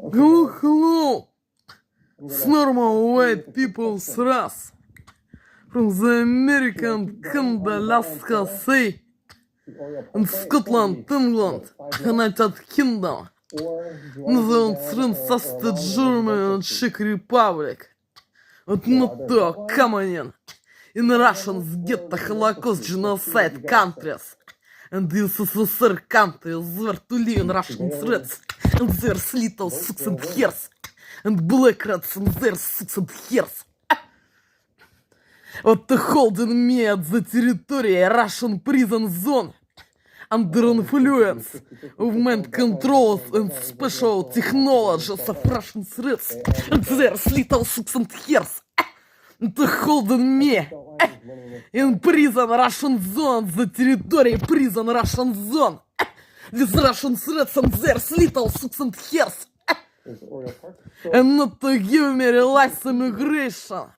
Hello, normal white people's race from the American Canada, Alaska, and Scotland, England, United Kingdom, Northern Princess, the German and Czech Republic, and not to Communion, in Russians get the Holocaust genocide countries, and the USSR countries were to live in Russian threats, and their little sucks and hairs, and black rats and their sucks and hairs. What the holding me at the territory, Russian prison zone, under influence of mind controls and special technologies of Russian threats, and their little sucks and hairs. The holding me in prison Russian zone, the territory prison Russian zone, with Russian threats and their little sucks and hairs, and not to give me realize immigration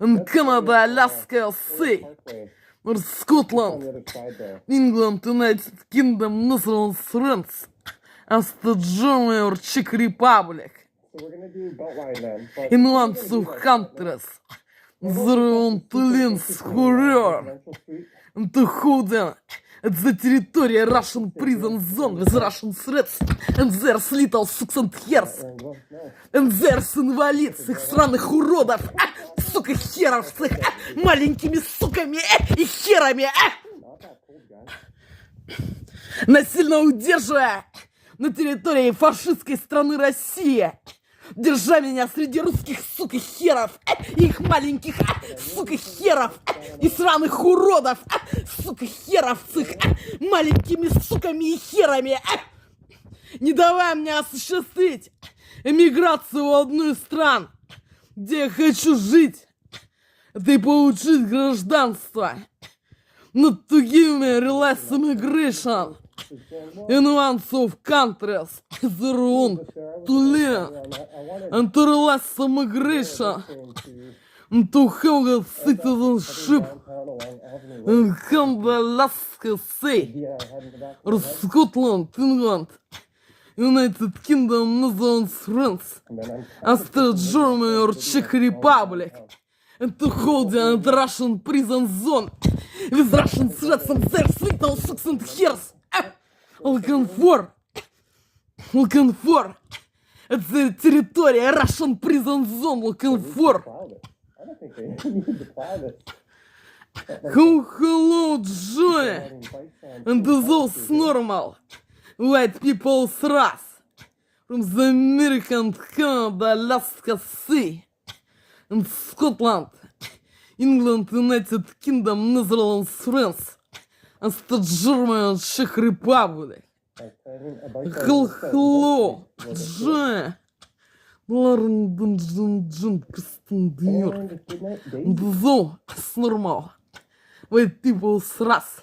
in Canada, Alaska, sea, or Scotland, England, United Kingdom, Netherlands, France, as the Germany or Czech Republic, in one of countries. Their own talents horror and to hold them at the territory Russian prison zone with Russian threats and their little sucks and hairs and their инвалидов, их сраных уродов, сука, херов с их маленькими суками и херами, насильно удерживая на территории фашистской страны Россия. Держа меня среди русских, сука, херов, и их маленьких, сука, херов, и сраных уродов, сука, херов с их маленькими суками и херами, не давая мне осуществить эмиграцию в одну из стран, где я хочу жить, это и получить гражданство. Not to give me realize immigration in one of countries their own to live and to realize immigration and to have a citizenship in Canada, Alaska, sea, or Scotland, England, United Kingdom, Netherlands, France, Austria, Germany, or Czech Republic, and to hold the Russian prison zone with Russian threats and their little sucks and hairs. Looking for at the territory Russian prison zone. Looking for. Hello, Joy, and those normal white people's race from the American Canada, Alaska, sea, and Scotland, England, United Kingdom, Netherlands, France, and the Germany and Czech Republic. Hello, Joy, London, Kristen, New York, and those normal white people's race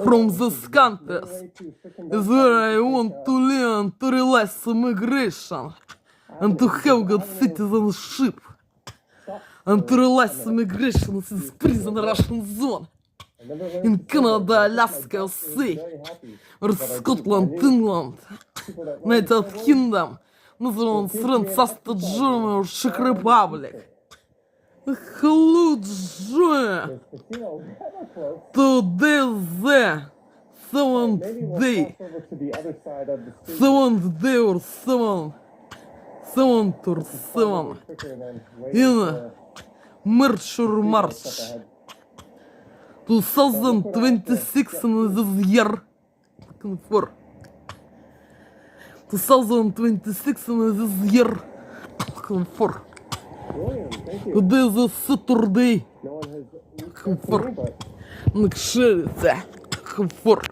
from those countries is where I want to live and to realize immigration and to have good citizenship and to realize immigration in this prison Russian zone in Canada, Alaska, sea, or Scotland, England, United Kingdom, Netherlands, France, Austria, Germany, or Czech Republic. Hello, Joy. Today is the seventh day or seven in March 2026 in this year. Looking for 2026 in this year. Looking for. Today is a Saturday. Comfort. Накшерится. Комфорт.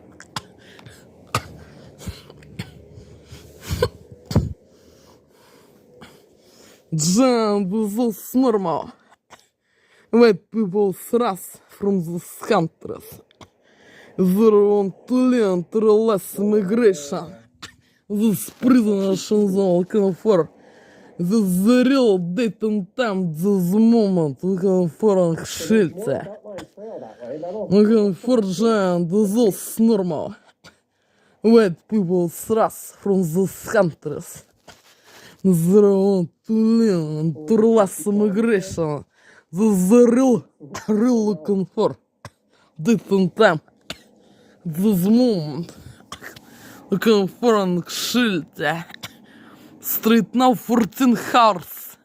John, this is normal. White people's race from these countries. They want to learn to realize immigration. This prison zone comfort. This is the real date and time, this moment, looking for a shelter. Looking for giant, this is normal. White people thrust from the countries. Zero to live and to less immigration. The real looking for different time. This moment. Looking for an shelter. Straight now 14 hours.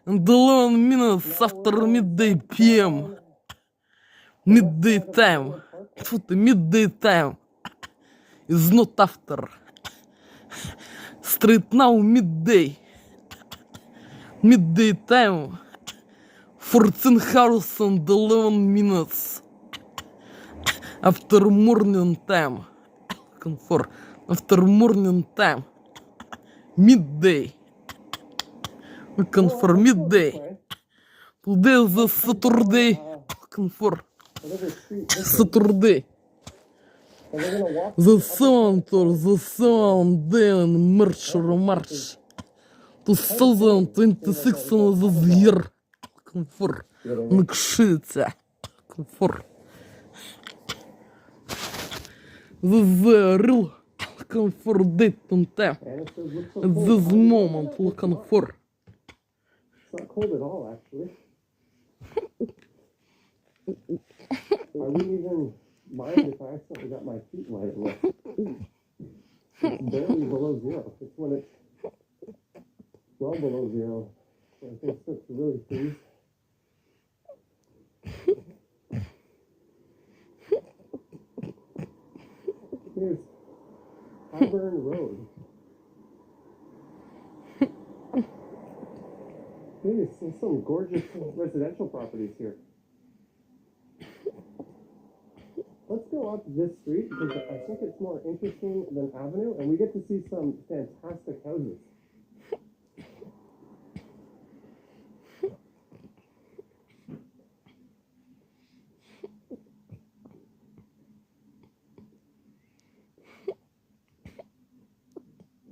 And 11 minutes after midday PM. Midday time. Midday time. Is not after. Straight now midday. Midday time. 14 hours and 11 minutes. After morning time. For after morning time. Midday. Looking for midday. Today is a Saturday. Looking for Saturday. The 7th or the 7th day in March or March 2026 in this year. Looking for Nakshita. Looking for the real looking for date and time. At this moment looking for. It's not cold at all, actually. I wouldn't even mind if I accidentally got my feet wet in this. It's barely below zero. It's when it's well below zero. So I think it's really freeze. Here's Highburn Road. There's some gorgeous residential properties here. Let's go up this street because I think it's more interesting than Avenue, and we get to see some fantastic houses.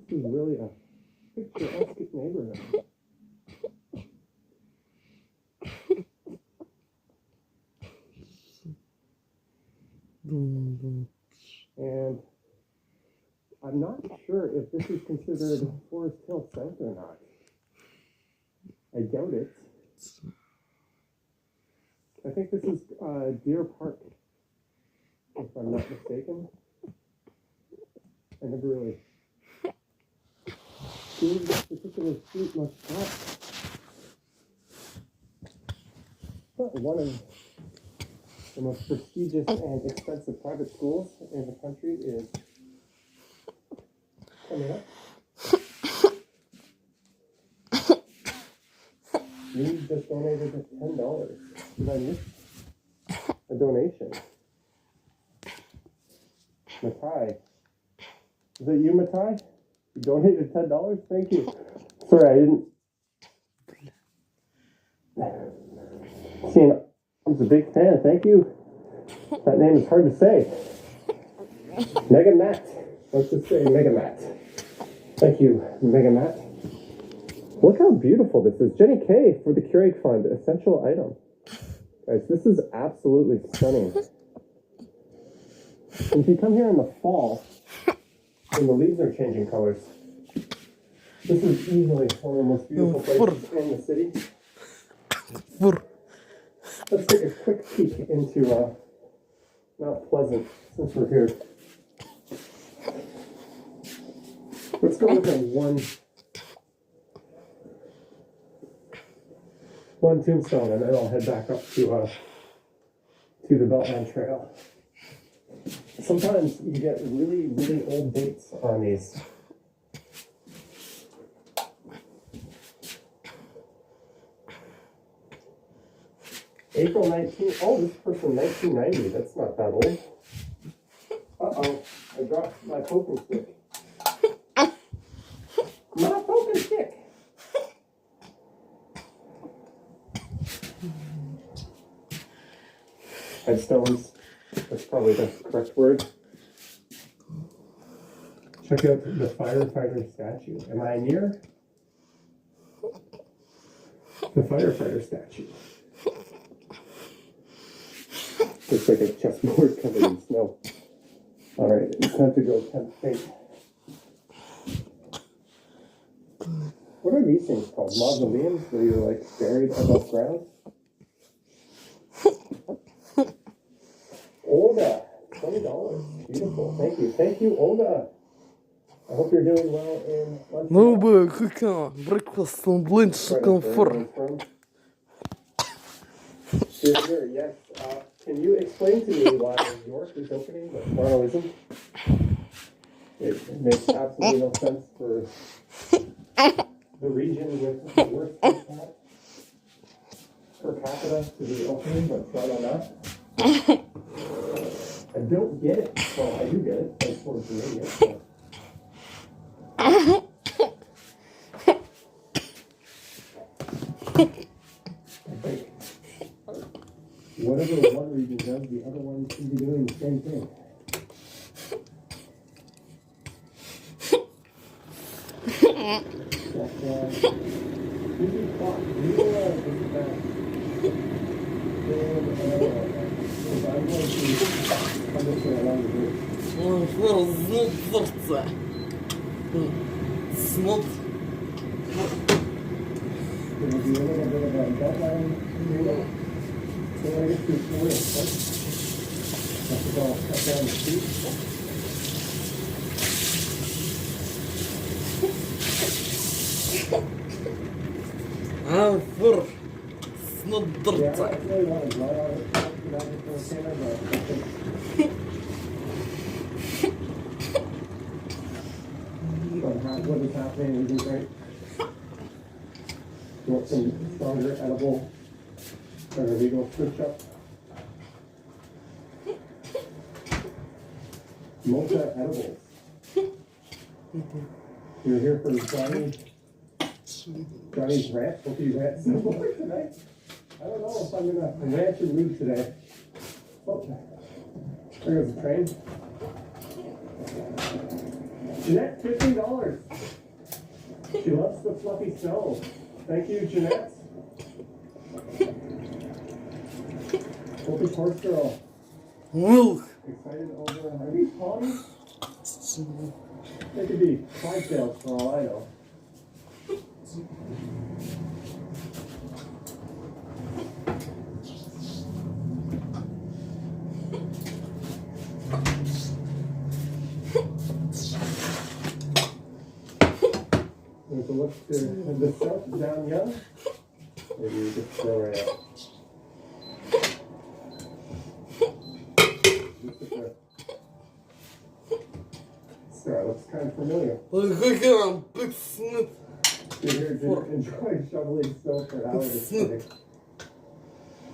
This is really a picturesque neighborhood. And I'm not sure if this is considered Forest Hill South or not. I doubt it. I think this is Deer Park, if I'm not mistaken. I never really gave this particular street much thought. But one of the most prestigious and expensive private schools in the country is coming up. You just donated $10. Did I miss a donation? Matai. Is that you, Matai? You donated $10? Thank you. Sorry, I didn't. See, I'm a big fan. Thank you. That name is hard to say. Mega Matt. Let's just say Mega Matt. Thank you, Mega Matt. Look how beautiful this is. Jenny K for the Keurig Fund, essential item. Guys, this is absolutely stunning. And if you come here in the fall, when the leaves are changing colors, this is easily one of the most beautiful places in the city. Let's take a quick peek into Mount Pleasant since we're here. Let's go with a one tombstone, and then I'll head back up to the Beltline Trail. Sometimes you get really, really old dates on these. April 19th. Oh, this person 1990. That's not that old. Uh-oh. I dropped my poking stick. My poking stick! Headstones. That's probably the correct word. Check out the firefighter statue. Am I near the firefighter statue? Looks like a chessboard covered in snow. Alright, it's time to go temp fate. What are these things called? Mausoleums where you're like buried above ground? Olga, $20. Beautiful. Thank you. Thank you, Olga. I hope you're doing well in London. Ну бы, какая breakfast and lunch comfort. Sure, yes. Can you explain to me why York is opening but Toronto isn't? It makes absolutely no sense for the region with the worst impact per capita to be opening but Toronto not. I don't get it. Well, I do get it. I just wanted to read it. So. Whatever one region does, the other one should be doing the same thing. Snot. For snodderca. What is happening isn't great. You want some stronger edible or legal switch up? Mocha edibles. You're here for Johnny's rant. Hope you rant some more tonight. I don't know if I'm in a rancher mood today. Oh, there goes the train. Jeanette, $15. She loves the fluffy snow. Thank you, Jeanette. Focus horse girl. Milk. Excited over. Are these ponies? They could be Clydesdales for all I know. There's a look to the south down young. Maybe you just throw right out. Sorry, looks kind of familiar. Big snot. You're here to enjoy shoveling snow for hours this morning.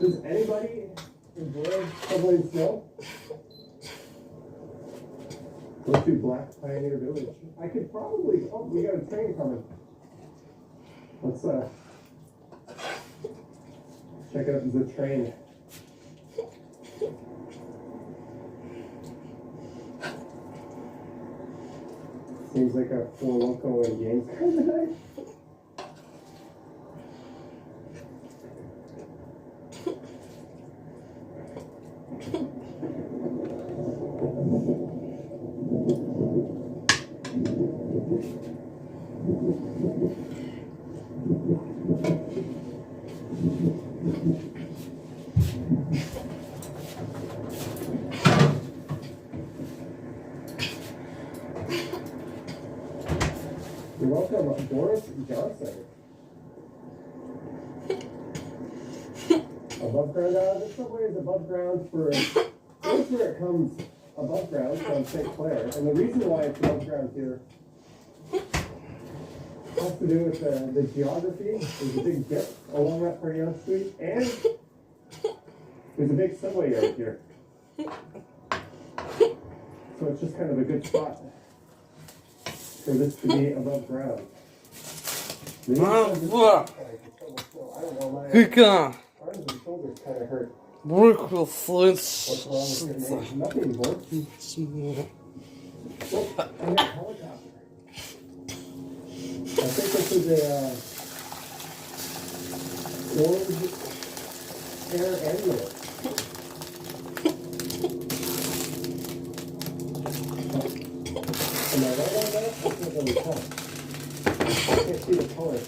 Does anybody enjoy shoveling snow? Go to Black Pioneer Village. I could probably. Oh, we got a train coming. Let's check out the train. Seems like a Four Loko and games kind of night. You're welcome, Boris Johnson. Above ground, this subway is above ground for, that's where it comes above ground from St. Clair. And the reason why it's above ground here has to do with the geography. There's a big dip along that part of Yonge Street, and there's a big subway yard here. So it's just kind of a good spot for this to be above ground. I don't know, my arms and shoulders kind of hurt. Breakfast lunch. What's wrong with your name? Nothing, boy. Oh, I got a helicopter. I think this is a orange air ambulance. Am I right on that? I can't really tell. I can't see the color.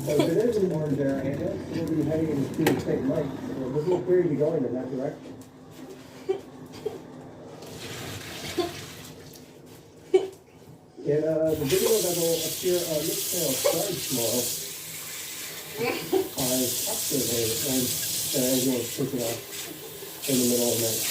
So if it is an orange area, I guess we'll be heading into the St. Mike. So it doesn't appear to be going in that direction. In the video that will appear on this channel starting tomorrow, I captured an ambulance taking off in the middle of the night.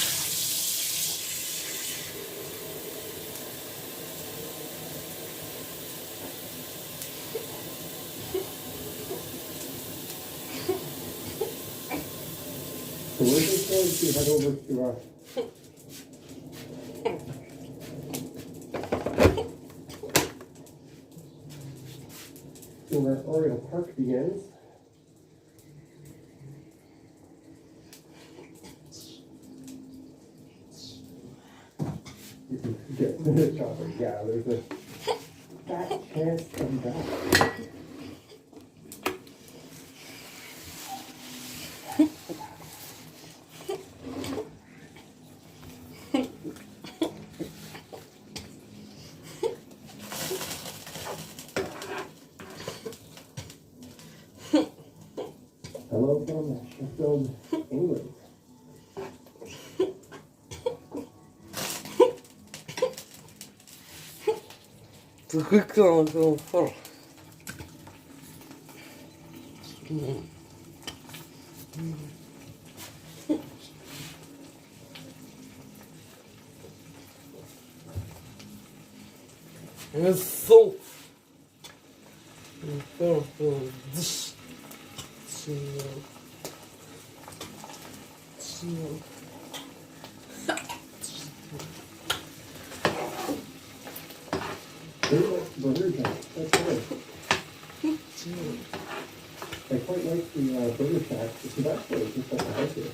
So we're just going to head over to where Oriole Park begins. You can get the chopper. Yeah, there's a fat chance of that. Hello from Sheffield, England. Какой комфорт. Salt. Burger Shack. That's good. I quite like the Burger Shack. It's the best place just up the house here.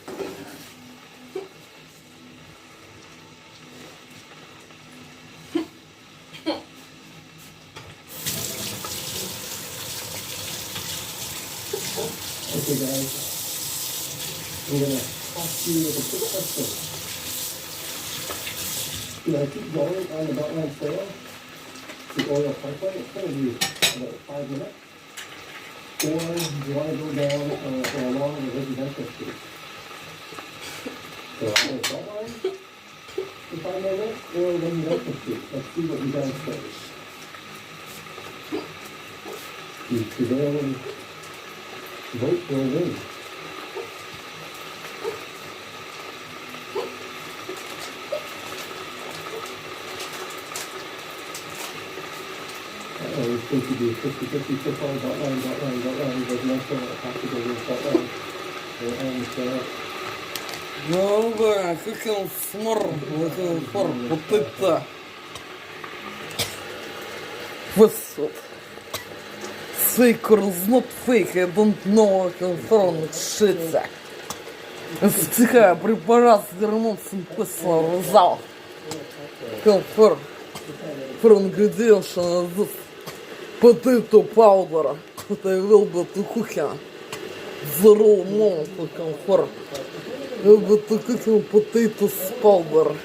Okay guys, I'm going to ask you with a quick question. Do I keep going on the Beltline Trail? The Oriole Parkway? It's going to be about 5 minutes. Or do you want to go down or along the residential street? So I'm going to Beltline for 5 minutes or residential street. Let's see what you guys say. You prevail and vote for a win. We think to do 50-50 so far, Beltline, residential, have to go with Beltline. And Ну да, как он смор, вот это. Высот. Fake or is not fake, I don't know, confirm shit. Стихая препарат с гормоном песла Confirm. From ingredients of this potato powder that I will be to cook. The raw moment to confirm. I will be cooking potatoes powder.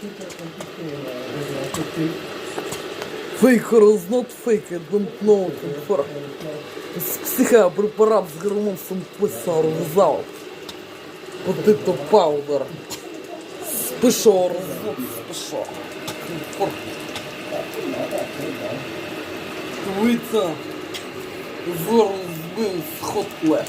Fake or is not fake, I don't know, confirm. Стихая препарат с гормоном песла result. Potato powder. Special result, special. Вийти зараз збив з хотле.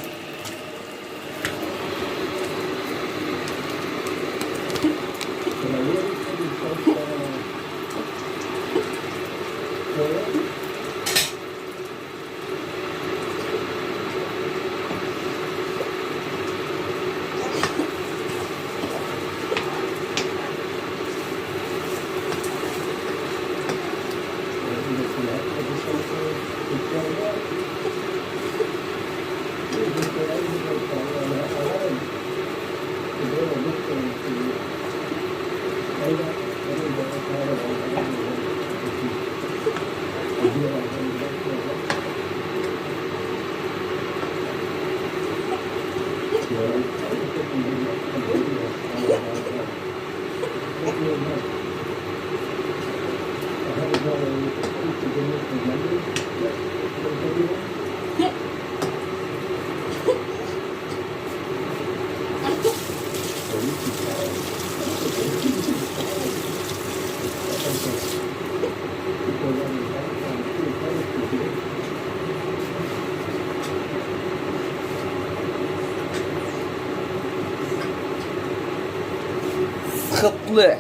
Схотле.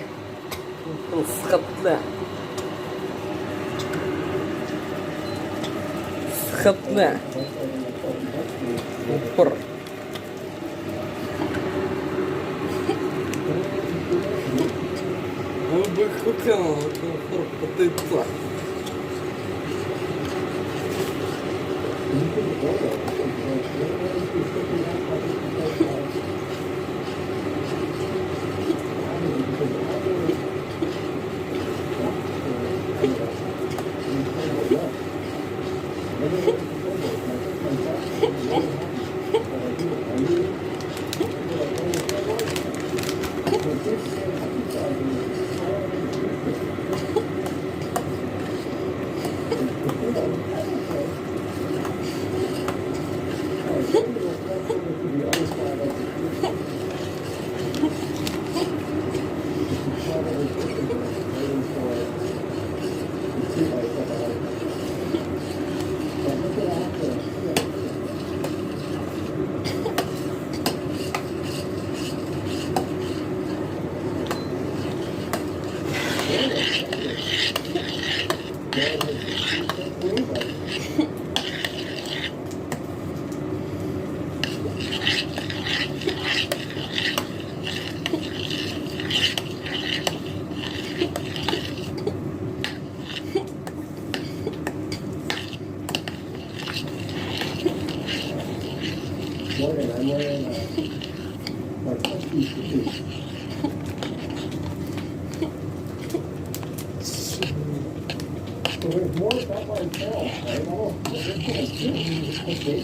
Схотле. Схотле. Упор. Ну бы хотел, потыться. Morning, I'm wearing my custom shoes. So there's more stuff on sale, right? Oh, this one is good. Okay.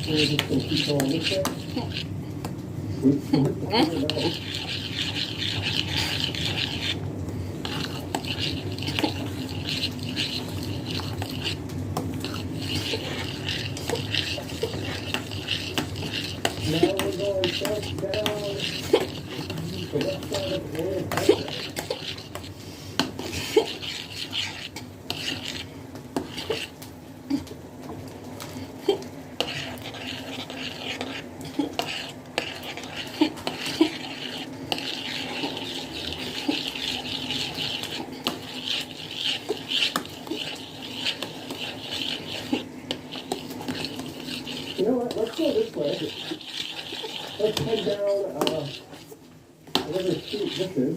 So we're just going to keep going this way. Now we're going just down the left side of the road. You know what? Let's go this way. Let's head down whatever street this is.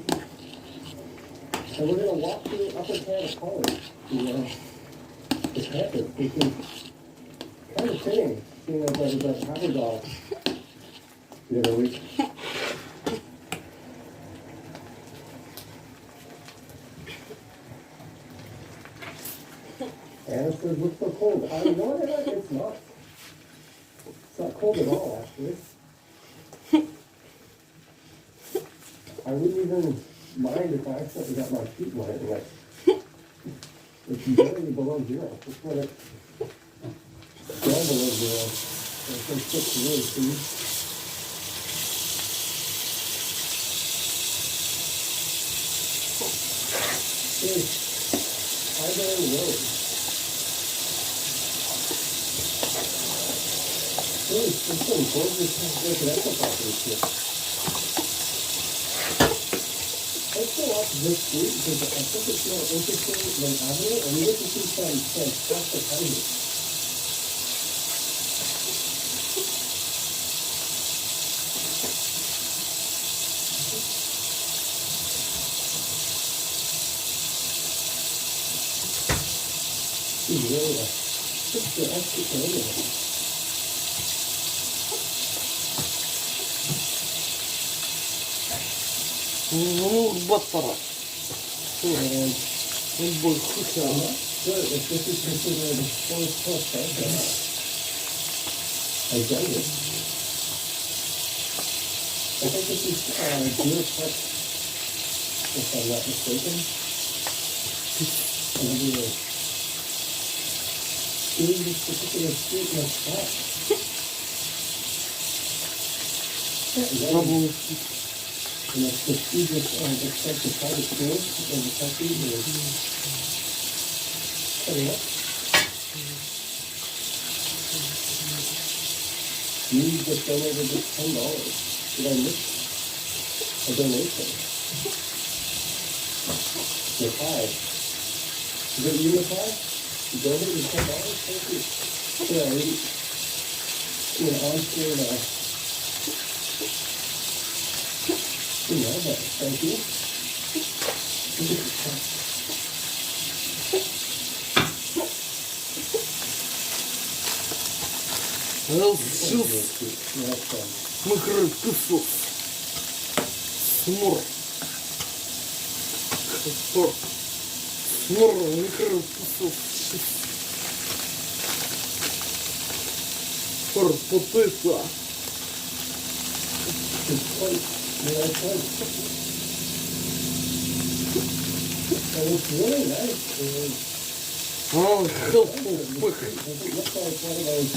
And we're going to walk through Upper Canada College to the campus, which is kind of fitting, seeing as I was at Havergal the other week. And it says, looks so cold. I know that it's not. It's not cold at all, actually. I wouldn't even mind if I accidentally got my feet wet. Like, it's barely below zero. It's when it's down below zero. It's going to stick to really see. Here's Highbury Road. There's some gorgeous residential properties here. Let's go off this street because I think it's more interesting than Avenue, and we get to see some fantastic houses. She's really a picturesque area. Ну, баттера. Он будет вкусный. Good, if this is considered forest plus, I've done this. I think this is Deer Park, if I'm not mistaken. And we were doing this particular street in a spot. Пробую. The most prestigious and expensive private schools in the country is coming up. You just donated just $10. Did I miss a donation? Nakai. Is it you, Nakai? You donated $10? Thank you. Yeah, on-screen, thank you. Накрыть песок. Смор. Смор, накрыть песок. Потыка. It's really nice. Oh, helpful. It looks like one of those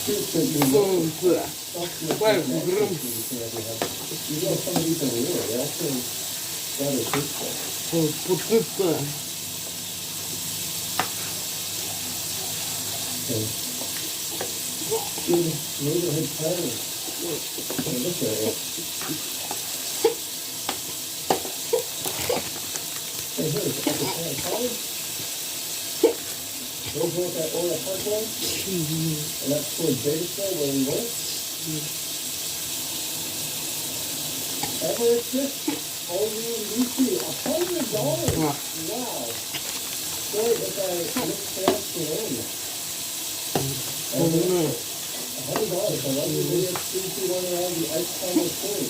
shoots that you Five grams. You know, some of these are real. They're actually rather tasteful. Потыка. Neighborhood parties. Look at it. Hey, here's the college. Those ones at Ola Parkway. And that's towards Davisville where we went. Everett trip. Only Lucy, $100. Wow. Sorry if I mispronounced the name. $100. I love the way it's Lucy went around the ice tunnel thing.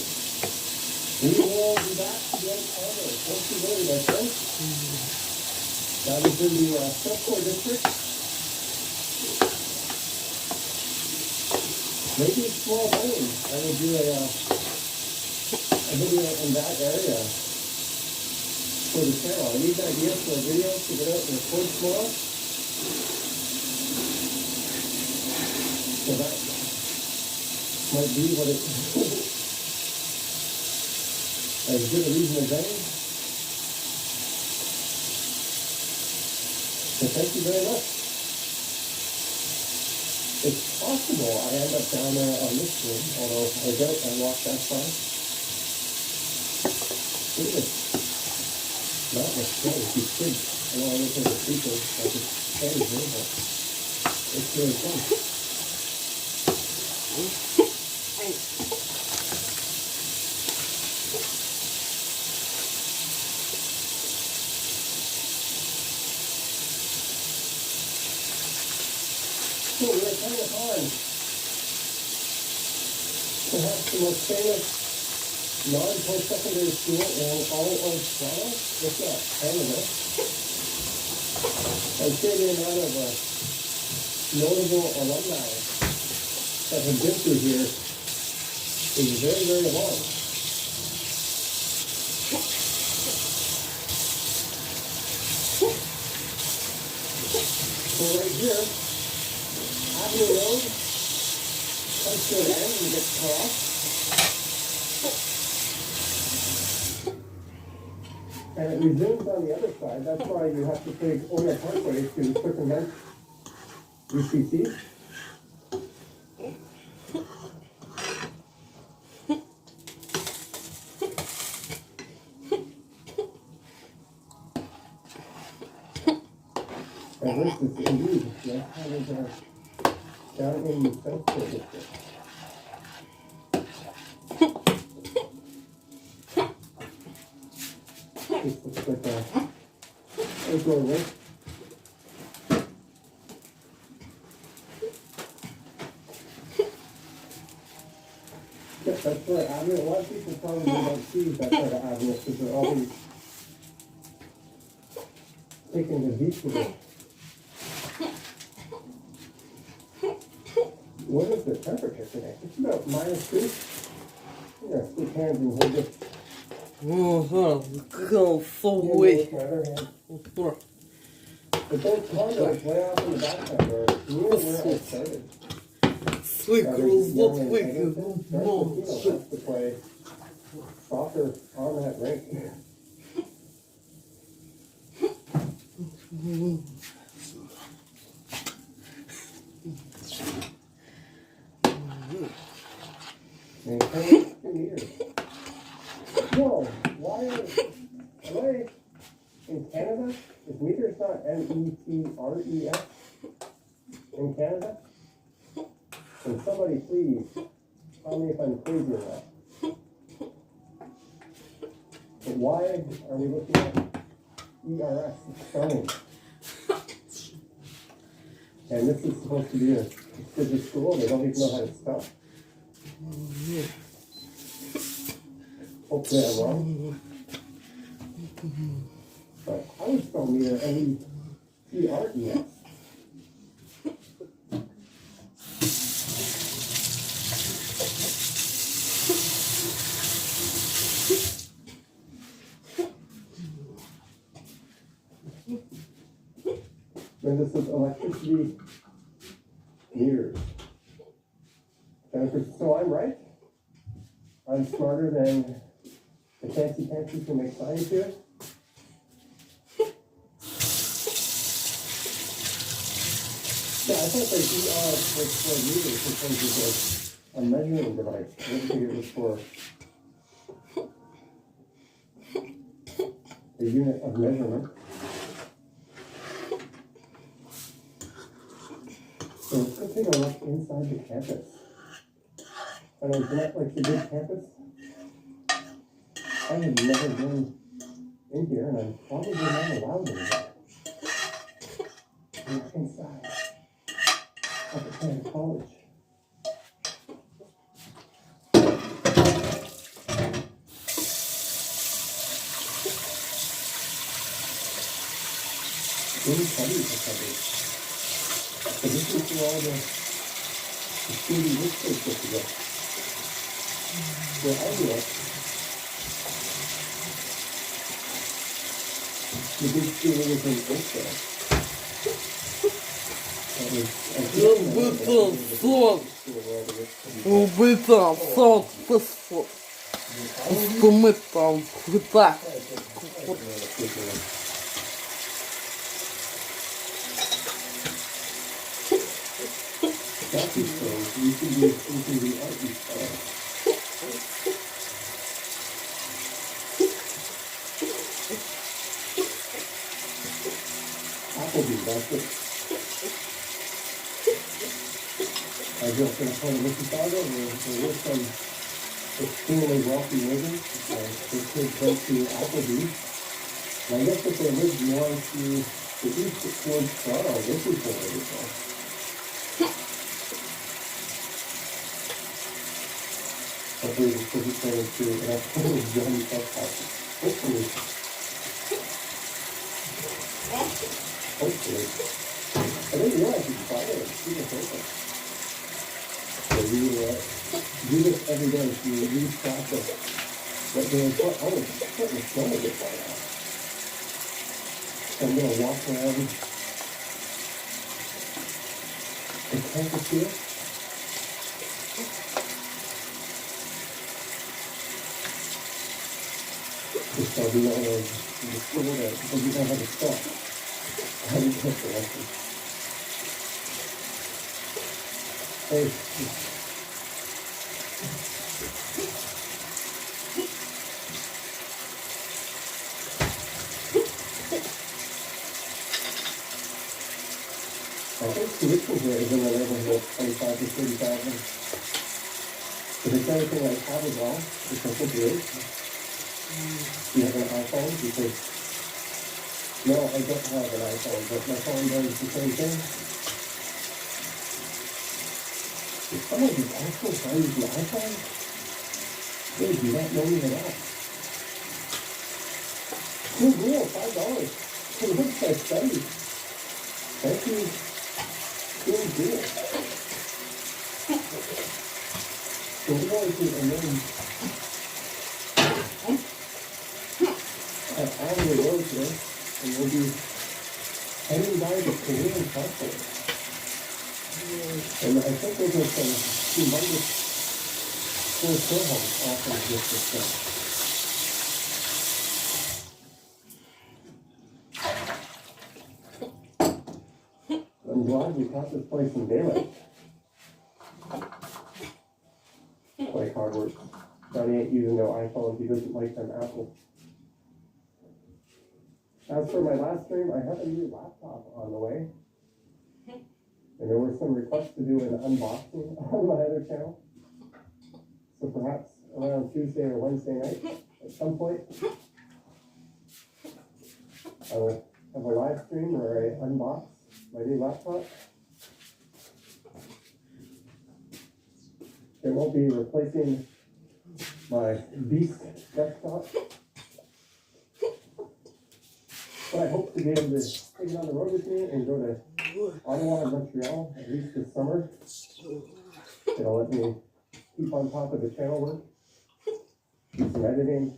We will be back again ever. Don't you worry, my friend. That is in the Subcore district. Maybe it's small money. I will do a video in that area for the channel. I need ideas for a video to get out and record tomorrow. So that might be what it as good a reason as any. So thank you very much. It's possible I end up down there on this room, although I doubt I walk that far. Look at this. Not much space. These kids, I know I look at the people, I just stand here, but it's really fun. So we are coming upon perhaps the most famous non-post-secondary school in all of Toronto, if not Canada. I'd say the amount of notable alumni that have been through here is very, very long. So right here, Avenue Road comes to an end and gets cut off. And it resumes on the other side. That's why you have to take Oya Parkway to circumvent UCC. And this is indeed, that's how they are down in the South District. This looks like a doorway. Yep, that's right. Avenue. A lot of people probably don't see that side of Avenue because they're always taking the detour. What is the temperature today? It's about -2. Yeah, stick hands and hold this. Oh, so way. But those condos way off in the backside are near where I started. Sweet girls, let's wake you. No, That's to play soccer on that rink. metres in Canada? Can somebody please tell me if I'm crazy or not? But why are we looking at ERS spelling? And this is supposed to be a prestigious school. They don't even know how to spell. Hopefully I'm wrong. But I would spell meter METRES. And this is electricity meters. So I'm right? I'm smarter than the fancy fancies who make signs here? Yeah, I thought that ER was for meters in terms of like a measuring device. I didn't think it was for a unit of measurement. So let's go take a look inside the campus. And is Netflix a good campus? I have never been in here, and I'm probably not allowed in here. We're inside of the Canada College. Really studies for studies. So this is where all the student research gets together. Where I grew up, the big school was in Oakville. Убитан сон спецслужб. Спомитан так. I grew up in a part of Mississauga where there were some extremely wealthy living. Their kids went to Applebee's. And I guess if they lived more to the east towards Toronto, this is where they would go. Hopefully this doesn't turn into an episode of Johnny Podcast. Hopefully. Hopefully. I didn't realize it's fire. It's super open. So you do this every day. So you lose track of what day is what. Oh, it's starting to snow a bit by now. So I'm going to walk around the campus here. Just I'll be on the school that because you don't have a stop. How do you get the lesson? Hey. I think tuition here is in the neighborhood of 25 to 30,000. If it's anything like college law, which I think it is, you have an iPhone because no, I don't have an iPhone, but my phone does the same thing. If someone is actually trying to use the iPhone, they do not know me at all. Cool deal, $5 for the website study. Thank you. Cool deal. So we're going to amend at Avenue Road here, and we'll be heading by the Korean consulate. And I think there's some humongous four homes off of this system. I'm glad we caught this place in daylight. Like hard work. Johnny ain't using no iPhones, he doesn't like them Apple. As for my last stream, I have a new laptop on the way. And there were some requests to do an unboxing on my other channel. So perhaps around Tuesday or Wednesday night, at some point, I will have a live stream where I unbox my new laptop. It won't be replacing my beast desktop. But I hope to be able to take it on the road with me and go to Ottawa and Montreal at least this summer. It'll let me keep on top of the channel work, do some editing.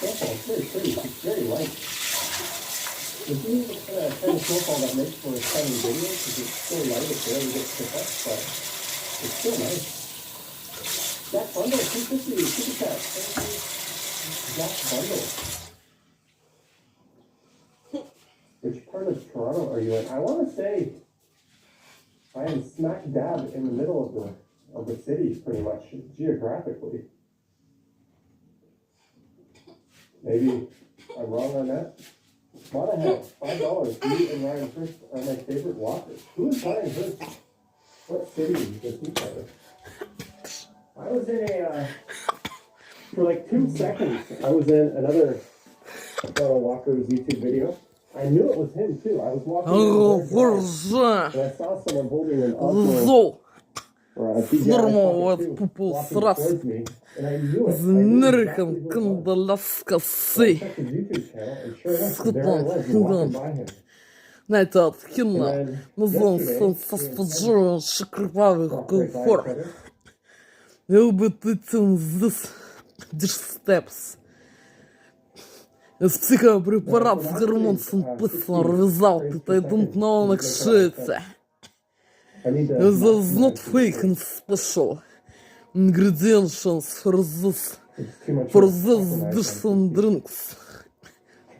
It's very pretty. It's very light. This is the kind of snowfall that makes for a stunning video because it's so light it barely gets picked up, but it's still nice. Jack Bundle, 250, super chat. Thank you, Jack Bundle. Which part of Toronto are you in? I want to say I am smack dab in the middle of the city, pretty much geographically. Maybe I'm wrong on that. Monahan, $5. You and Ryan First are my favorite walkers. Who is Ryan First? What city does he cover? I was in for like 2 seconds, I was in another Walker's YouTube video. I knew it was him too. I was walking and I saw someone holding an Osmo or a DJI Pocket 2 walking towards me, and I knew it. I knew exactly who it was. So I checked his YouTube channel, and sure enough, there I was walking by him. Знаете, откинув назывался специализированный шикарный комфорт. Любитель здесь steps. С психопрепарат с гормонцем писал результат, I don't know like shit. This is not fake and special ingredients for this dishes and drinks.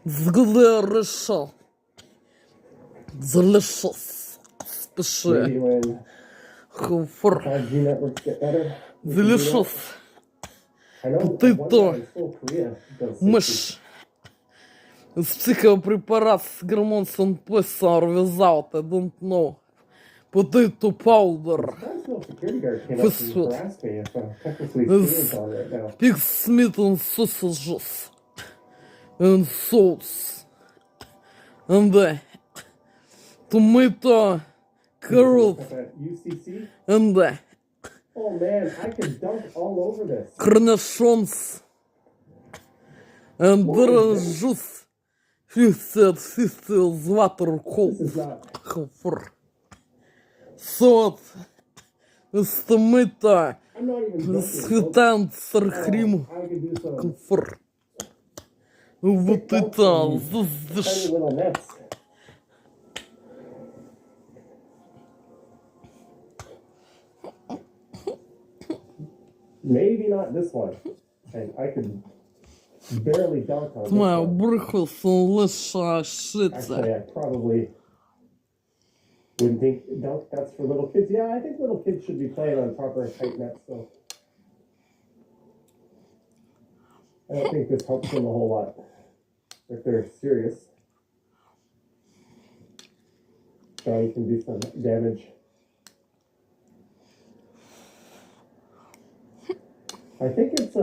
It's delicious. Delicious. Special. Comfort. Delicious. Potato. Мышь. С психопрепарат с гормонцем писал результат, I don't know. Potato powder. Fast food. Pig's meat and sausages. And sauce. And tomato, carrot. And oh man, I can dunk all over this. Cornichons. And orange juice. 50 water cold. Comfort. Сот, с tomato, сметан, сыр-хрим, комфорт. Вот это, Maybe not this one. And I could barely dunk on this моя one. брыхался лошадица. Actually, I probably wouldn't think dunk that's for little kids. Yeah, I think little kids should be playing on proper height nets, so I don't think this helps them a whole lot if they're serious. Johnny can do some damage. I think it's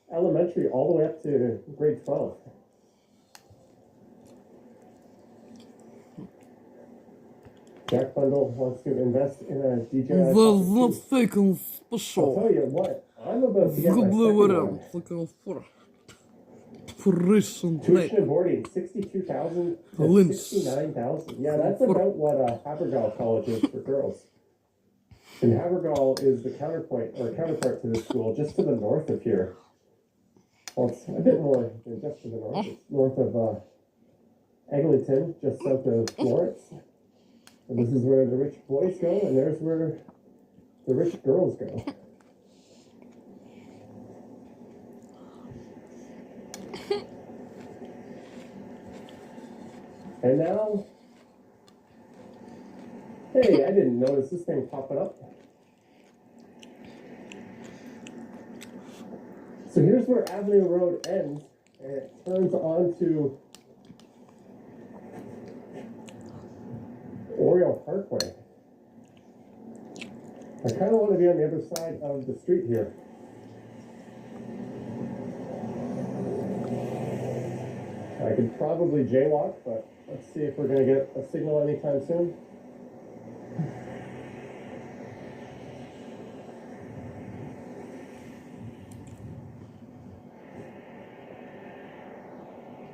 elementary all the way up to grade 12. Jack Bundle wants to invest in a DJI. That's not fake and I'll special. tell you what, I'm about to get my Згубний second варіант. one. Комфорт. Tuition Tuition and boarding, 62,000 to Lynch. 69,000. Yeah, that's about what Havergal College is for girls. And Havergal is the counterpoint or counterpart to this school, just to the north of here. Well, it's a bit more than just to the north. It's north of Eglinton, just south of Florence. And this is where the rich boys go, and there's where the rich girls go. And now, notice this thing popping up. So here's where Avenue Road ends, and it turns onto Oriole Parkway. I kind of want to be on the other side of the street here. I could probably jaywalk, but let's see if we're going to get a signal anytime soon.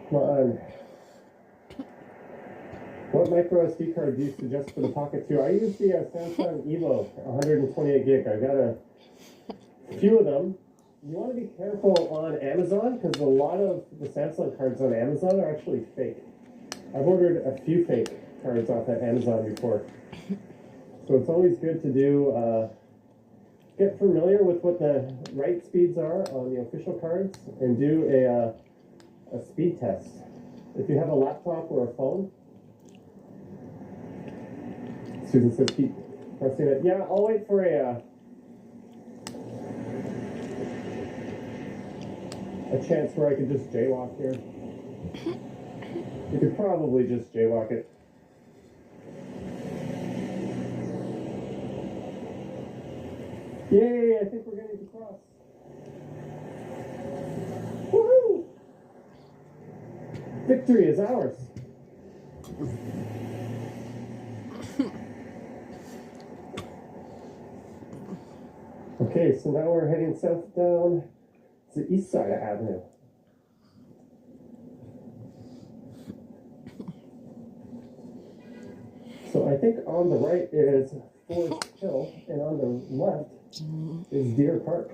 Come on. What micro SD card do you suggest for the Pocket 2? I use the Samsung Evo 128 gig. I got a few of them. You want to be careful on Amazon because a lot of the Samsung cards on Amazon are actually fake. I've ordered a few fake cards off at Amazon before. So it's always good to do, get familiar with what the write speeds are on the official cards and do a speed test. If you have a laptop or a phone, Susan says keep pressing it. Yeah, I'll wait for a chance where I could just jaywalk here. You could probably just jaywalk it. Yay, I think we're getting to cross. Woohoo! Victory is ours. Okay, so now we're heading south down to the east side of Avenue. So I think on the right is Forest Hill, and on the left is Deer Park.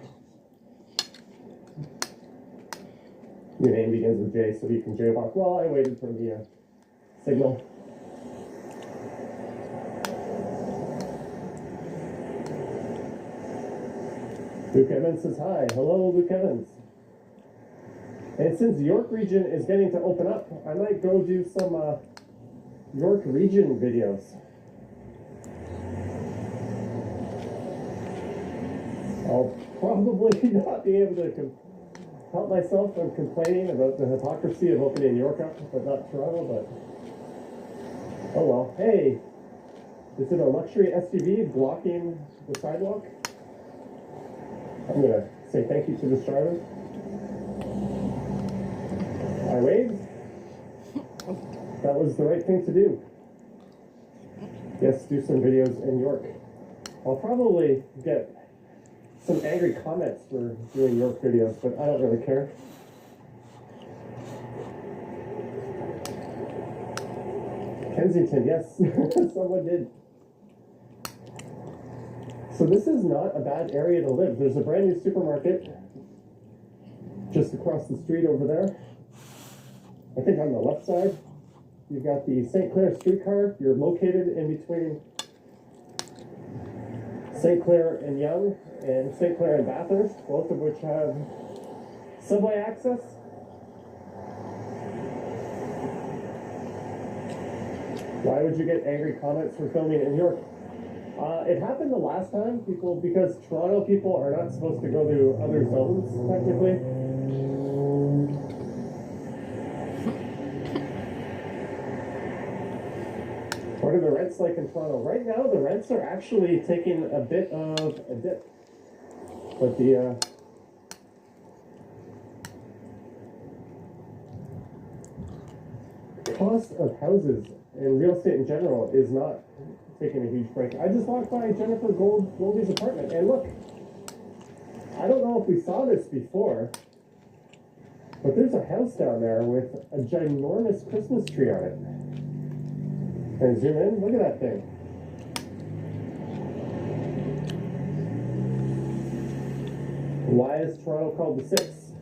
Your name begins with J, so you can jaywalk. Well, I waited for the signal. Luke Evans says hi. Hello, Luke Evans. And since the York region is getting to open up, I might go do some York region videos. I'll probably not be able to help myself from complaining about the hypocrisy of opening York up, but not Toronto, but oh well. Hey, is it a luxury SUV blocking the sidewalk? I'm going to say thank you to this driver. I waved. That was the right thing to do. Yes, do some videos in York. I'll probably get some angry comments for doing York videos, but I don't really care. Kensington, yes, someone did. So this is not a bad area to live. There's a brand new supermarket just across the street over there. I think on the left side, you've got the St. Clair streetcar. You're located in between St. Clair and Yonge and St. Clair and Bathurst, both of which have subway access. Why would you get angry comments for filming in York? It happened the last time, because Toronto people are not supposed to go to other zones, technically. What are the rents like in Toronto? Right now, the rents are actually taking a bit of a dip. But the cost of houses and real estate in general is not taking a huge break. I just walked by Jennifer Goldie's apartment, and look, I don't know if we saw this before, but there's a house down there with a ginormous Christmas tree on it. Can I zoom in? Look at that thing. Why is Toronto called the Six?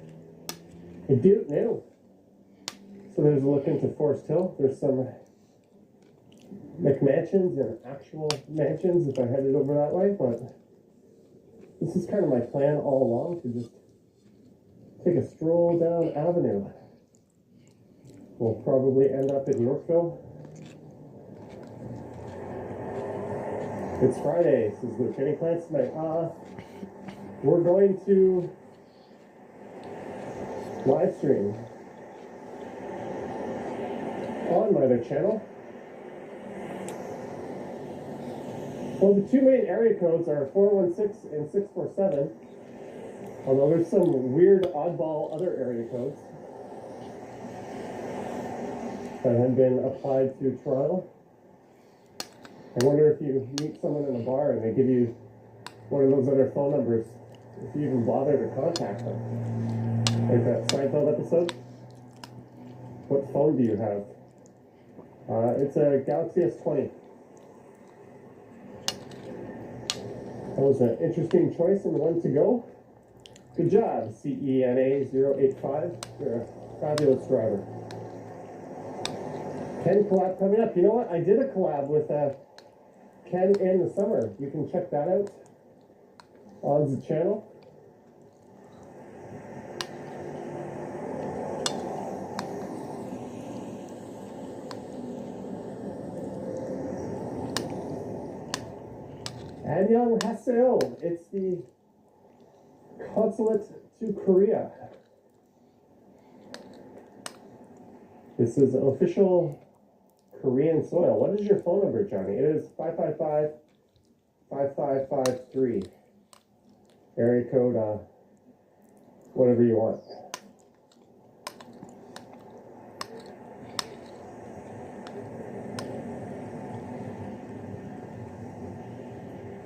I don't know. So there's a look into Forest Hill. There's some McMansions and actual mansions if I headed over that way, but this is kind of my plan all along, to just take a stroll down Avenue. We'll probably end up in Yorkville. It's Friday, says Lieutenant Clarence tonight. We're going to live stream on my other channel. Well, the two main area codes are 416 and 647, although there's some weird oddball other area codes that have been applied to Toronto. I wonder if you meet someone in a bar and they give you one of those other phone numbers, if you even bother to contact them. Like that Seinfeld episode. What phone do you have? It's a Galaxy S20. That was an interesting choice and one to go. Good job, CENA085. You're a fabulous driver. Ken collab coming up. You know what? I did a collab with Ken in the summer. You can check that out on the channel. Annyeonghaseyo. It's the consulate to Korea. This is official Korean soil. What is your phone number, Johnny? It is 555-5553. Area code, whatever you want.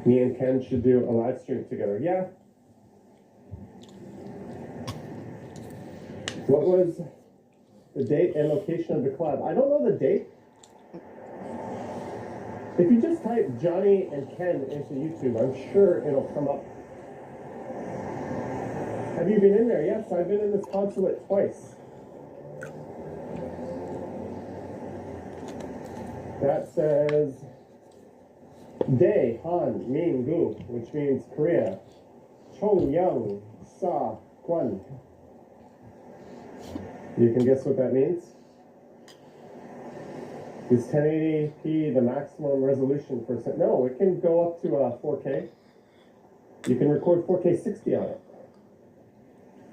Me and Ken should do a live stream together. Yeah. What was the date and location of the collab? I don't know the date. If you just type Johnny and Ken into YouTube, I'm sure it'll come up. Have you been in there? Yes, I've been in this consulate twice. That says Dae Han Min Gu, which means Korea. Chong Young Sa Kwan. You can guess what that means? Is 1080p the maximum resolution for... No, it can go up to 4K. You can record 4K 60 on it.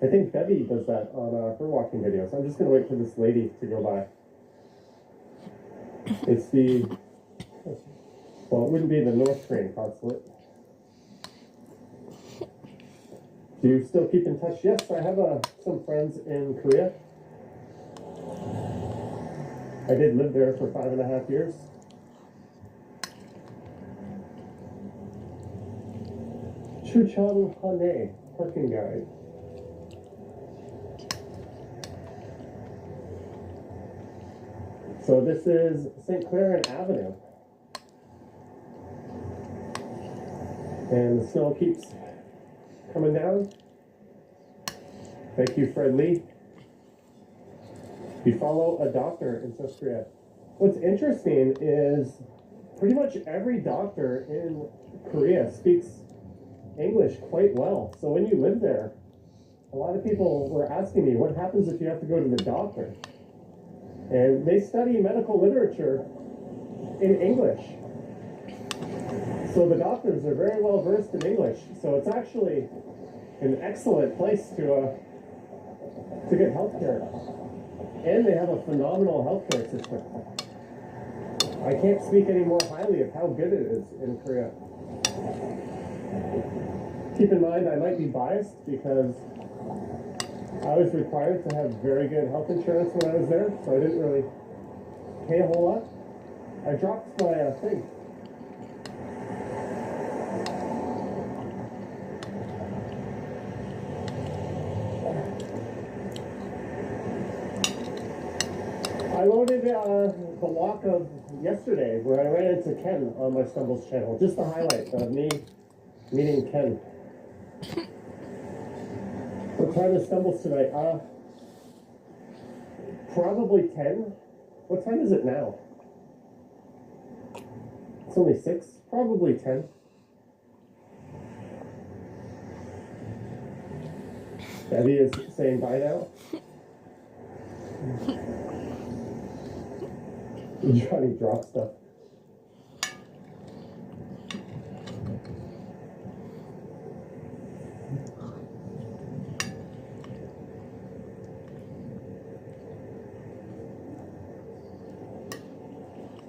I think Bevy does that on her walking videos. I'm just going to wait for this lady to go by. It's the... Well, it wouldn't be the North Korean consulate. Do you still keep in touch? Yes, I have some friends in Korea. I did live there for 5.5 years. Chuchang Hane parking guide. So this is St. Clair Avenue. And the snow keeps coming down. Thank you, Fred Lee. You follow a doctor in South Korea. What's interesting is pretty much every doctor in Korea speaks English quite well. So when you live there, a lot of people were asking me, what happens if you have to go to the doctor? And they study medical literature in English. So the doctors are very well versed in English. So it's actually an excellent place to get health care. And they have a phenomenal healthcare system. I can't speak any more highly of how good it is in Korea. Keep in mind, I might be biased because I was required to have very good health insurance when I was there, so I didn't really pay a whole lot. I dropped my thing. I loaded the walk of yesterday where I ran into Ken on my Stumbles channel. Just the highlight of me meeting Ken. What time is Stumbles tonight? Probably 10. What time is it now? It's only 6. Probably 10. Abby is saying bye now. Johnny dropped stuff.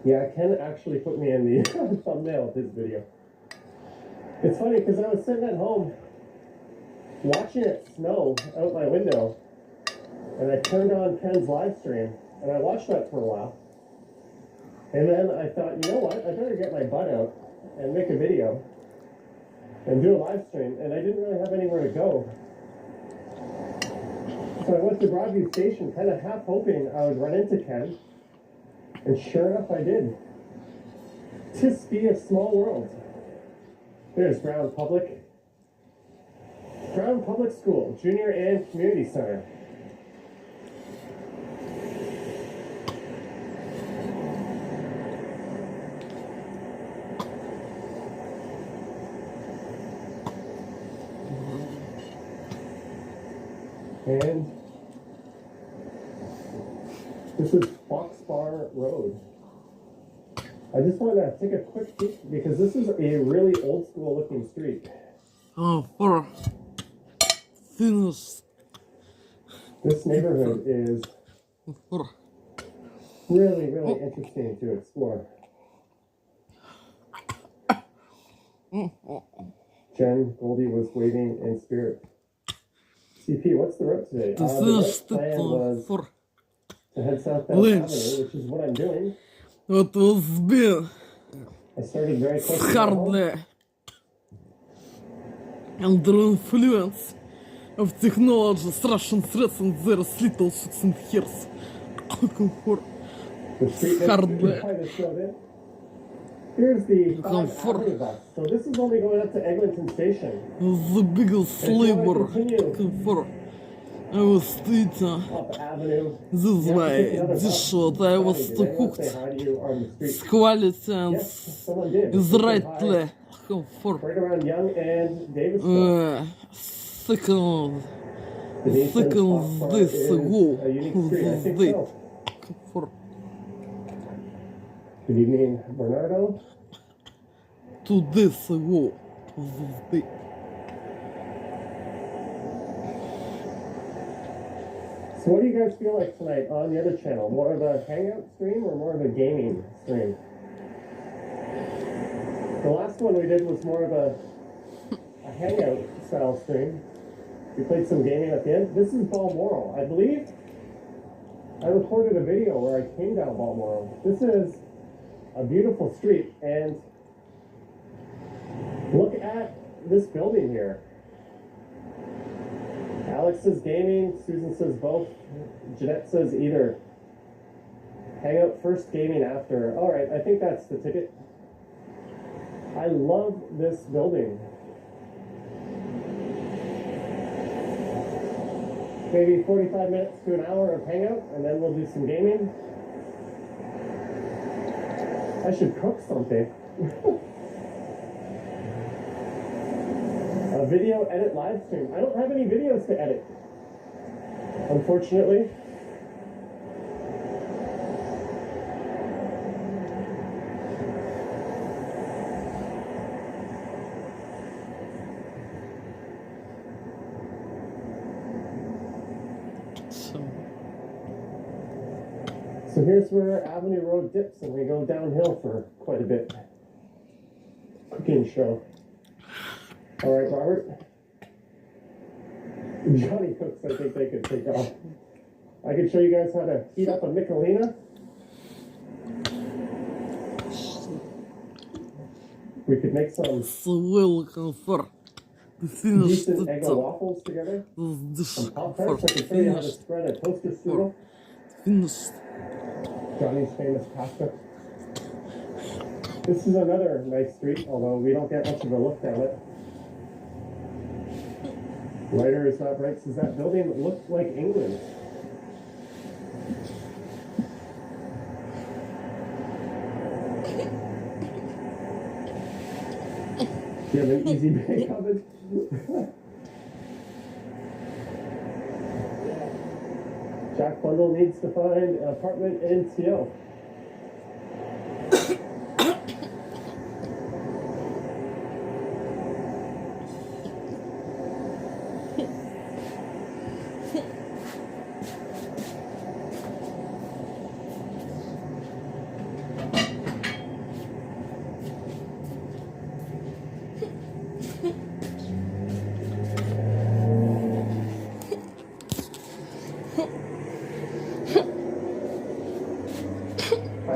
Yeah, Ken actually put me in the thumbnail of his video. It's funny because I was sitting at home watching it snow out my window, and I turned on Ken's live stream, and I watched that for a while. And then I thought, you know what, I better get my butt out and make a video and do a live stream, and I didn't really have anywhere to go. So I went to Broadview Station, kind of half hoping I would run into Ken, and sure enough I did. Tis be a small world. There's Brown Public School, Junior and Community Center. And this is Fox Bar Road. I just want to take a quick peek because this is a really old school looking street. For finished. This neighborhood is really, really interesting to explore. Jen Goldie was waiting in spirit. CP, what's the route today? The route plan was to head southbound Avenue, which is what I'm doing. What was been I started very close to home. hardly under influence of technologies, Russian threats and their little shoots and hairs. The street Hardly. Here's the 5 Avenue bus. So this is only going up to Eglinton Station. The biggest labor for our state. Up Avenue. This way, this what I was to cook. Quality and Yes, someone did. is rightly for Right around Young and Davis. second Denise and Foxfire this is ago. a unique street. I think This so. for Good evening, Bernardo. to this ago. This day. So what do you guys feel like tonight on the other channel? More of a hangout stream or more of a gaming stream? The last one we did was more of a hangout style stream. We played some gaming at the end. This is Balmoral. I believe I recorded a video where I came down Balmoral. This is a beautiful street, and look at this building here. Alex says gaming, Susan says both, Jeanette says either. Hangout first, gaming after. Alright, I think that's the ticket. I love this building. Maybe 45 minutes to an hour of hangout, and then we'll do some gaming. I should cook something. A video edit live stream. I don't have any videos to edit, unfortunately. So here's where Avenue Road dips and we go downhill for quite a bit. Cooking show. All right, Robert. Johnny cooks, I think they could take off. I can show you guys how to heat up a Michelina. We could make some decent egg and waffles together. Some Pop-Tarts. I can show you how to spread a toaster strudel. Johnny's famous pasta. This is another nice street, although we don't get much of a look down it. Lighter is not bright. Does that building look like England? Do you have an easy bake oven? Jack Bundle needs to find an apartment in Seattle. Do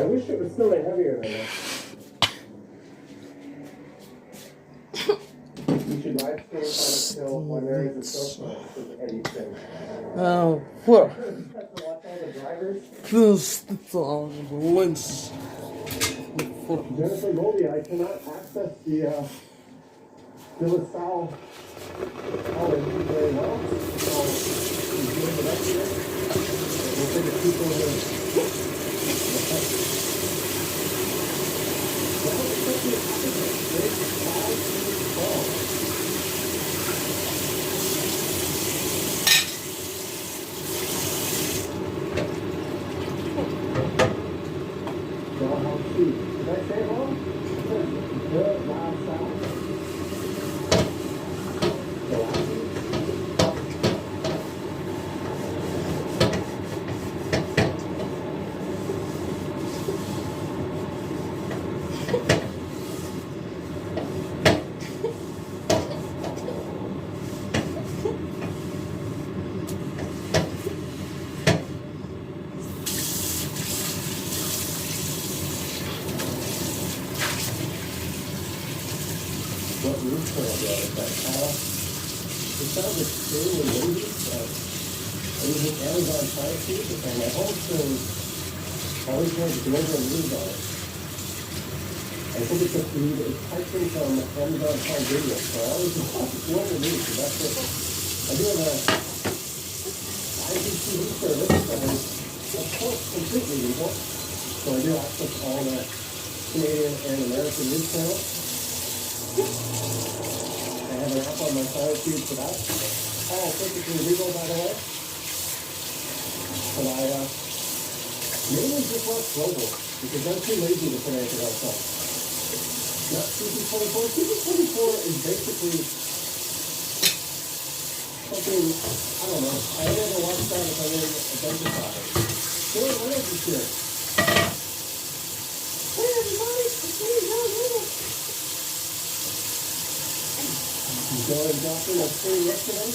wish it was still heavier than this. You should live stream on a still when there is a still plant with anything. Fuck. To watch all the drivers. This lens. Jennifer Goldie, I cannot access the Philistine college very well. So he's doing it up here. We'll take a peek over there. Did I say it wrong? Good, loud sound. What roof trail is that? It sounds extremely windy. I use an Amazon Fire Sheet, and my whole thing always has global leads on it. I think it's typed in from Amazon Prime Video, so I always watch global leads, so that's it. I do have a IPTV service that is, of course, completely legal, so I do access all the Canadian and American news channels. I have an app on my Fire Feed for that. All perfectly legal, by the way. But I mainly just watch global because I'm too lazy to put anything else on. Not CP24. CP24 is basically something, I don't know. I never watched that if I didn't identify it. What else is here? Hey everybody, it's me, John. You go and drop in a tree yesterday.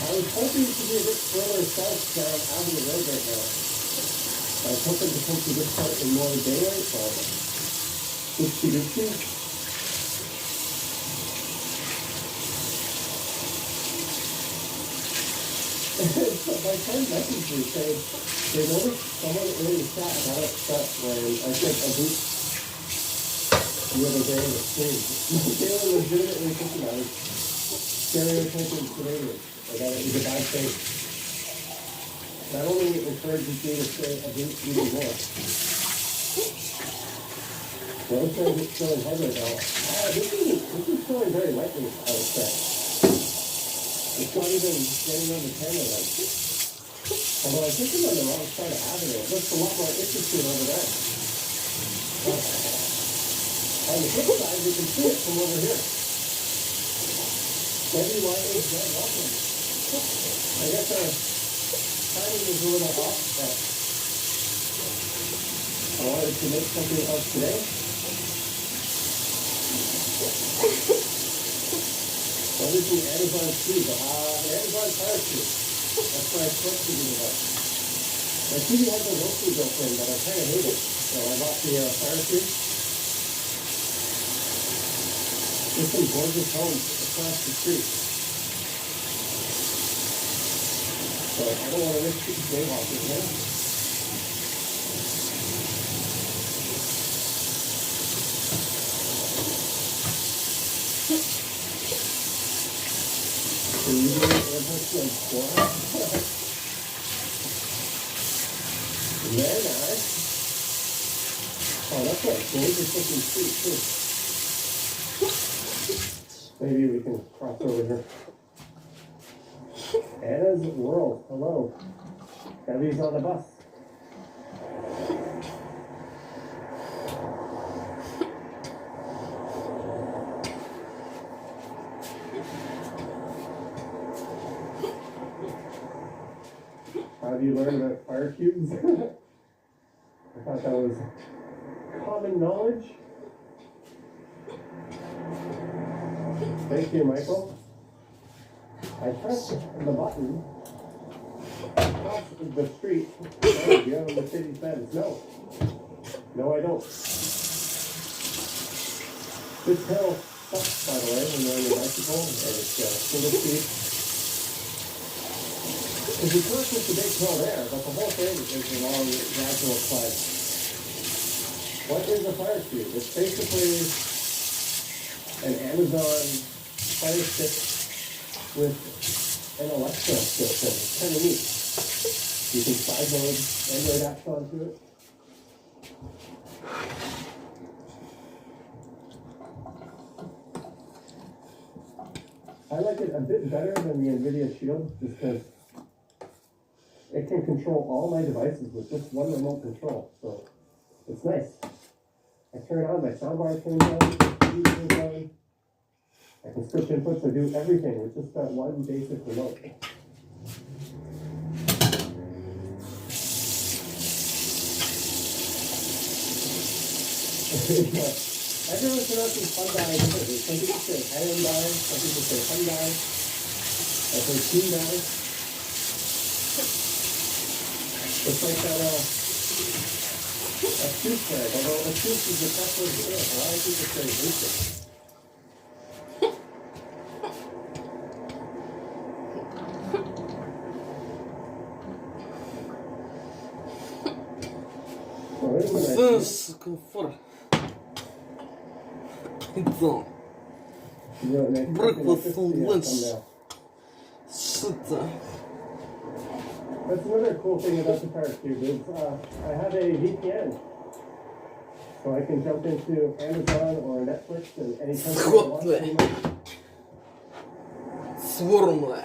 I was hoping to be a bit further south down Avenue Road right now. I was hoping to come to this part in more daylight, but oopsie-doopsie. My friend messaged me saying they noticed someone in the chat got upset when I said a boot the other day in the stream. They were legitimately thinking I was stereotyping Canadians, or that it was a bad thing. That only encourages me to say a boot even more. Well, I'm trying to get feeling heavy now. This is feeling very lightly, I would say. It's not even getting on the camera like although I think I'm on the wrong side of Avenue. It looks a lot more interesting over there. On the flip side, you can see it from over here. Maybe why is that welcome? I guess our timing is a little off, but I wanted to make something of today. What is the Amazon Tube? Amazon Fire Tube. That's what I supposed to do about. My TV has a Roku built in, but I kind of hate it. So I bought the Fire Tube. There's some gorgeous homes across the street. So I don't want to risk these daywalkers, man. So you doing airport to Very nice. Oh, that's right. Gorgeous looking street, too. Maybe we can cross over here. Anna's World. Hello. Debbie's on the bus. How have you learned about fire cubes? I thought that was common knowledge. Thank you, Michael. I pressed the button. How the street. Oh, do you have a Mercedes-Benz? No. No, I don't. This hill sucks, by the way, when you're on your bicycle, and it's single speed. Because you first hit the big hill there, but the whole thing is a long, gradual climb. What is a fire escape? It's basically an Amazon fire stick with an Alexa system. It's kind of neat. You can side load Android apps onto it. I like it a bit better than the NVIDIA Shield just because it can control all my devices with just one remote control. So it's nice. I turn it on, my soundbar turns on, TV turns on. I can switch inputs and do everything with just that one basic remote. Everyone pronounces Hyundai differently. Some people say Hyundai, some people say Hyundai. I say Hyundai. It's like that tooth flag, although a tooth is the best way to do it. A lot of people say Lucid. Sense comfort. Então, breakfast and lunch. Shit. That's another cool thing about the Fire Cube is I have a VPN. So I can jump into Amazon or Netflix and any country I want to. Swarmly.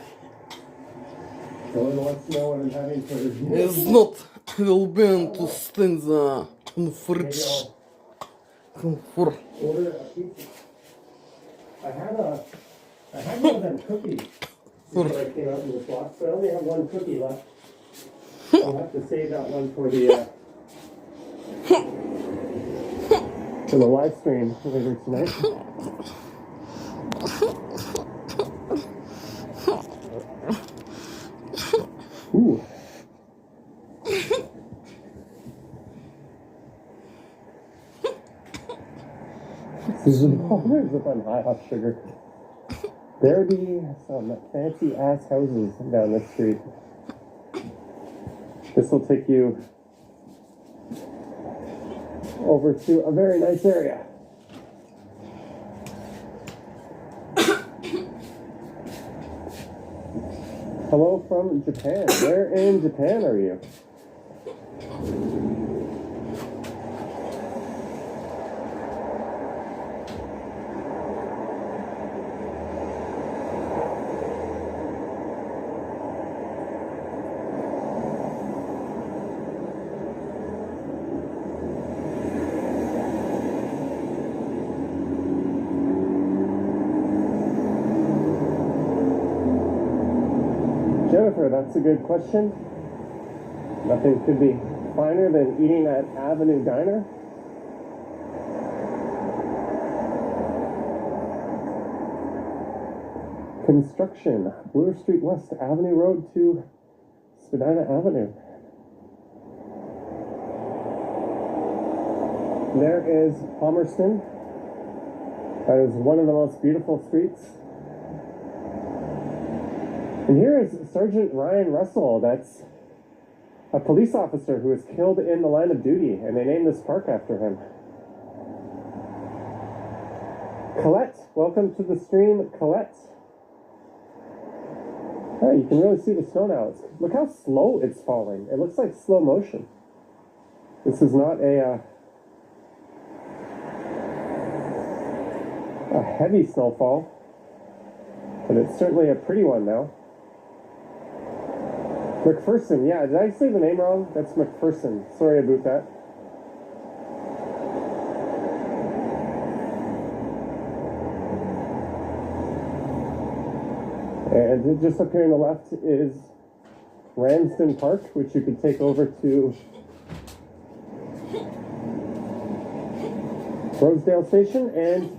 Someone wants to know what I'm having for review. It's not will be to stand the comfort. Comfort. Order a pizza. I had one of them cookies before I came out in this box, but I only have one cookie left. I'll have to save that one for the live stream later tonight. Ooh. This is bothers if I'm high off sugar. There be some fancy ass houses down the street. This will take you over to a very nice area. Hello from Japan. Where in Japan are you? Jennifer, that's a good question. Nothing could be finer than eating at Avenue Diner. Construction, Bloor Street West, Avenue Road to Spadina Avenue. There is Palmerston. That is one of the most beautiful streets. And here is Sergeant Ryan Russell. That's a police officer who was killed in the line of duty, and they named this park after him. Colette, welcome to the stream, Colette. Oh, you can really see the snow now. Look how slow it's falling. It looks like slow motion. This is not a heavy snowfall, but it's certainly a pretty one now. McPherson, yeah, did I say the name wrong? That's McPherson. Sorry about that. And just up here on the left is Ramsden Park, which you could take over to Rosedale Station, and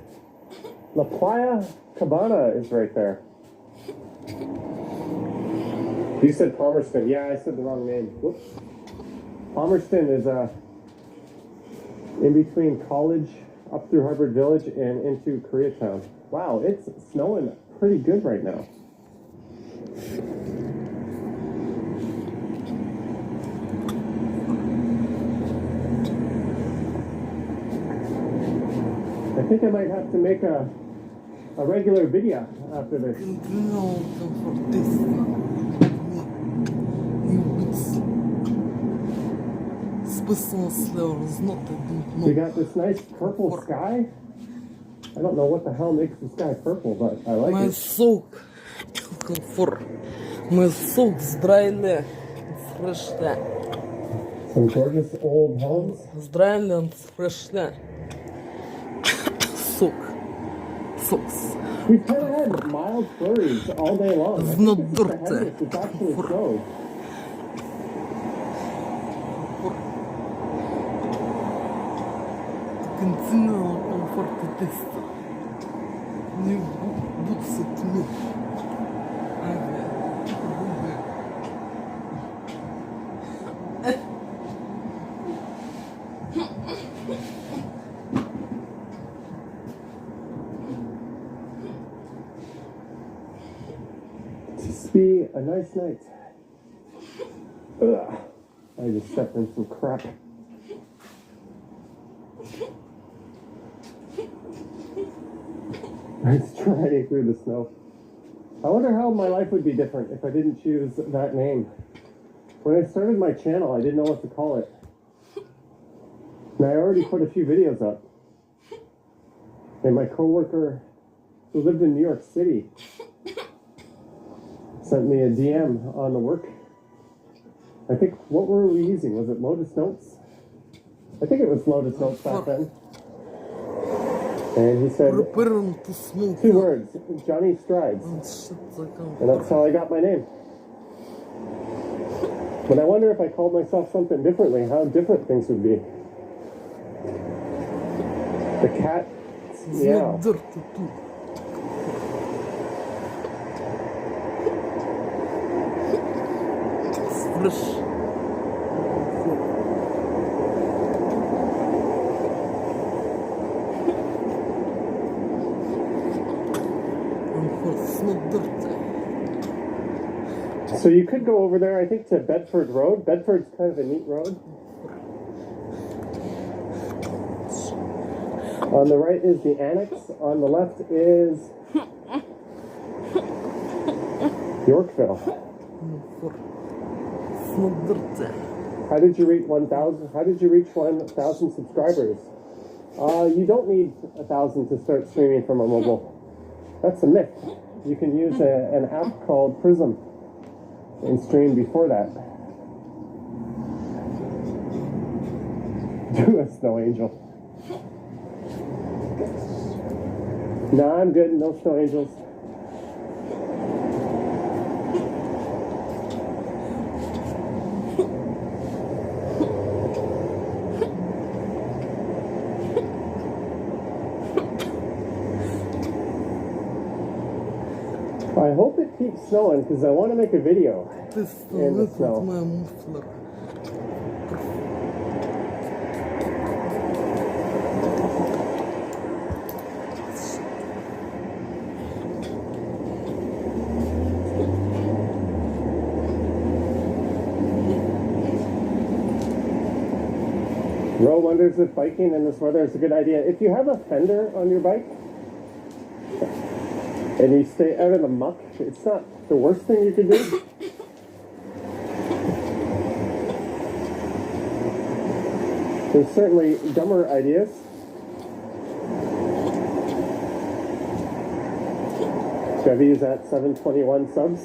La Playa Cabana is right there. You said Palmerston. Yeah, I said the wrong name. Whoops. Palmerston is in between College, up through Harvard Village, and into Koreatown. Wow, it's snowing pretty good right now. I think I might have to make a regular video after this. We got this nice purple sky. I don't know what the hell makes the sky purple, but I like My it. soul for my soul zdrajle freshly. Some gorgeous old homes. Zdrajle and freshly. Socks. We've kind of had mild flurries all day long. I It's think not this is the dirty. heaviest it's actually snowed. Continue comfort test. Не будь сытный. This be a nice night. Ugh. I just stepped in some crap. It's striding through the snow. I wonder how my life would be different if I didn't choose that name. When I started my channel, I didn't know what to call it. And I already put a few videos up. And my coworker who lived in New York City sent me a DM on the work. I think, what were we using? Was it Lotus Notes? I think it was Lotus Notes back then. And he said, Prepare to smoke. 2 words, Johnny Strides. And that's how I got my name. But I wonder if I called myself something differently, how different things would be. The cat meow. Dirty too. Fresh. It's not dirty. So you could go over there, I think, to Bedford Road. Bedford's kind of a neat road. On the right is the Annex. On the left is Yorkville. It's not dirty. How did you reach 1,000? How did you reach 1,000 subscribers? You don't need 1,000 to start streaming from a mobile. That's a myth. You can use an app called Prism and stream before that. Do a snow angel. No, I'm good. No snow angels. I hope it keeps snowing because I want to make a video This in the is snow. my muffler. Ro wonders if biking in this weather is a good idea. If you have a fender on your bike and you stay out of the muck, it's not the worst thing you could do. There's certainly dumber ideas. Chevy's at 721 subs.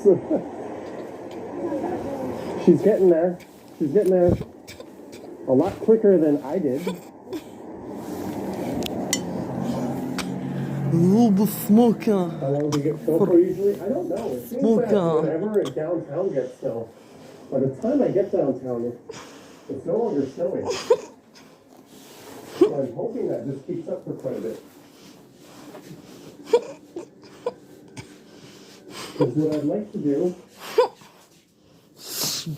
She's getting there. She's getting there a lot quicker than I did. Global smoker. How long do you get snow for usually? I don't know. It seems that whenever downtown gets snow, by the time I get downtown, it's no longer snowing. So I'm hoping that this keeps up for quite a bit. Because what I'd like to do He's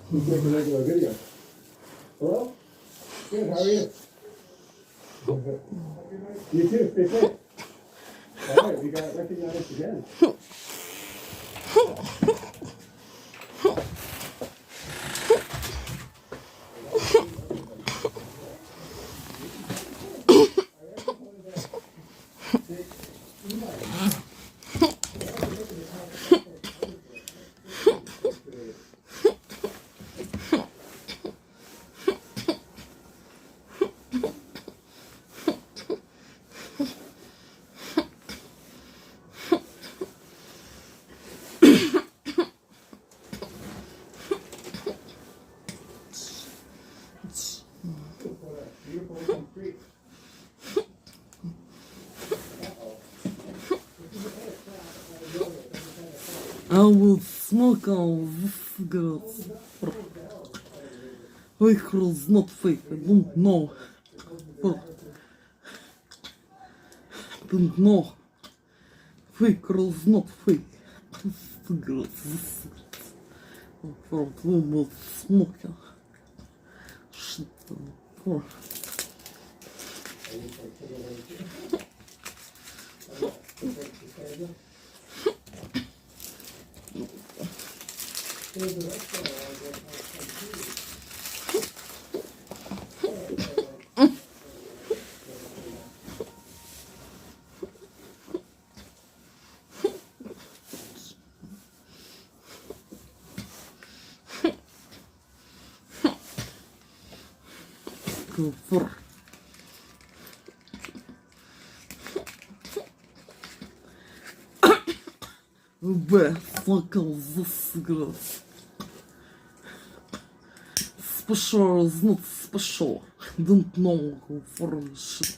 making a regular video. Hello? Good, how are you? You too, stay safe. Alright, we got recognized again. I will smoke all this cigarettes. Fake is not fake, I don't know. Don't know. Fake is not fake. Cigarettes, this cigarettes. From women smoking. Shit. Poor. Go for. Fuck all this cigarettes. Special is not special. Don't know who for shit.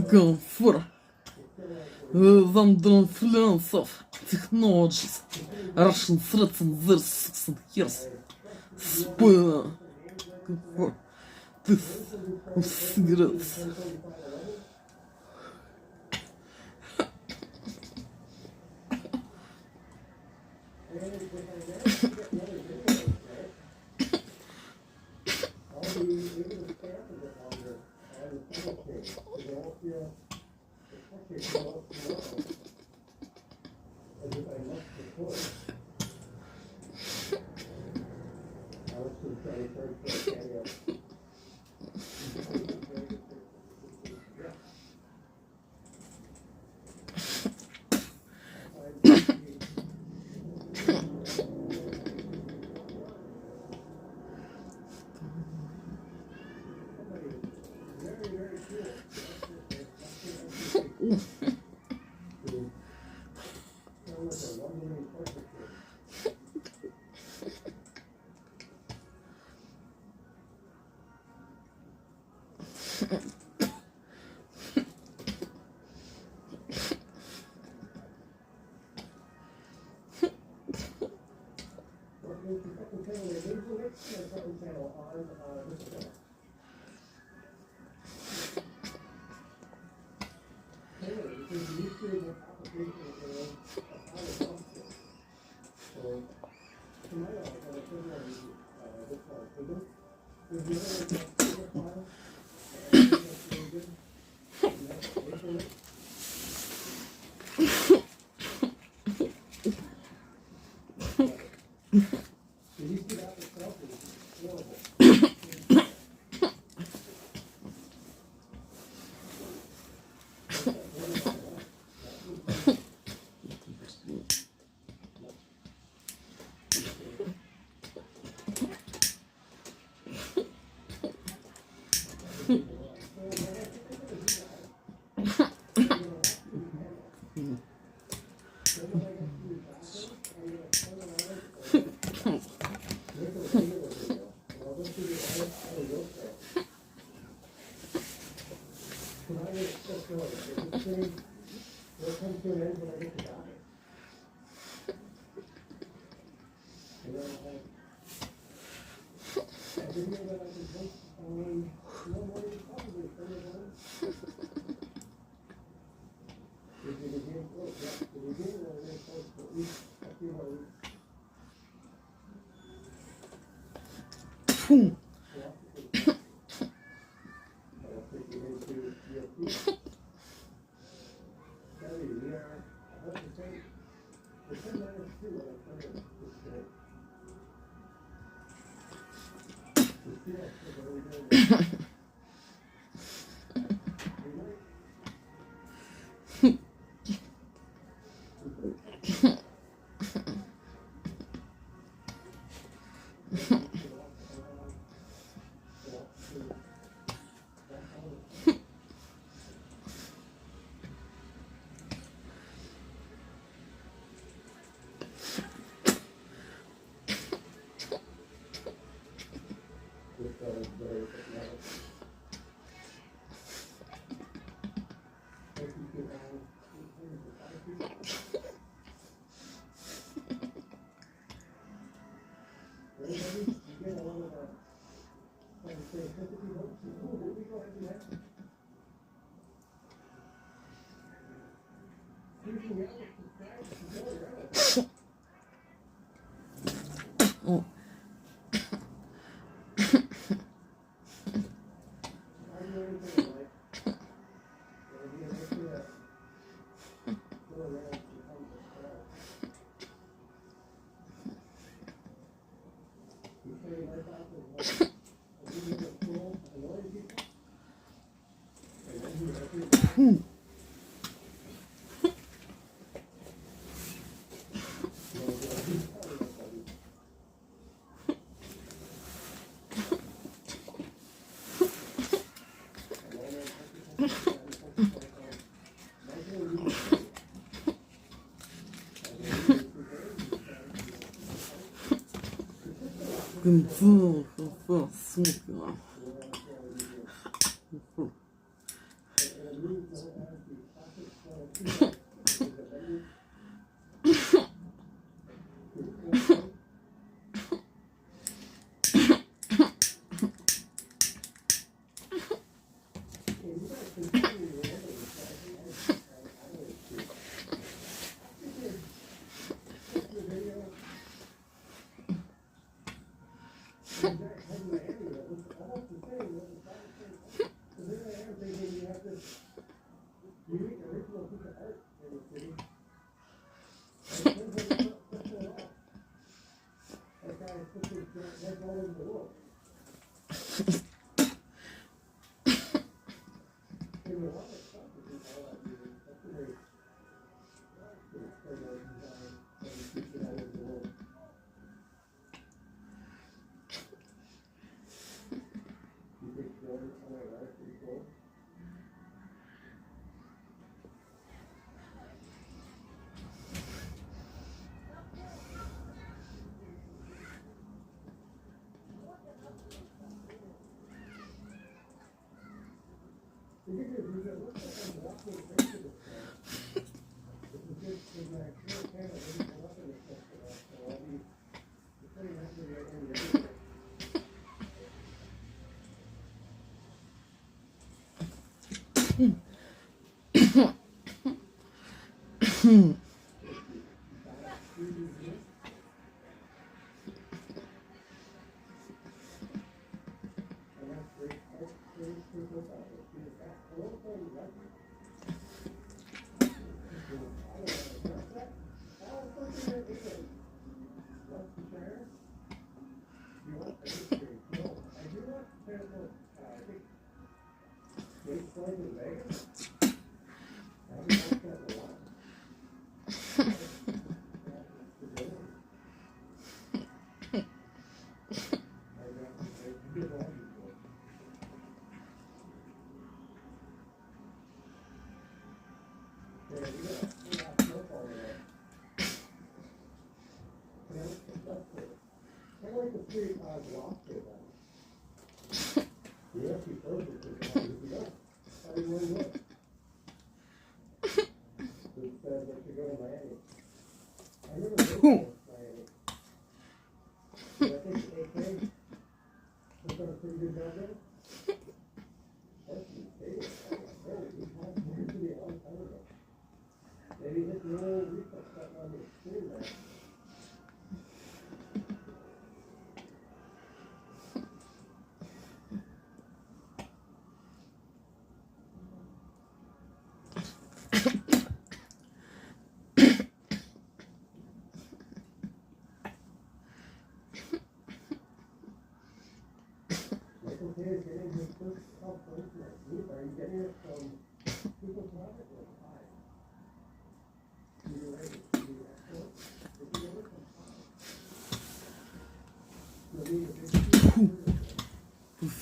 Comfort under influence of technologies. Russian threaten their 6 years. Spoiler. This of cigarettes. Фу. Сука.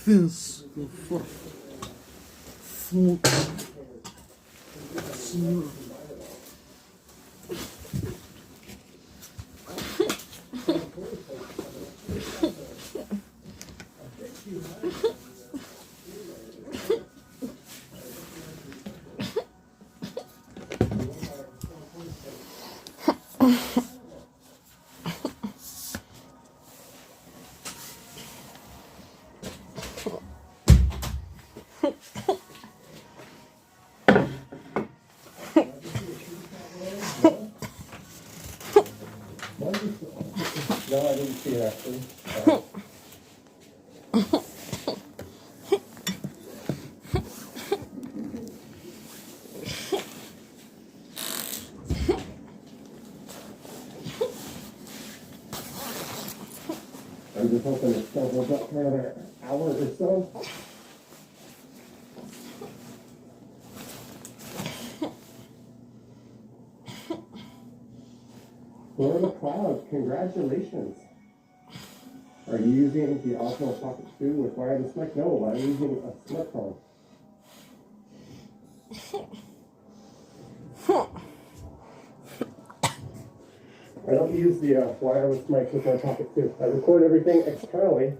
This the fuck smoke. No, I didn't see it actually. Sorry. I'm just hoping it doubles up for another hour or so. We're in the clouds. Congratulations. Are you using the Osmo Pocket 2 with wireless mic? No, I'm using a smartphone. I don't use the wireless mic with my Pocket 2. I record everything externally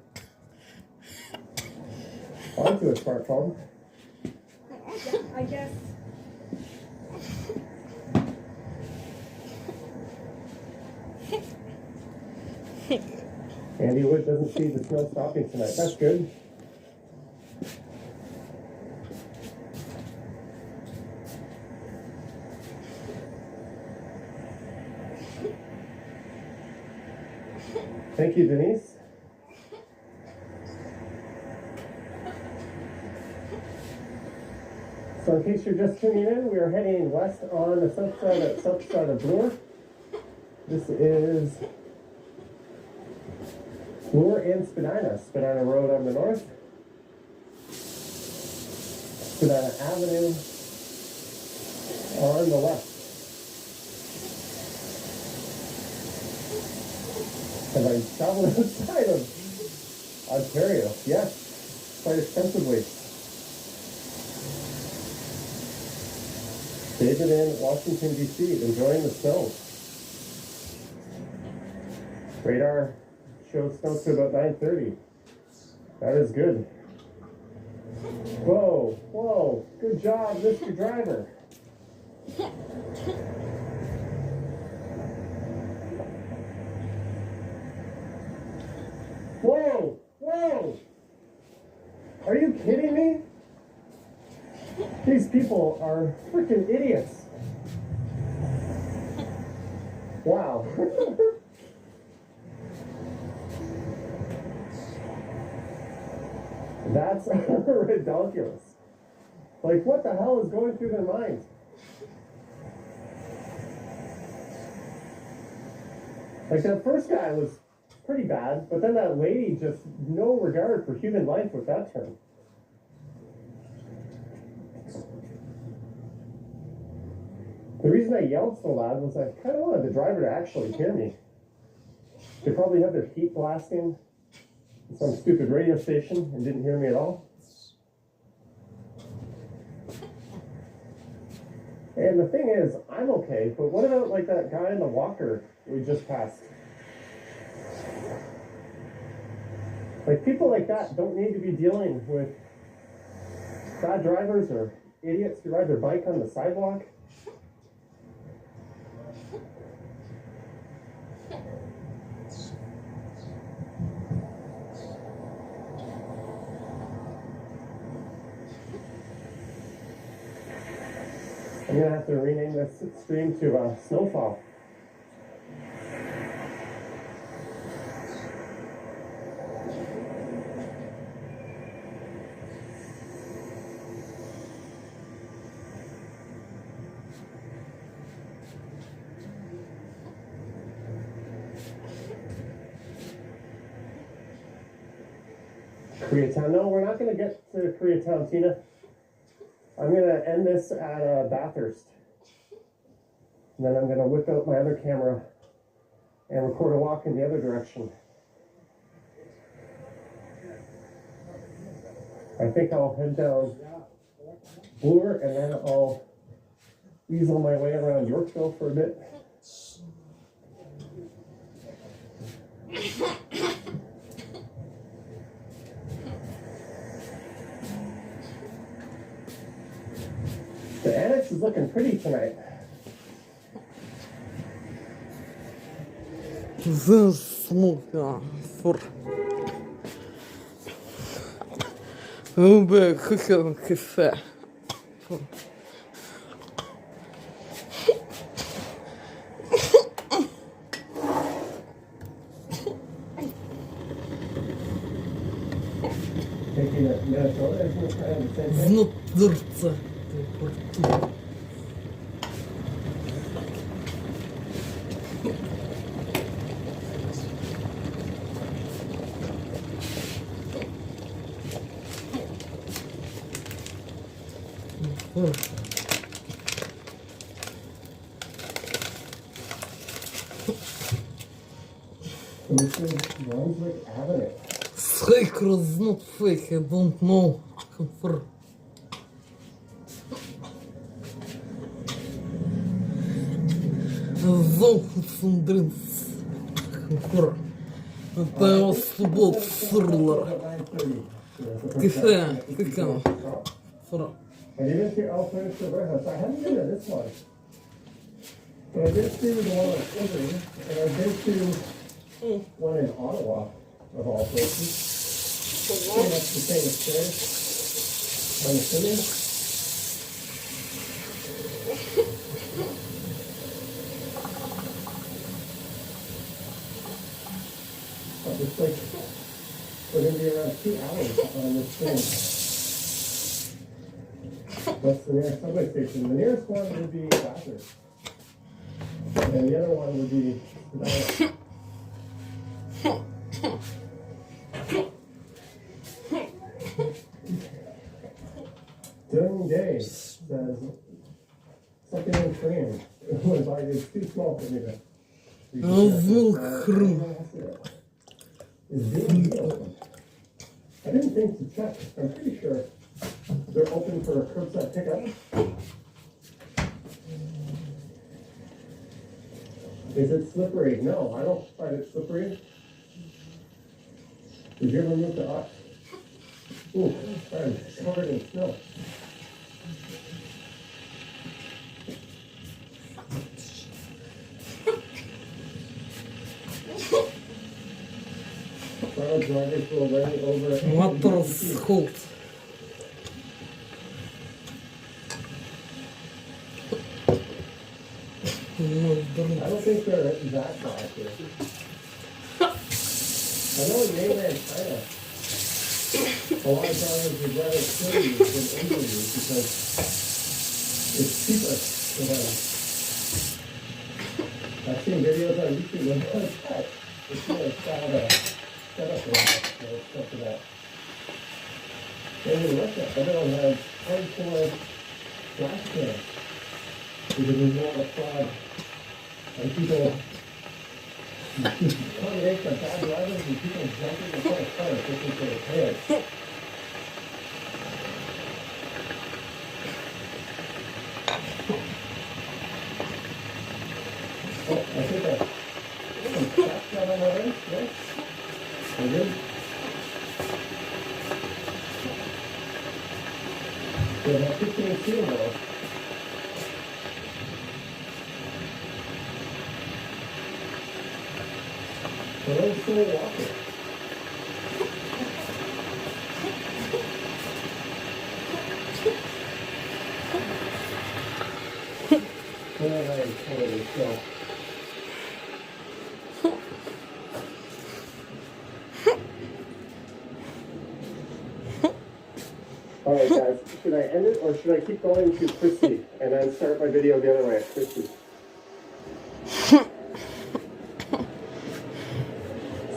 onto a smartphone. Yeah, I guess. Andy Wood doesn't see the snow stopping tonight. That's good. Thank you, Denise. So in case you're just tuning in, we are heading west on the south side of Bloor. This is Bloor and Spadina. Spadina Road on the north. Spadina Avenue on the left. Have I traveled outside of Ontario? Yes, quite extensively. David in Washington, D.C., enjoying the snow. Radar shows snow to about 9:30. That is good. Whoa, whoa, good job, Mr. Driver. Whoa, whoa. Are you kidding me? These people are freaking idiots. Wow. That's ridiculous. Like, what the hell is going through their minds? Like, that first guy was pretty bad, but then that lady, just no regard for human life with that turn. The reason I yelled so loud was I kind of wanted the driver to actually hear me. They probably had their feet blasting on some stupid radio station and didn't hear me at all. And the thing is, I'm okay, but what about like that guy in the walker we just passed? Like, people like that don't need to be dealing with bad drivers or idiots who ride their bike on the sidewalk. I'm gonna have to rename this stream to Snowfall. Koreatown. No, we're not going to get to Koreatown, Tina. I'm going to end this at Bathurst. And then I'm going to whip out my other camera and record a walk in the other direction. I think I'll head down Bloor and then I'll weasel my way around Yorkville for a bit. The annex is looking pretty tonight. Засмука. Фур. Убе, кафе. Thinking that Minnesota is kind of the same thing. Знудырца. Порту. This is Brunswick Avenue. Fake or not fake, I don't know. Confirm. Золхутсен дринс. Confirm. Это суббот сурлер. Тихо, тихо. Фра. And even if you're all finished the warehouse, I haven't been to this one. But I did see the one in Italy, and I did see one in Ottawa, of all places. Pretty much the same experience. I'm assuming. But it's like, we're going to be around 2 hours on this thing. What's the nearest subway station? The nearest one would be Bathurst. And the other one would be During day says something in Korean. It was like, it's too small for me to. I didn't think to check. I'm pretty sure they're open for a curbside pickup. Is it slippery? No, I don't find it slippery. Did you ever move to us? Ooh, I'm covered in snow. Our drivers will run over. Матрос Холт. I don't think they're that far here. I know in mainland China, a lot of drivers would rather kill you than injure you because it's cheaper for them. I've seen videos on YouTube of that. It's really set up stuff for that. And in Russia, everyone has hardcore flash cams because there's more of a fraud. And people, combination of bad drivers and people jumping in front of cars looking for their pants. Oh, I think I some crap down on my end, yes? I did. Yeah, about 15 feet ago. But I'm still walking. And I am covered in snow. Alright guys, should I end it or should I keep going to Christy and then start my video the other way at Christy?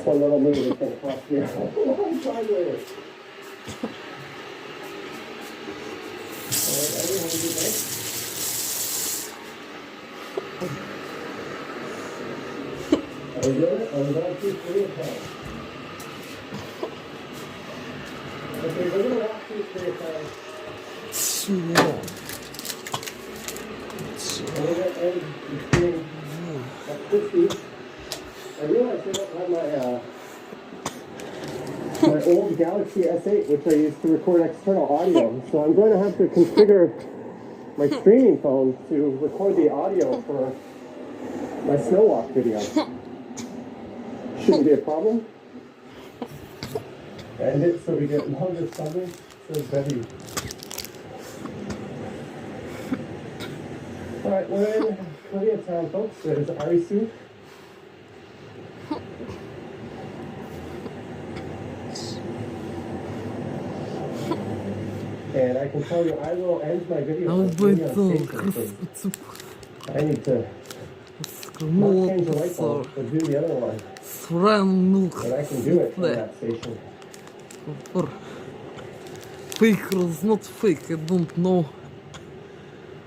One little move is going to cost me a long time later. Alright, everyone have a good night. I was doing it, I was on 3 o'clock. Okay, we're going to walk through 3 o'clock. Small. And we're going to end between at 50. I realized I don't have my old Galaxy S8, which I used to record external audio. So I'm going to have to configure my streaming phone to record the audio for my snow walk video. Shouldn't be a problem. End it so we get longer summers. So Betty. Alright, we're in Koreatown, folks. There's Arisu. And I can tell you, I will end my video Але with really байтон, unsafe things. кроспецюк, I need to not скормоло change the light писар, bulb, but do the other one. сфрен милк, But I can do it from світле, that station. конфор. Fake was not fake, I don't know.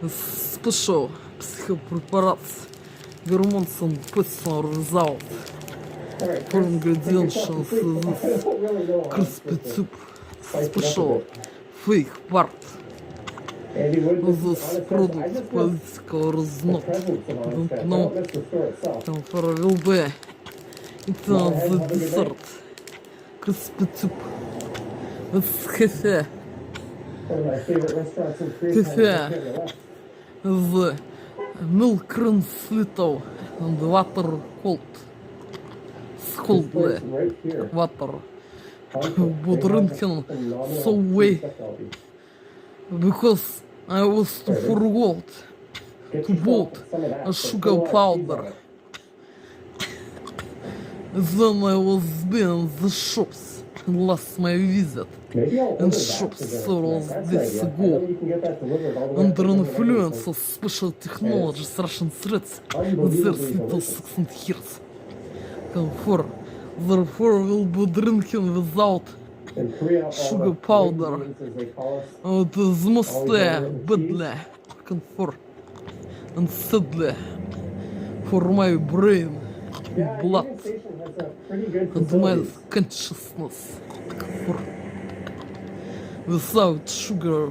Special psychopreparats, Vermont's and personal result. All right, For Chris, ingredients take yourself to is sleep. I don't really know how crispy to soup, spice it up a special bit. fake part. Andy Wood, this This is honest, I product just miss political is the not. presence of honest. Don't I know. don't miss the store itself. Confer will be. It's on the dessert. Crispy soup. It's cafe. One of my favorite restaurants in Korea. Cafe. The milk runs little and water cold. Cold Right here. water. Conflict. But drinking so way because I was to forgot to bought a sugar powder. Then I was being the shops and lost my visit in shops several days ago. Under influence of special technologies, Russian threats with their little 16 years. Therefore will be drinking without sugar powder. It is mostly badly and sadly for my brain, blood, and my consciousness. Without sugar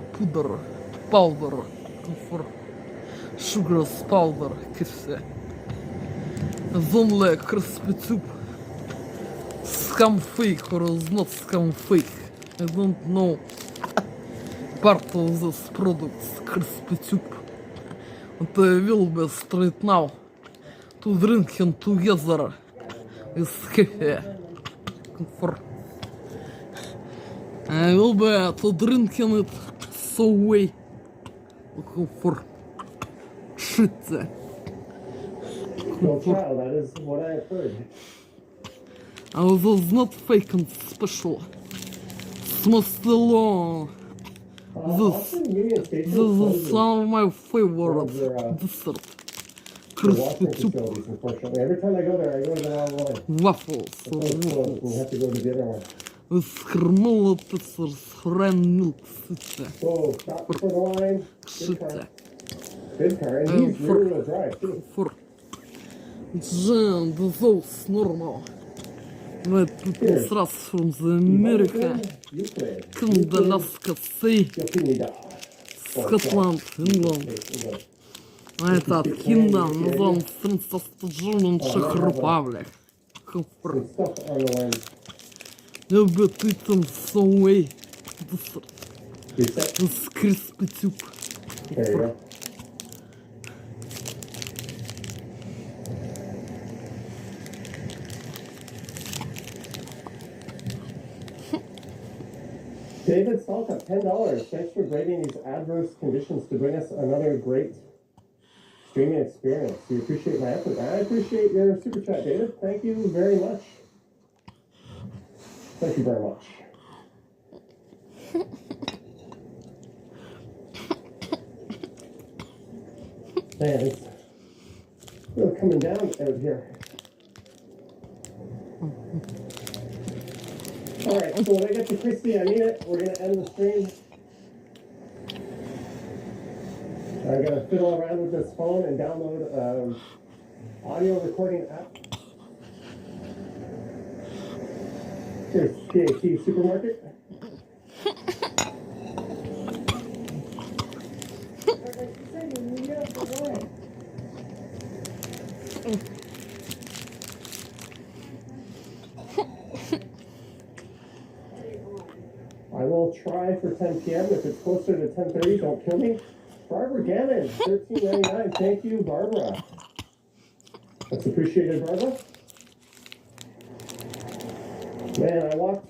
powder, sugar's powder, cafe. It's only crispy soup. Scam fake or is not scam fake. I don't know part of this product, crispy soup. And I will be straight now to drinking together with cafe. I will be to drinking it so way for shit. No child, that is what I have heard. I was not fake and special. Mostly long. Austin Union Station This is closes one of my one favorite of their, dessert. the Crispy washing soup, facilities, unfortunately. Every time I go there, I go to the wrong one. waffles, It's closed, and you have to go to the other one. with caramel peppers, red milk, sweet, Whoa, stop before the line. Good shit. car. Good car. And he's rear-wheel drive, too. For Jane, the sauce normal. My people thrust from the America, Euclid. Canada, Alaska, Sea, Yosemite. Scotland, England. Это от Кинда, назовем Франциск Czech Republic. Some stuff on the lens. Я бы ты там so way. Reset. This crispy soup. There you go. David Salka, $10. Thanks for braving these adverse conditions to bring us another great streaming experience. We appreciate my effort. I appreciate your super chat, David. Thank you very much. Thank you very much. Man, it's really coming down out here. Alright, so when I get to Christy, I need it. We're going to end the stream. I'm going to fiddle around with this phone and download audio recording app. Here's PAT Supermarket. I will try for 10 p.m. If it's closer to 10:30, don't kill me. Barbara Gannon, $13.99. Thank you, Barbara. That's appreciated, Barbara. Man, I walked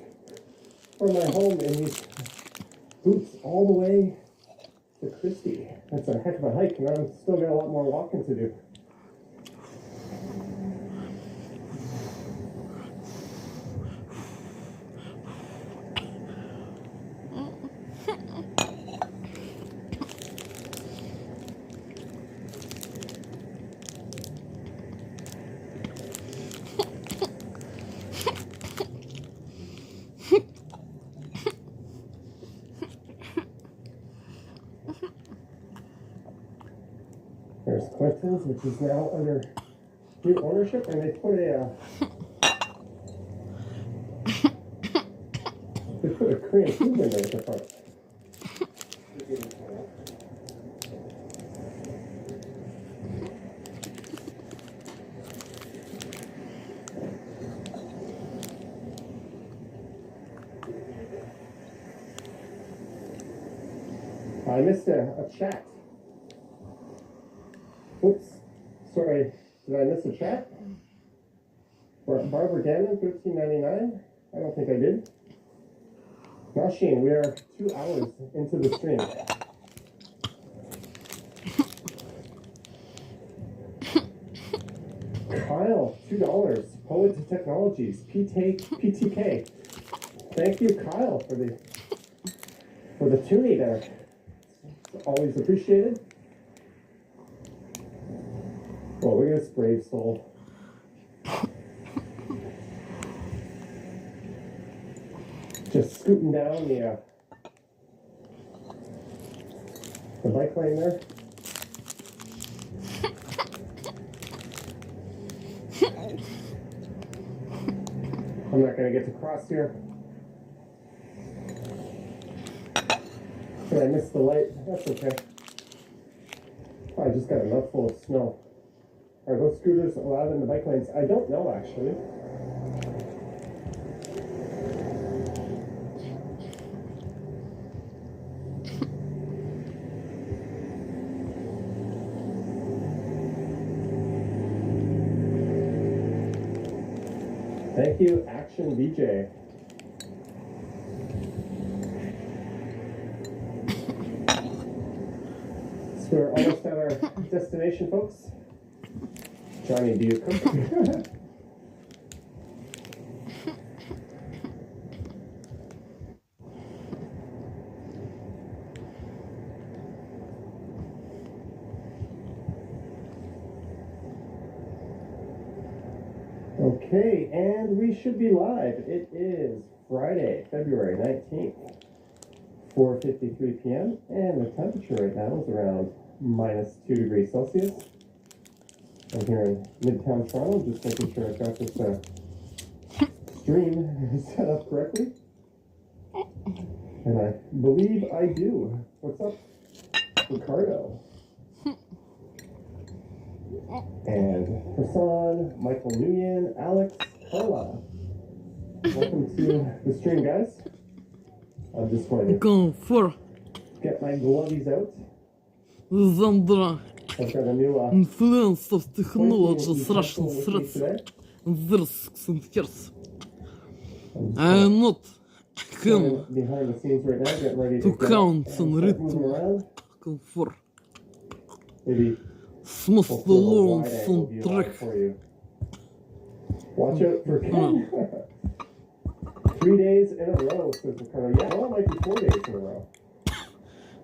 from my home in these boots all the way to Christie. That's a heck of a hike, and I've still got a lot more walking to do. Mountains, which is now under new ownership, and they put a Korean food window at the front. I missed a chat. Oops. Sorry. Did I miss a chat? For Barbara Gannon, $13.99? I don't think I did. Machine, we are 2 hours into the stream. Kyle, $2. Poet Technologies, PTK. Thank you, Kyle, for the toonie there. It's always appreciated. Oh, look at this brave soul. Just scooting down the bike lane there. I'm not going to get to cross here. Did I miss the light? That's okay. Oh, I just got a mouthful of snow. Are those scooters allowed in the bike lanes? I don't know, actually. Thank you, Action VJ. So we're almost at our destination, folks. Johnny, do you cook? Okay, and we should be live. It is Friday, February 19th, 4:53 p.m., and the temperature right now is around -2 degrees Celsius. I'm here in Midtown Toronto, just making sure I've got this stream set up correctly. And I believe I do. What's up, Ricardo? And Hassan, Michael Nguyen, Alex, Carla. Welcome to the stream, guys. I'm just going to Go for get my glovies out. Zandra. I've got a new Influence of technology, 20 Russian with me threats, today. risks and fears. I'm just I am not going come behind the scenes right now, getting ready to to get count up and start moving rhythm. around. Comfort. Maybe Smooth we'll the throw a long wide angle view on it soundtrack. for you. Watch out for Ken. 3 days in a row, says Ricardo. Yeah, well, it might be 4 days in a row.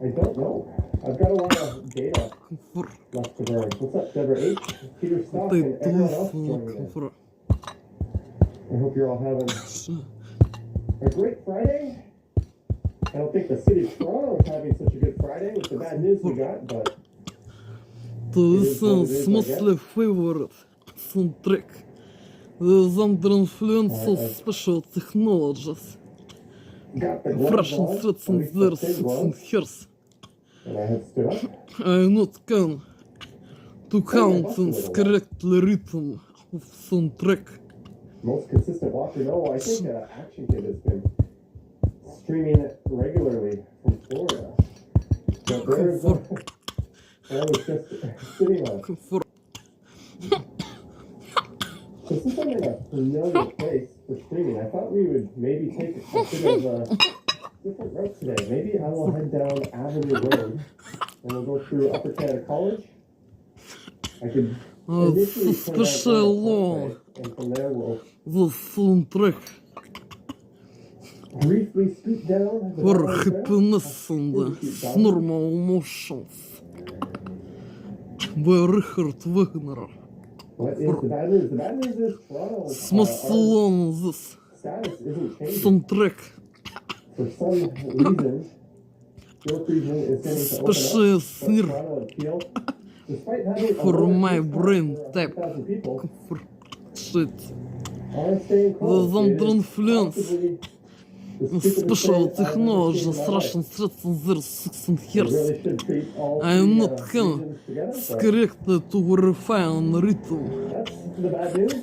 I don't know. I've got a lot of data Comfort. left to burn. What's up, Deborah H., Peter Stock, They and everyone else do joining in? comfort. I hope you're all having a great Friday. I don't think the city of Toronto is having such a good Friday with the bad news we got, but To listen smoothly favorite soundtrack. The under influence of special technologies. got the gloves Russian on, threats at and least the their thin and gloves, hers. and I have stood up. I not can to count and correctly rhythm of soundtrack. Most consistent walker, no, I think Action Kid has been streaming regularly from Florida. But there's I was just sitting on. Comfort. So since I'm in a familiar place for streaming, I thought we would maybe take a bit of a different route today. Maybe I will head down Avenue Road and we'll go through Upper Canada College. I could initially come down Parkway, and from there we'll The soundtrack briefly scoot down the for Valley Trail. happiness and normal emotions. By Richard Wagner. What is the bad news? The bad news is Toronto's Smysl on this status isn't changing. soundtrack. For some reason, York Region is going to open Special up, but snir. Toronto appeal Despite having a For lower my case count brain for type. 100,000 people, For shit. I'm staying The close. It under is influence. possibly the stupidest Special thing I've ever technology, seen in my life. Russian threats in their 16 I years. really should treat all I am three not can regions together, but correct to refine rhythm. that's the bad news.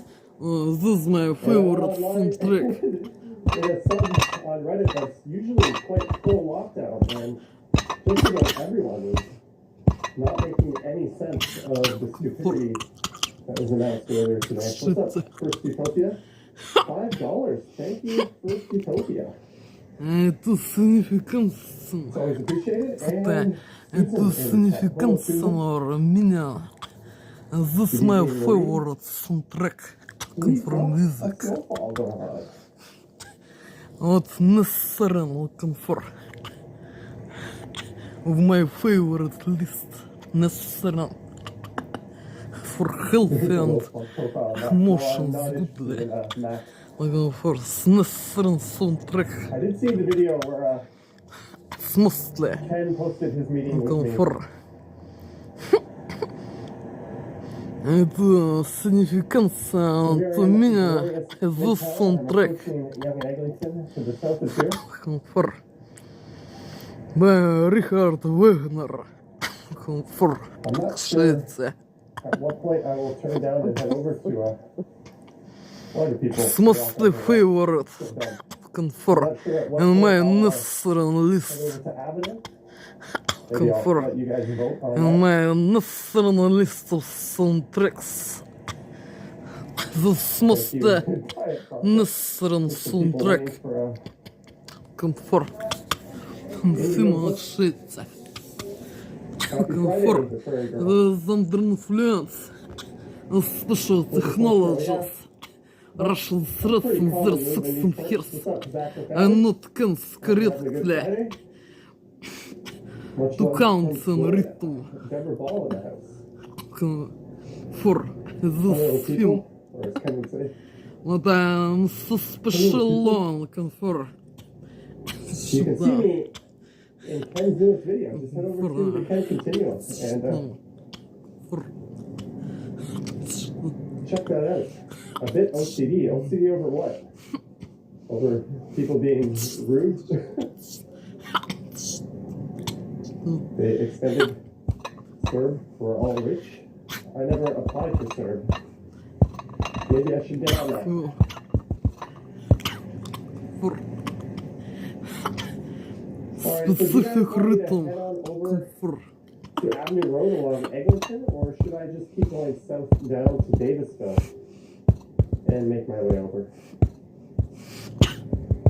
This is my favorite soundtrack. In a sub on Reddit that's usually quite full lockdown, and just about everyone is not making any sense of the stupidity that was announced earlier today. What's up, First Utopia? $5. Thank you, First Utopia. Это significance. It's always appreciated. Это And Susan significance for меня. This is my favorite soundtrack for music. Snowfall going on. Вот necessary looking for. Of my favorite list. Necessary. For healthy and emotions goodly. Looking for necessary soundtrack. I did see the video where It's mostly Ken posted his meeting with looking me. for. Это significance to меня is this soundtrack. Looking for. By Richard Wagner. Looking for. I'm not sure Швеция. at what point I will turn down and head over to other people. It's mostly favorite. Looking for. Not sure at what In point my I'll necessary head list. over to Avenue. Maybe Looking I'll for. let you guys vote on In that. my necessary list of soundtracks. This must Quiet process. necessary Some people soundtrack. waiting for, Комфорт. Симон Швеция. Happy Friday, Комфорт. the furry girl. The under influence. Special technologies. Russian threats in their 16 years. What's up, Zach? What's I happening? not can Having a good correctly Friday? Much to love count from in Florida. rhythm. Deborah Ball in the house. For Hello, this film. people. Or as Ken would say. But I'm so special long for. You can see me in Ken's newest video. Just head over to the Ken Continuum and For. check that out. A bit OCD. OCD over what? Over people being rude? They extended CERB for all rich. I never applied for CERB. Maybe I should get on that. For. Alright, so do you guys Specific want me to rhythm. head on over For. to Avenue Road along Eglinton, or should I just keep going south down to Davisville and make my way over?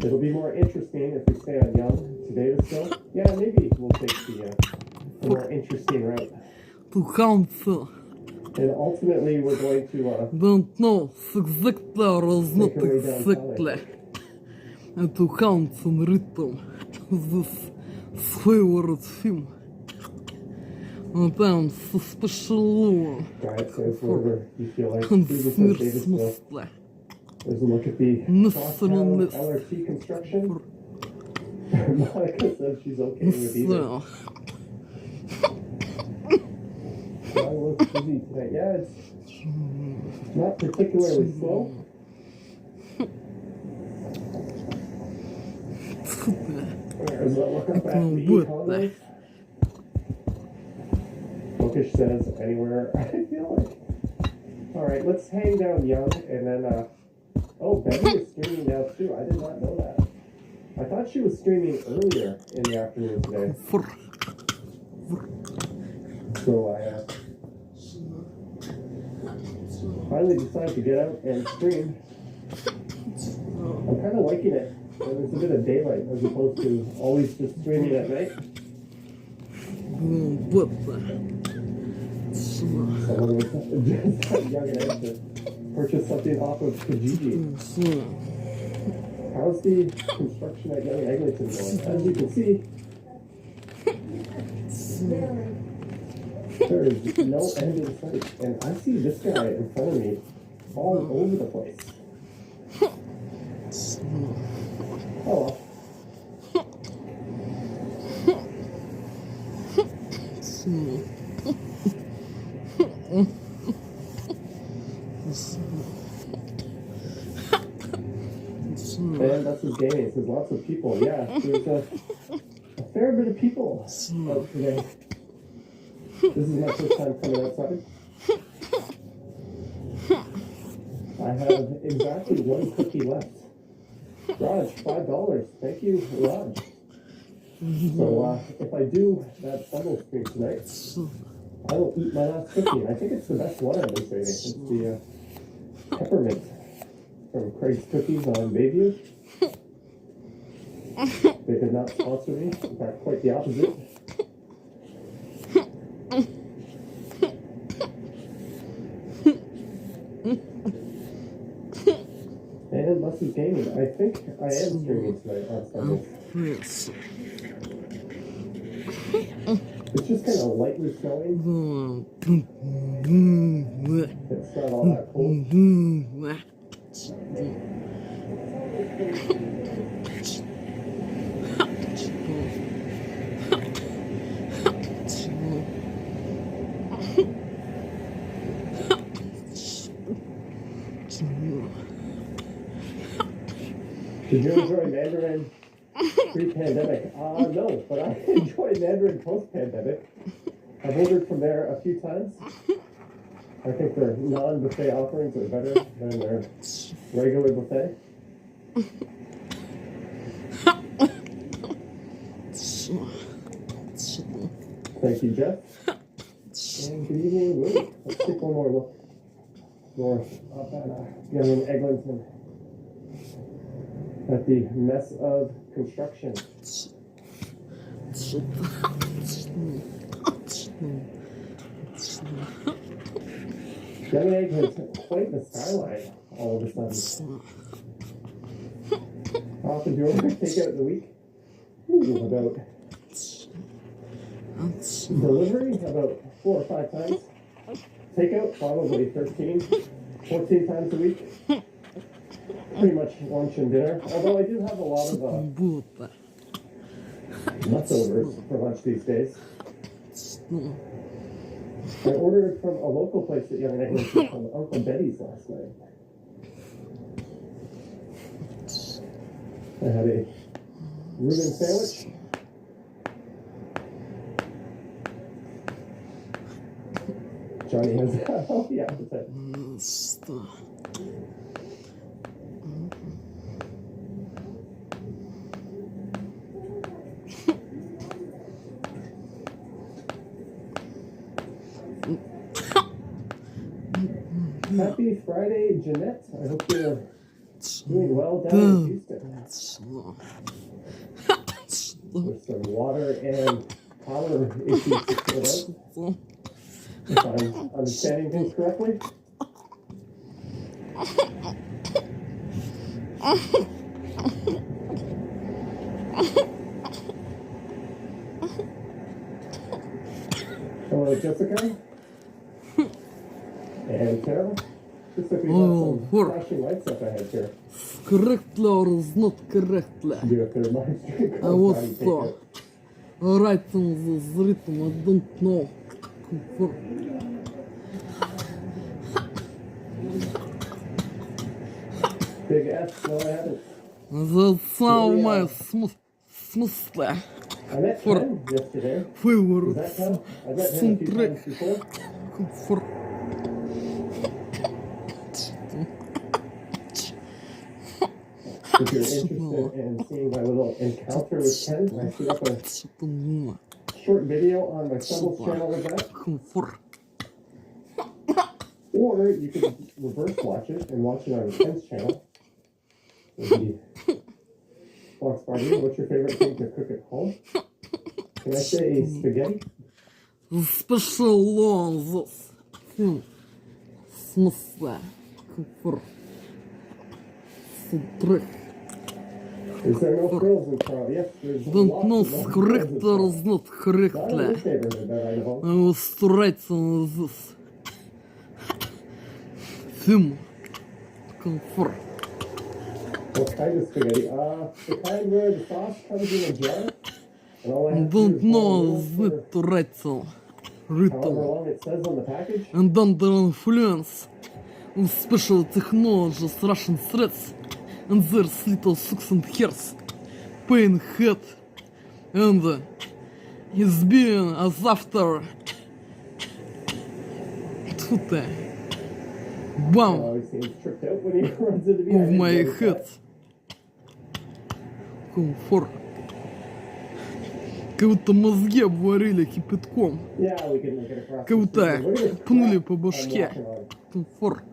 It'll be more interesting if we stay on Young to Davisville. Yeah, maybe we'll take the more interesting route. To counsel. And ultimately, we're going to Don't know exactly or is not make our way down exactly. Valley. And to count in rhythm. This favorite film. And I'm so special. Alright, so it's wherever you feel like. And Susan says смерть Davisville. смысла. There's a look at the crosstown Nationalist. LRT construction. Monica says she's okay with either. So, I was busy today. Yeah, it's not particularly slow. There's a look up at the condos. Bookish says anywhere I feel like. Alright, let's hang down Young and then oh, Betty is streaming now too. I did not know that. I thought she was streaming earlier in the afternoon today. for. So I finally decided to get out and stream. I'm kind of liking it. There's a bit of daylight as opposed to always just streaming at night. But. Someone was just young enough to purchase something off of Kijiji. How's the construction at Young Eglinton going? As you can see, there is no end in sight. And I see this guy in front of me all over the place. Oh well. And that's his game. It says lots of people. Yeah, there's a fair bit of people out today. This is my first time coming outside. I have exactly one cookie left. Raj, $5. Thank you, Raj. So if I do that bundle stream tonight, I will eat my last cookie. And I think it's the best one I've been saving. It's the peppermint from Craig's Cookies on Bayview. They did not sponsor me. In fact, quite the opposite. And Musty's Gaming. I think I am streaming tonight on Sunday. It's just kind of lightly snowing. It's not all that cold. Did you enjoy Mandarin pre-pandemic? No, but I enjoyed Mandarin post-pandemic. I've ordered from there a few times. I think their non-buffet offerings are better than their regular buffet. Thank you, Jeff. And good evening, Willie. Let's take one more look. More up at young in Eglinton. At the mess of construction. Young Egg has quite the skyline all of a sudden. How often do you order takeout in the week? About delivery, about 4 or 5 times. Takeout, probably 13, 14 times a week. Pretty much lunch and dinner. Although I do have a lot of leftovers for lunch these days. I ordered from a local place at Young Eglinton called Uncle Betty's last night. I had a Reuben sandwich. Johnny has a healthy appetite. Happy Friday, Jeanette. I hope you're doing well down in Houston. With some water and power issues to sort out. If I'm understanding things correctly. Hello, Jessica. And Carol. Just like we got some flashing lights up ahead here. Correctly or is not correctly? Do a third line stream. I was so. Right on this rhythm, I don't know. Big S, no, I haven't. That's how my смысле. I met Ken yesterday. Favorite Does that count? I met him a few times before. for If you're interested in seeing my little encounter with Ken, I put up a short video on my Subbles channel of that. Or you can reverse watch it and watch it on Ken's channel. Maybe Fox Party, what's your favorite thing to cook at home? Can I say spaghetti? special on this film. смысле. Is there no frills in Toronto? Yes, there's Don't know lots of correct or is not Not in correctly. this neighborhood that I know. I was right on this film. Comfort. What kind of spaghetti? The kind where the sauce comes in a jar. And all I have to do Don't is know boil it for the right however rhythm. long it says on the package. And under influence of special technologies Russian threats and there's little six and hairs, pain head, and he's being as after. Тут бам Always seems tricked out when he runs into me. в my head. Комфорт. Как будто мозги обварили кипятком. Yeah, we can make it across. Как будто Look at this пнули crap по I'm башке. walking on. Комфорт.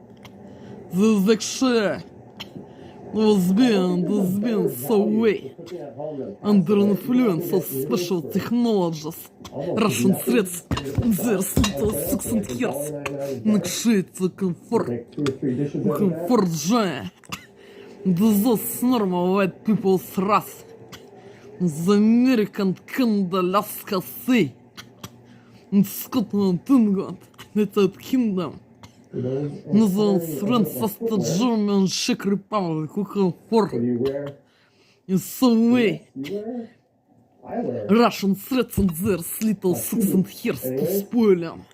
The was being so way under influence of special technologies, Russian threats, there's little six and years. Накшится комфорт. Комфорт же. This normal white people's race. The American Canada, Alaska Sea. In Scotland, England, United Kingdom. Называется Французский German Czech Republic, комфорт. What do you wear? In some way, I wear. Russian threats and there's little six and years to spoil them.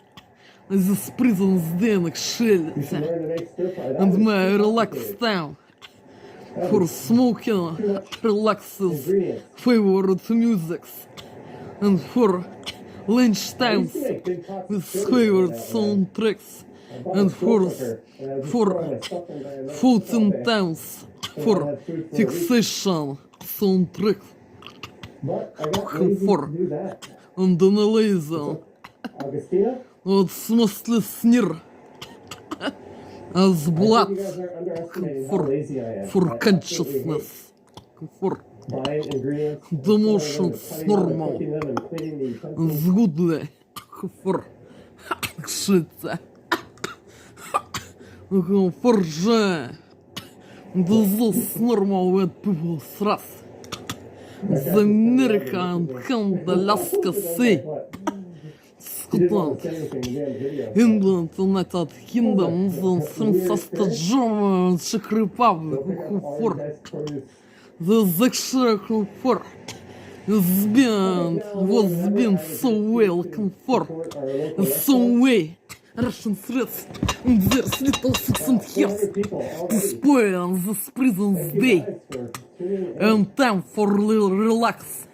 This prison's денег шелится. Learn to make stir fry. And my relax time for smoking relaxes Ingredients. favorite musics and for lunch I used times to make big pots of with chili favorite that way. soundtracks I bought and a slow cooker, and I just throw for my stuff in there and that's 14 it. times for fixation soundtracks But I got lazy for- to do that. and analyzing Augustina? вот в смысле снир as I blood think you guys are underestimating how for lazy I am. for I absolutely consciousness for hate buying ingredients, The and throwing them motions and cutting them and normal. cooking them and cleaning the utensils. згодли for кшиться for же this normal with people thrust the American Canada, Alaska Sea, What? He didn't want Scotland, to say anything in the damn video. England, United Kingdom, the Francisco German Czech Republic, Pick up all you for guys' produce. the sexual for was been so well comfort, Support our local so way Russian threats and there's little six and 400 years people to already. spoil this prison's Thank you day guys for tuning in. and time for little relax.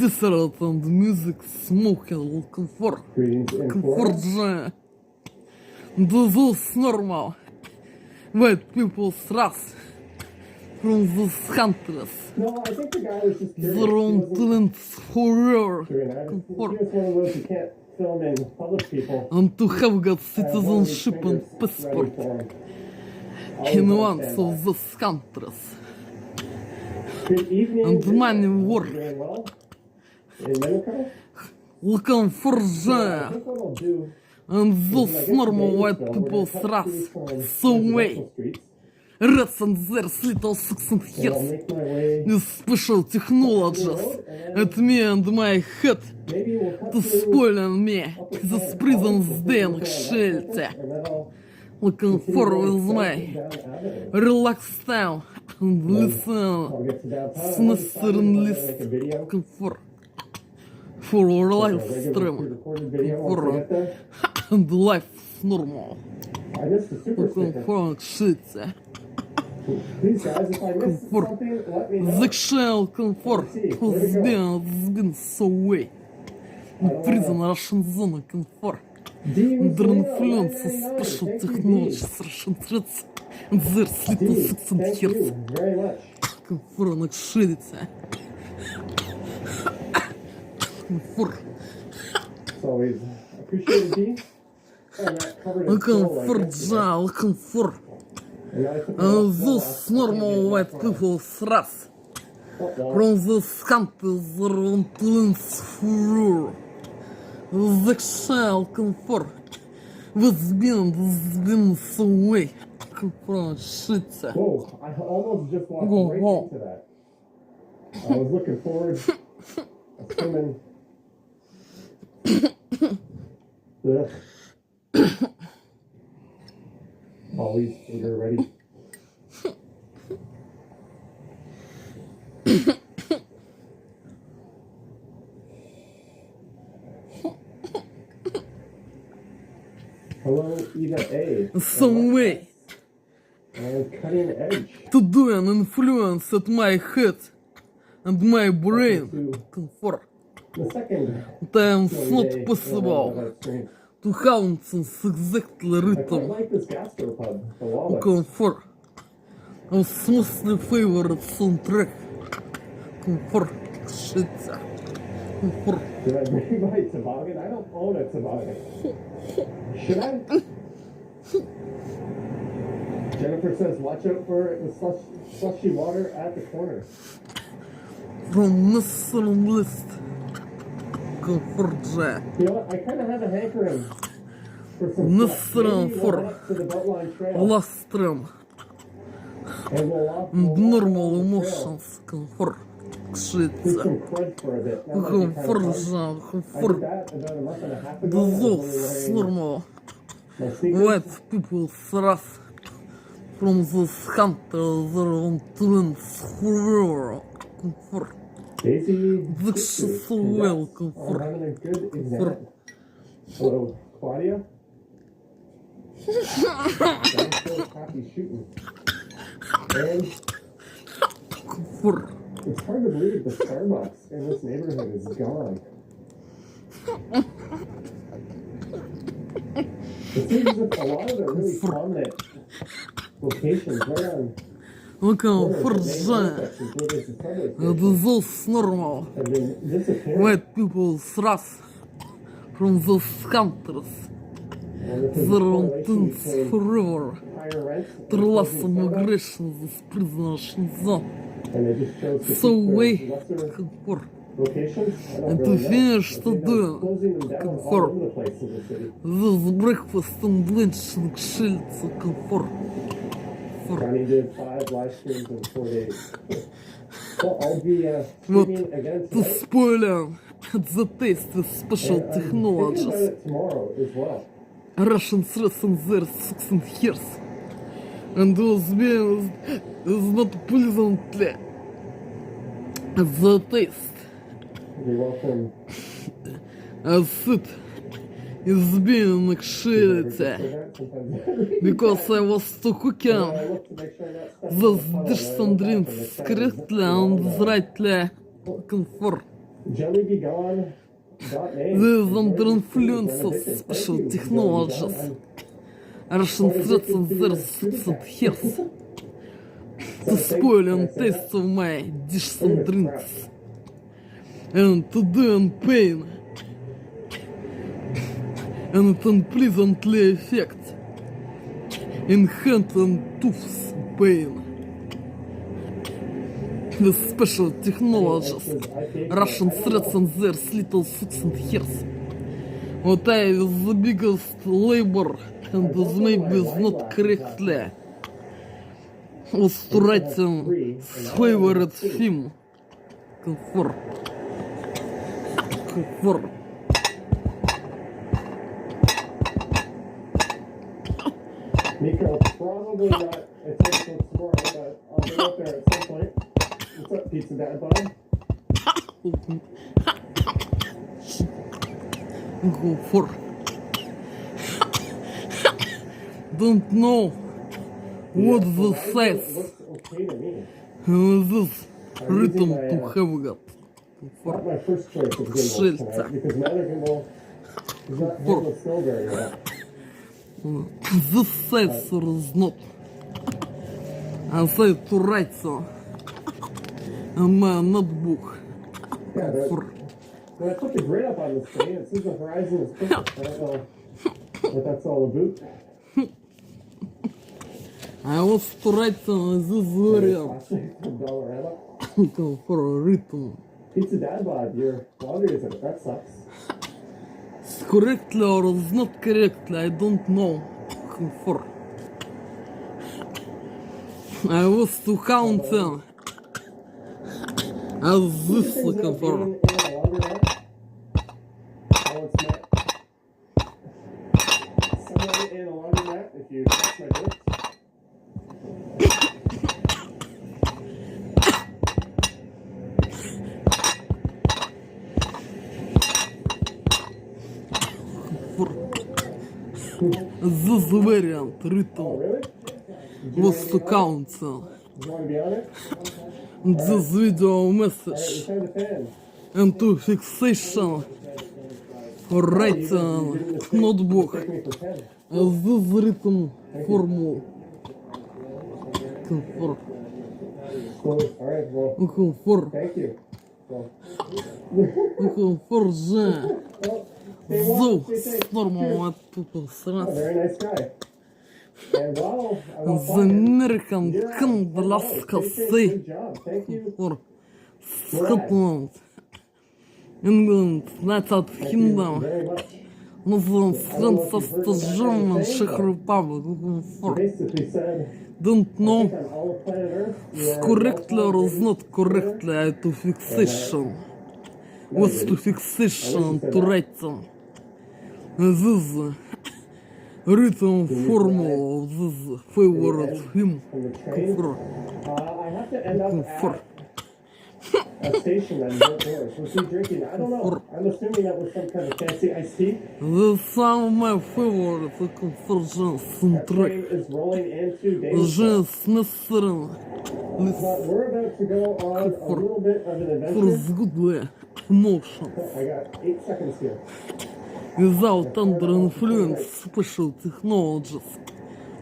Dessert and music, smoking, comfort, Greetings in comfort Florida. же. This is normal. White people's race from these countries. No, I think the guy was just curious. Their He own wasn't talents for doing that. He comfort. was one of those who can't film in public people. And to have got I have one of these citizenship fingers and passport ready for him. Always in on one standby. of these countries. Good evening. And money work. Doing well? In Mexico? Looking for I the think what I'll do and is when I those get to normal Vegas, white though, we're gonna people's cut race. through some Some way. residential streets, Rats and there's little six and and I'll years. make my way. With special technologies at me and my head Maybe we'll cut to through spoiling me Upper this Planet prison's College den before we shelter. and then I'll Looking continue for going with south my and down Avenue. relax down and listen. I'll get to downtown. С I'm already starting to list make a video. looking for live Like a regular stream pre-recorded video once I for get there. and life normal. I missed the super Looking sticker. for shit. Please guys, if I missed For- something, let me know. The shell comfort has been so way. Prison Russian zone comfort. Under influence of special technologies, Russian threats, and there's little six and Thank years. you very much. Comfort накширится. Comfort. It's always appreciated, D. And that covered in snow like Comfort yesterday. жал, comfort. And I took my last This snow normal white people thrust Well, from this country's own twins furor. The shell comfort was been so way. Comfort shit. whoa, I almost just walked Go right home. into that. I was looking forward to swimming. Ugh. Always finger ready. Hello, Eva A. Some way. And cutting the edge. to do an influence at my head and my brain. Comfort. The second That it's day not that I've possible experienced. to countenance exactly I quite rhythm. like this gastropub, the wallet. Comfort. A smoothly favored soundtrack. Comfort. Shit. Comfort. Did I bring my toboggan? I don't own a toboggan. Should I? Jennifer says, watch out for the slushy water at the corner. From Nissan list. Comfort. You know what? I kind of have a hankering for some Nissan slush. Maybe we'll for head up to the Beltline Trail last trim. and we'll walk Normal down the trail. emotions. Comfort. Shit. Do some crud for a bit. That might be kind of fun. I did Comfort. that about a month and a half ago. I was only Dissolves wearing normal. my sneakers. White people thrust from this hunter their own twins forever. Comfort. Daisy Looks sisters, so congrats well, on comfort. having a good exam. Hello, Claudia. I'm so happy shooting. And Comfort. it's hard to believe the Starbucks in this neighborhood is gone. It seems as if a lot of the really prominent locations right on Comfort. intersections where there's a subway station Dissolves normal. have been disappearing. White people thrust from those hunters And if there's a their own correlation twins between forever. higher rents and Their last closing Starbucks, migration this prisoners zone. and they just chose to So keep their way. lesser Comfort. locations, I don't And to really know. finish But to they've do been closing them down all comfort. over the place in the city. This breakfast and lunch and shelter. Comfort. Johnny did 5 live streams in 4 days. Well, I'll be Вот, streaming again to tonight. spoil the taste with special And I'm thinking technologies. about it tomorrow as well. Russians listen their 16 years. And was being is not pleasantly the taste You're welcome. as it is being Never created. just say that. Sometimes Because I was too cooking I look to make sure I'm not stepping those on the funnel, dishes and I and look drinks up and it's correctly all and the rightly comfort. JellyBeGone.name. These under influence of special technologies. Russian threats and their 16 years to spoil and taste of my dishes and drinks. And to do in pain. And it unpleasantly affect in hand and tooth pain. With special technologies, Russian threats and their little 16 years. What I is the biggest labor and is maybe is not correctly was to write his favorite film. Comfort. Comfort. Nico, probably not attention tomorrow, but I'll get out there at some point. What's up, Pizza Dad Bob? Comfort. Don't know what the size Looks okay to me. this rhythm to have got. Not my first choice of gimbals tonight, because my other gimbal does not handle snow very well. This size is not. I say to write so on my notebook. Yeah, Comfort. when I put the grid up on the screen, it says the horizon is perfect. I don't know what that's all about. I was to write on this variant. Plastic from Dollarama. For a rhythm. Pizza Dad Bod, your laundry is out. That sucks. Correctly or is not correctly, I don't know. Comfort. I was to count them as this Things about comfort. being in a laundromat, how it's met. Someone in a laundromat, if you catch my drift. This variant Oh, rhythm really? was to counsel. You want to be on it? This video Alright, message return the fan. and to fixation for writing notebook. Take me for 10. This written formula. For Alright, well, thank you. Well, for the well, stay safe. normal A people very nice guy. And wow, I love the American Yeah, can well, Alaska stay safe. say Good job. Thank you. for Scotland, England, United Thank you Kingdom, very much. Muslim Friends of the German Czech Republic. You For basically said, don't I know think on all of planet Earth, you are correctly or well is not correctly to fixation. No, Was you to didn't. fixation to writing. This written formula of this favorite him. From the train. For I have to end up for at a station that is outdoors. Was he drinking? I don't know. I'm assuming that was some kind of fancy iced tea. the some of my favorite conversion That track. train is rolling into Danish. Just necessary But we're about to go on a little bit of an for adventure. good emotion. I got 8 seconds here. Without under influence special technologies.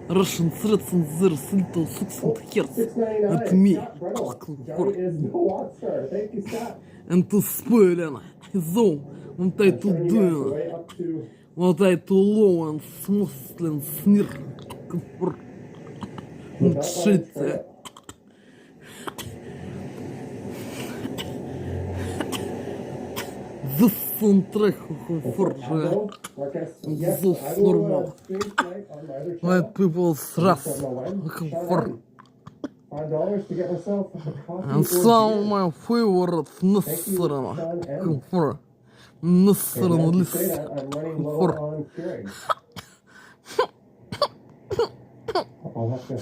Russian threats and their little 600 hertz $6.99. at me. Scott Brettel. Johnny is no Watstar. Thank you, Scott. And to spoil so what I to Turning you guys do, way up to what I to low and smoothly and sneer. For the Beltline shit. Trail. This soundtrack for Hello, Marcus. Yes, This I will normal. stream tonight on my other my channel. people's Don't wrath. know when. Shout For out. $5 to get myself a coffee and or some beer. my favorite Thank you, Nasrana. Sean M. For And Nasrana as you list. say that, I'm running low For- on Keurig. I'll have to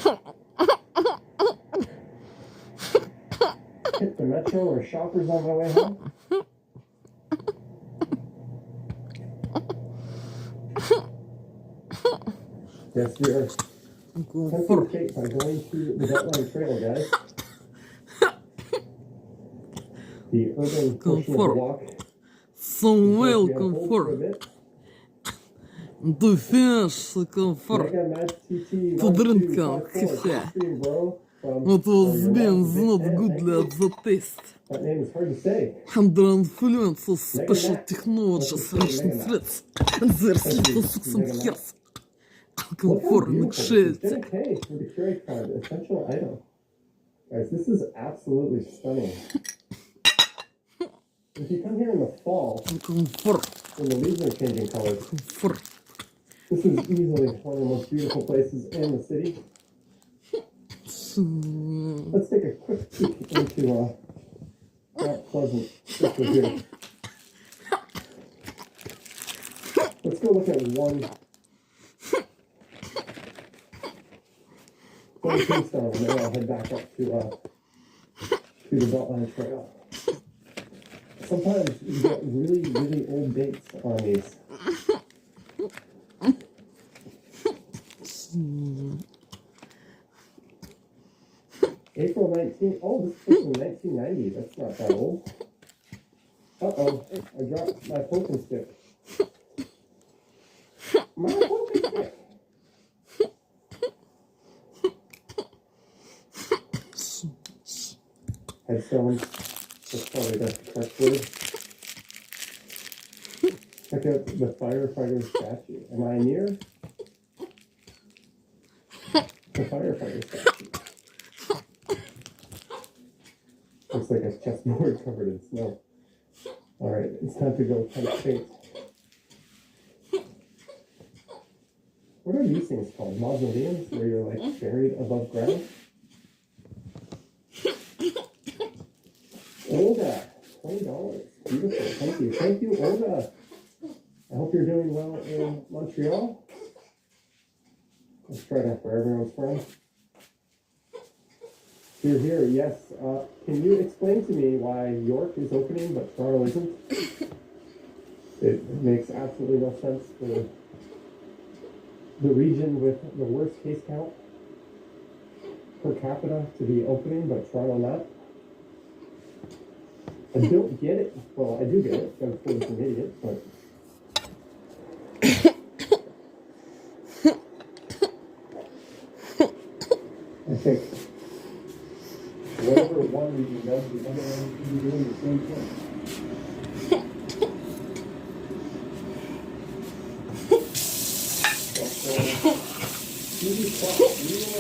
hit the metro or shoppers on my way home. Yes, we are tempting For fate by going to the Beltline Trail, guys. The urban portion of the walk. some We have welcome hold for a for bit. to finish for Mega Mad TT To drink 1254, coffee. stream, bro. From what was your being love, not Big good Ten. at the taste. That name is hard to say. Under influence of special Matt. technologies, Let's just say Russian Mega Matt. threats, and their Thank you, little 600 Mega Matt. hertz. Look how For beautiful this is. shit. Jenna K for the Keurig card, essential item. Guys, this is absolutely stunning. If you come here in the fall, For when the leaves are changing colors, for this is easily one of the most beautiful places in the city. Let's take a quick peek into that pleasant picture here. Let's go look at one tombstone, and then I'll head back up to the Beltline Trail. Sometimes you get really, really old dates on these. April 19th. Oh, this was in 1990. That's not that old. Uh-oh. I dropped my poking stick. My poking stick. Headstones. That's probably the correct word. Check out the firefighter statue. Am I near the firefighter statue? Looks like a chessboard covered in snow. Alright, it's time to go tempt fate. What are these things called? Mausoleums? Where you're like buried above ground? Olga, $20. Beautiful. Thank you. Thank you, Olga. I hope you're doing well in Montreal. Let's try that for everyone's friend. Here, yes. Can you explain to me why York is opening but Toronto isn't? It makes absolutely no sense for the region with the worst case count. per capita to be opening, but Toronto not. I don't get it. Well, I do get it. I'm full of idiots, but I think whatever one region does, the other one should be doing the same thing. Easy spot. You just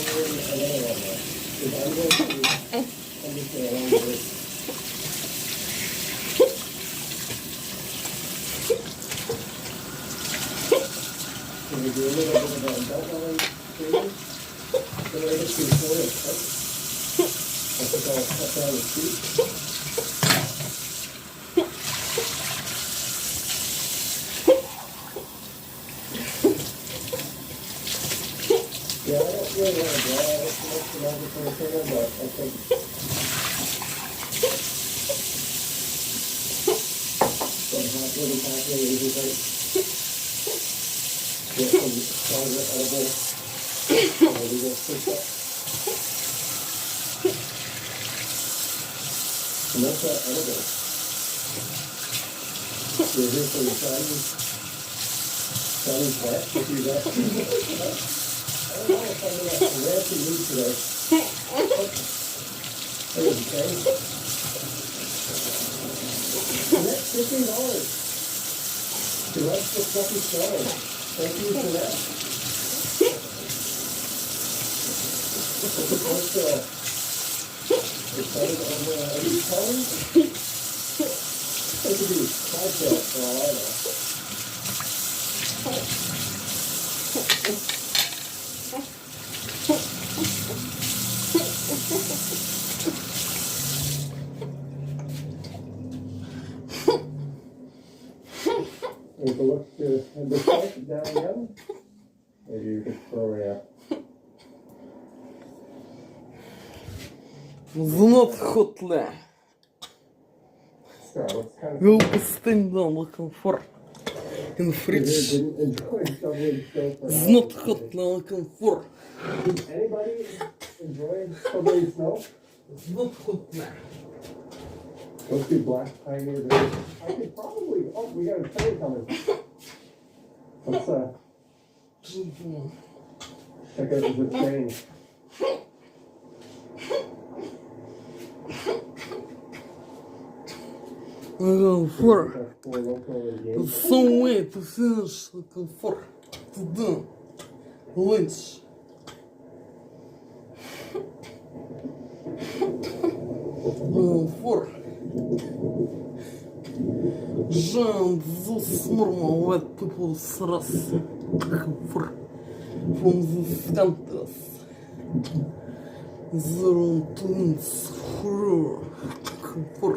another one there. Because I'm going to understand along the way. Can we do a little bit of a belt line training? So we're able to afford it, right? I think I'll cut down the speed. Yeah, I don't really want to draw it too much for magic or anything, but I think some really happening is right. Get some stronger edible. We will push up. And that's that edible. You're here for the Chinese plant. If you got I don't know if I'm in a ranty mood today. That was okay. And that's $15. To rest the fluffy snow. Thank you for that. What's the post excited over any colors? It could be 5 tails for all I know. Take a look to the site down again. Maybe you could throw it out. Знат хотле. So it's kind of Will be staying down looking for in fridge. didn't enjoy shoveling snow for It's hours. not hot looking for. Did anybody enjoy shoveling snow? It's not hot now. Let's do Black Pioneer Days. I could probably. Oh, we got a train coming. Let's check out the train. Looking for. That's for local and game. There's some way to finish looking for. To do lunch. Looking for. Giant those normal white people's race. Looking for. From these countries. Their own twins. Looking for.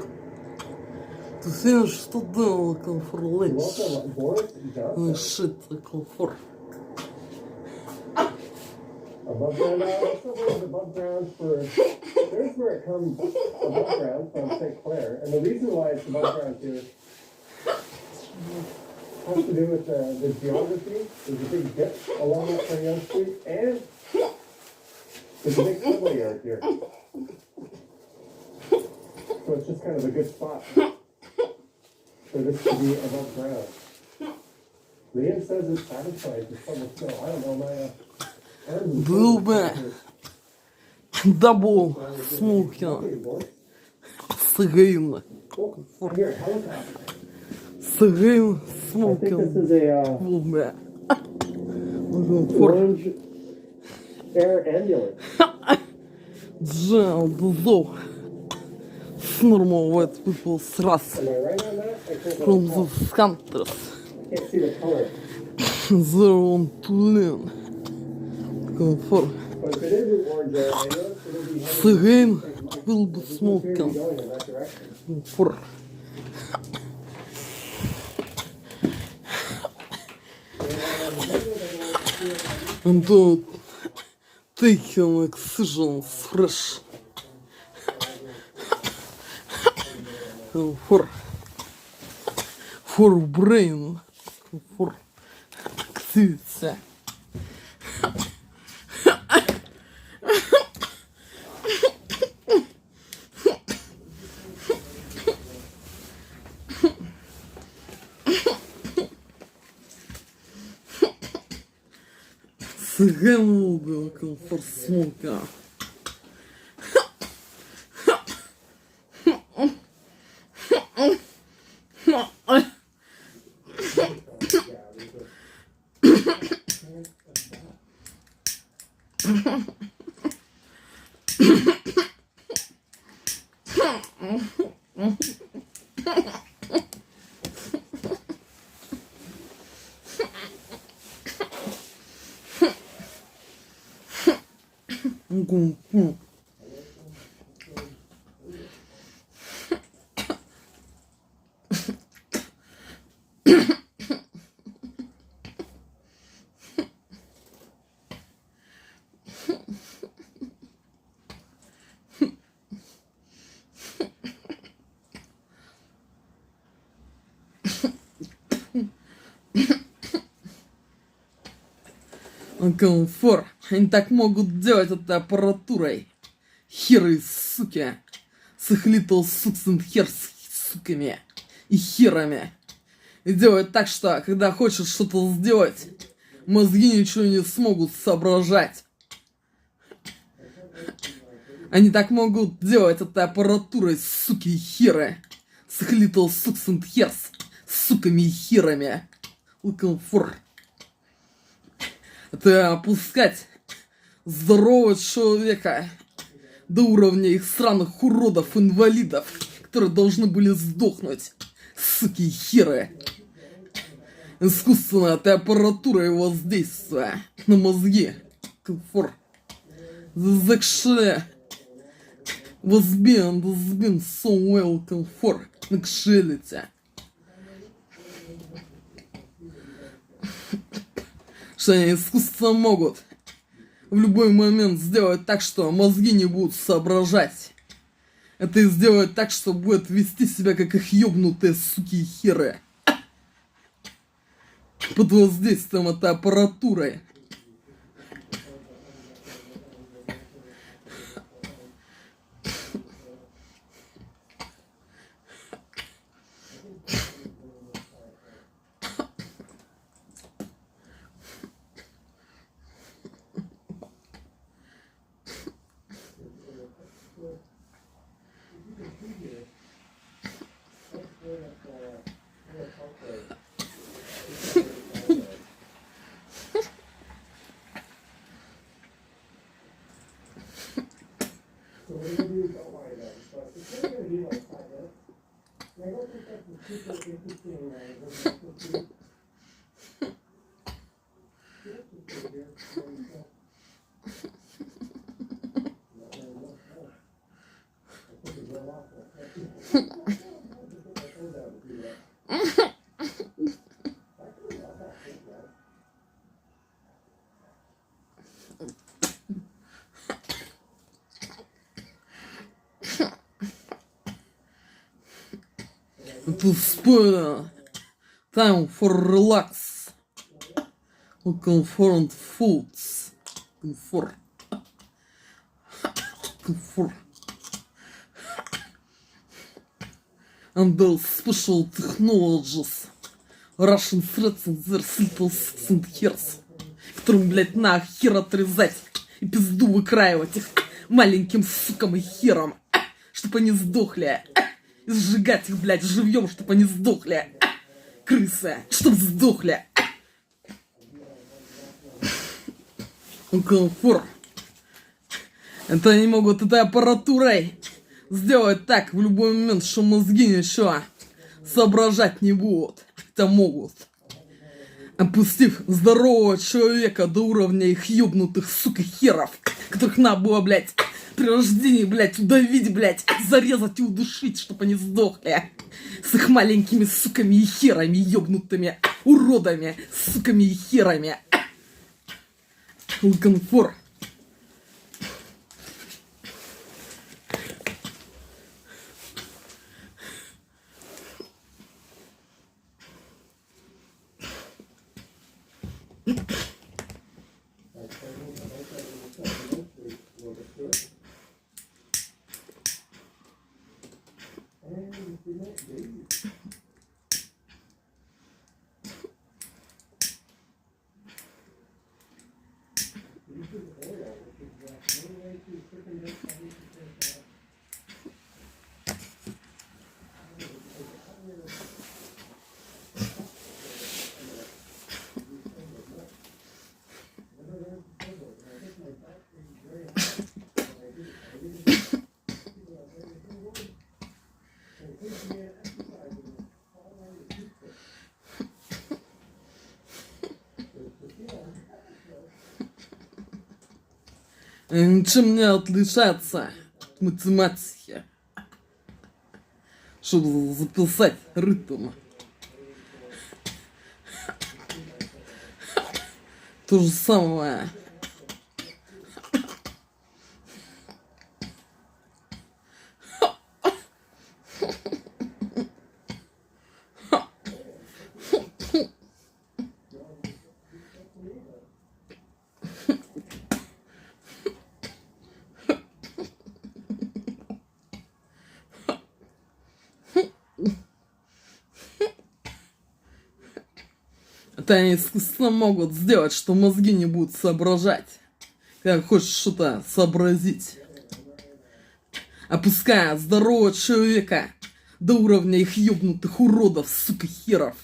To finish today looking for lunch. Welcome, Boris Oh Johnson. shit, looking for. Above ground. Also, there's above ground for. There's where it comes above ground from St. Clair, and the reason why it's above ground here has to do with the geography. There's a big dip along that Young Street, and there's a big subway yard here. So it's just kind of a good spot for this to be above ground. Liam says it's satisfying to shovel snow. I don't know, my arms are Был бы double smoking Okay, cigarette. boy. Here, helicopter. Cigarette I think smoking this is a был бы looking for. orange air ambulance. Giant though. Normal white people's race. Am I right on that? I can't From really tell. those countries. Can't see the color. Their own twin. Looking for. But if it is an orange air ambulance, it'll be heading. Cigarette will be It appears to be smoking going in that direction. for. And don't taking oxygen fresh. For brain, for activity. Цыганул комфорт смолка. Комфорт. Они так могут делать этой аппаратурой. Херы, суки. С их little sucks and hairs, суками. И херами. И делают так, что, когда хочешь что-то сделать, мозги ничего не смогут соображать. Они так могут делать этой аппаратурой, суки и херы. С их little sucks and hairs, суками и херами. Комфорт. Это опускать здорового человека до уровня их сраных уродов-инвалидов, которые должны были сдохнуть, суки и херы. Искусственно этой аппаратурой воздействия на мозги. Комфорт. This actually was been so well comfort. Actuality. Что они искусственно могут в любой момент сделать так, что мозги не будут соображать. Это и сделать так, что будет вести себя как их ёбнутые суки и херы. Под воздействием этой аппаратуры. To spoil time for relax. Comfort foods. Comfort. Comfort. And those special technologies. Russian threats and their little six and hairs. Которым, блядь, нахер отрезать и пизду выкраивать их маленьким сукам и херам. Чтоб они сдохли. И сжигать их, блядь, живьем, чтобы они сдохли. Крысы, чтоб сдохли. Комфорт. Это они могут этой аппаратурой сделать так в любой момент, что мозги ничего соображать не будут. Это могут. Опустив здорового человека до уровня их ёбнутых, сука, херов, которых надо было, блядь, при рождении, блядь, удавить, блядь, зарезать и удушить, чтобы они сдохли. С их маленькими суками и херами, ёбнутыми уродами, суками и херами. Комфорт. Ничем не отличается от математики, чтобы записать ритм. То же самое. Это они искусственно могут сделать, что мозги не будут соображать, когда хочешь что-то сообразить. Опуская здорового человека до уровня их ёбнутых уродов, сука, херов.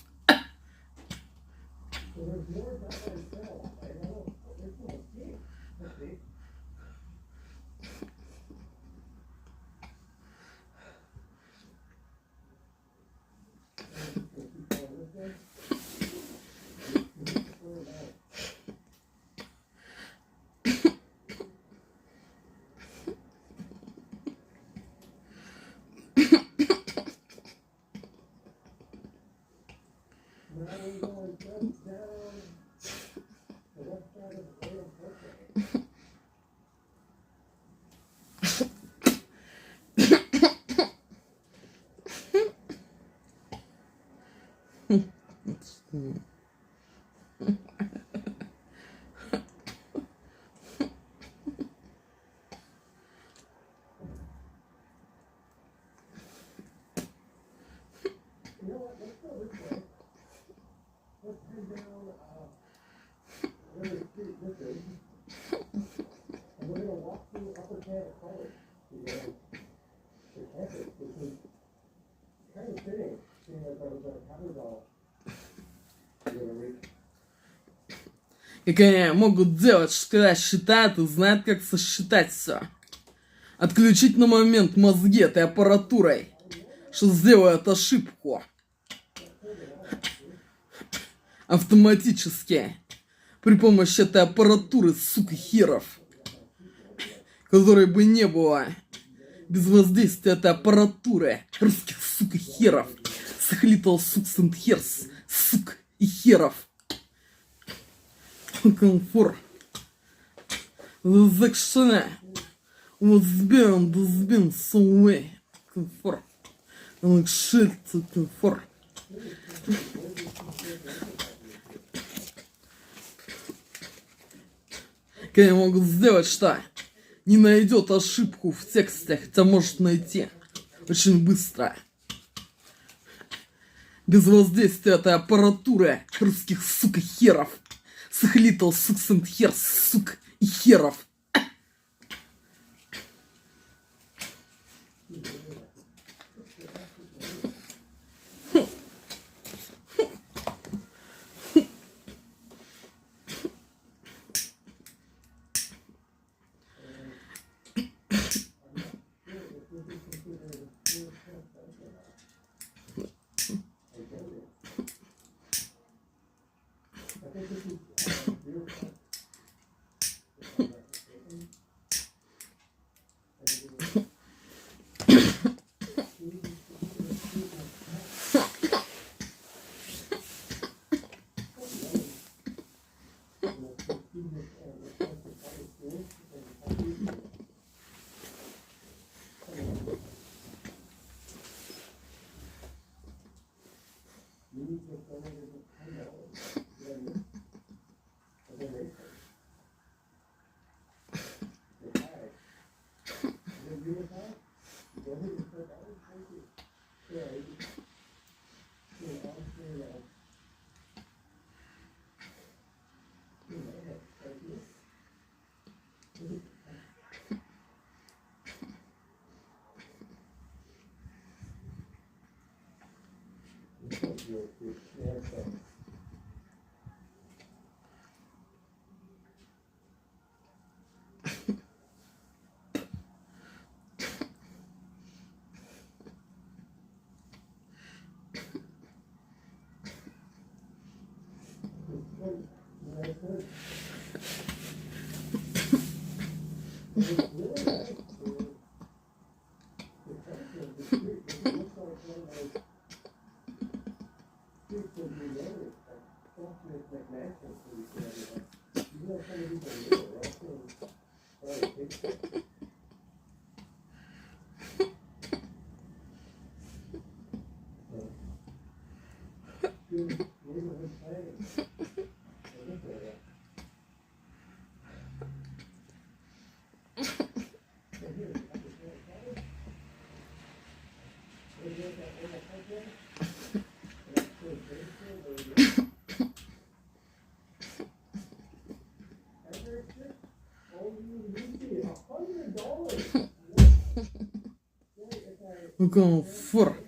Как они могут делать, что когда считают и знают, как сосчитать все. Отключить на момент мозги этой аппаратурой, что сделает ошибку. Автоматически. При помощи этой аппаратуры, сука, херов. Которой бы не было без воздействия этой аппаратуры. Русских, сука, херов. Сахлитал, сукс and херс. Сук и херов. Комфорт. The action was beyond has been so way. Комфорт. Like shit to комфорт. Как они могут сделать, что не найдет ошибку в тексте, хотя может найти очень быстро. Без воздействия этой аппаратуры русских, сука, херов. Сахлитал, сукс and херс, сук и херов. Комфорт.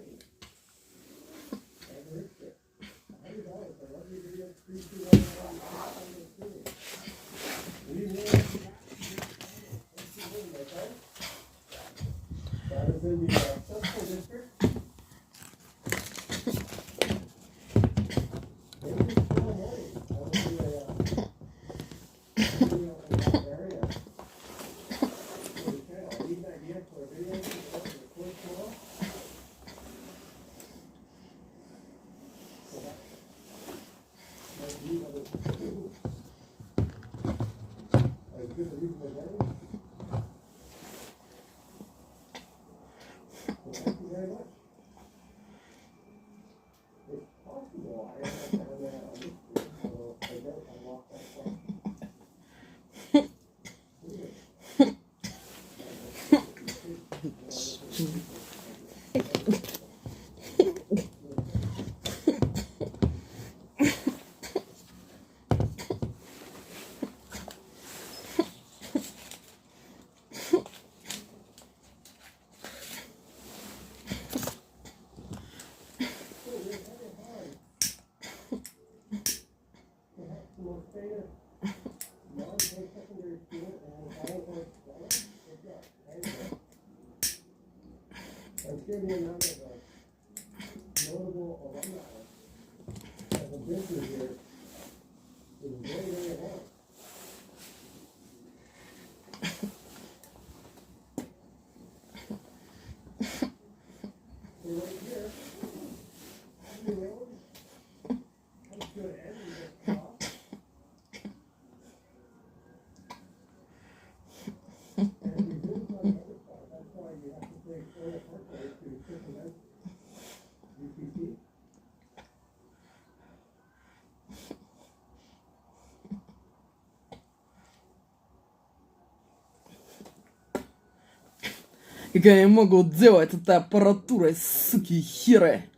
Как они могут делать это аппаратурой, суки, херы,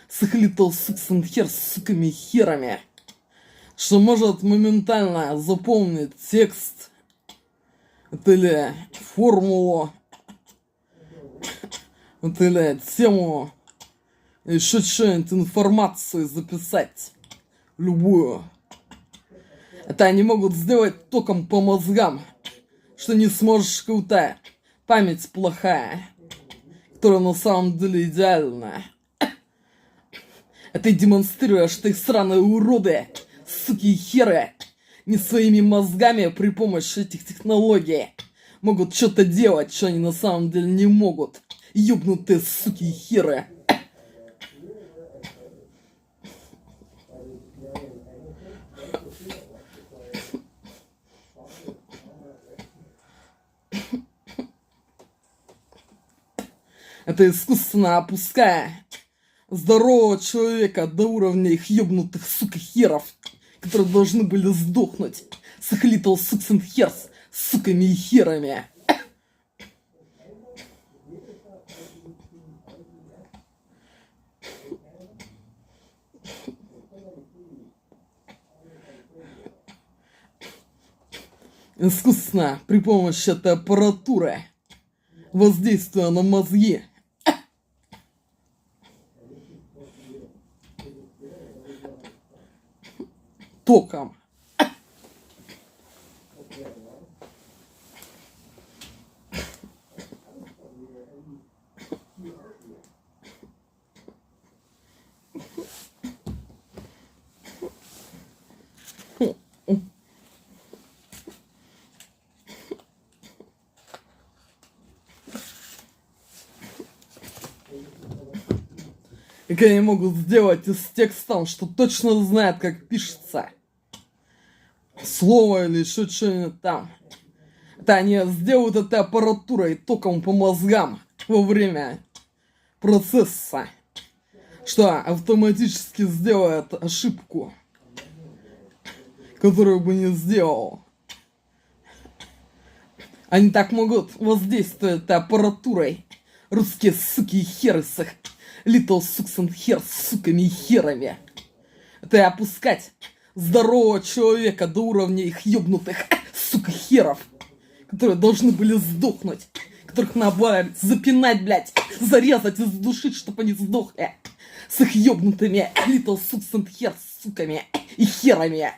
с их little sucks and hair, с суками херами, что может моментально заполнить текст, или формулу, или тему, еще что-нибудь, информацию записать, любую. Это они могут сделать током по мозгам, что не сможешь какую-то память плохая, которая на самом деле идеальная. Это демонстрируя, что их сраные уроды, суки и херы, не своими мозгами при помощи этих технологий могут что-то делать, что они на самом деле не могут. Ёбнутые суки и херы. Это искусственно опуская здорового человека до уровня их ёбнутых, сука, херов, которые должны были сдохнуть с их little sucks and hairs, суками и херами. Искусственно при помощи этой аппаратуры, воздействуя на мозги, током. Как они могут сделать из текста, что точно знают, как пишется. Слово или еще что-нибудь там. Это они сделают этой аппаратурой током по мозгам во время процесса. Что автоматически сделает ошибку, которую бы не сделал. Они так могут воздействовать этой аппаратурой. Русские суки и херы с их little sucks and hairs с суками и херами. Это и опускать здорового человека до уровня их ёбнутых сука херов, которые должны были сдохнуть, которых надо запинать, блядь, зарезать и задушить, чтобы они сдохли. С их ёбнутыми little sucks and hairs суками и херами.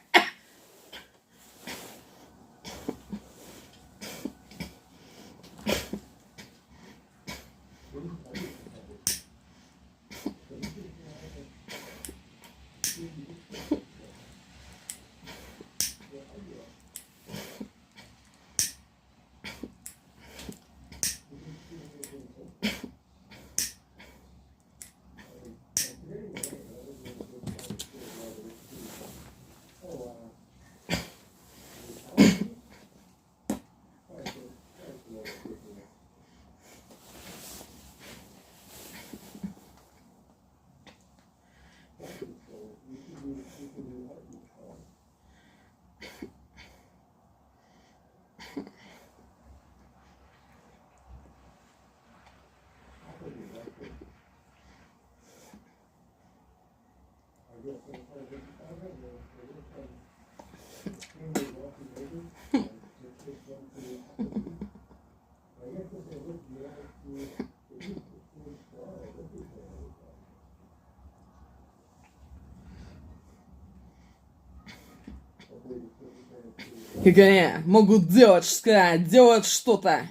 Как они могут делать что-то,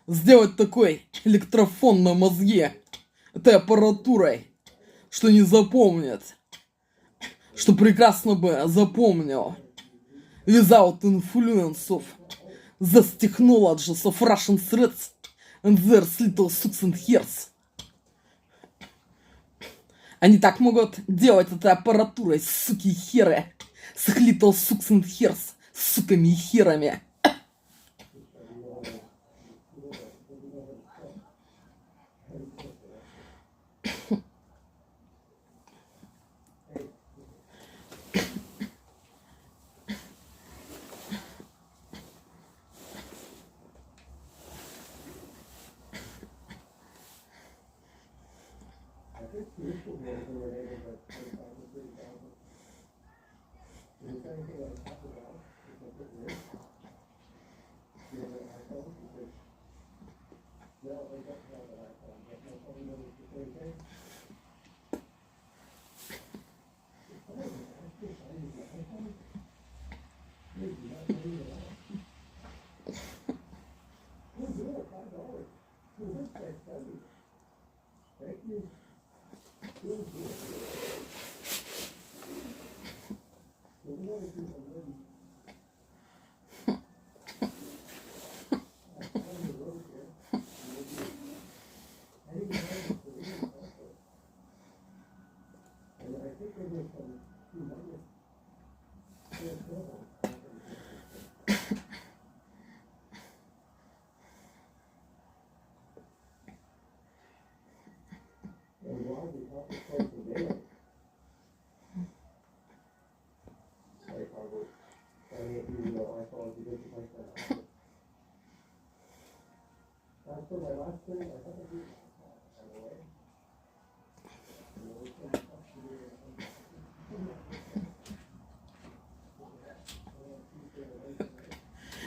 сделать такой электрофон на мозге этой аппаратурой, что не запомнит, что прекрасно бы запомнил. Without influence of the technologies of Russian threats and their little sucks and hairs. Они так могут делать этой аппаратурой, суки и херы, с их little sucks and hairs, суками и херами.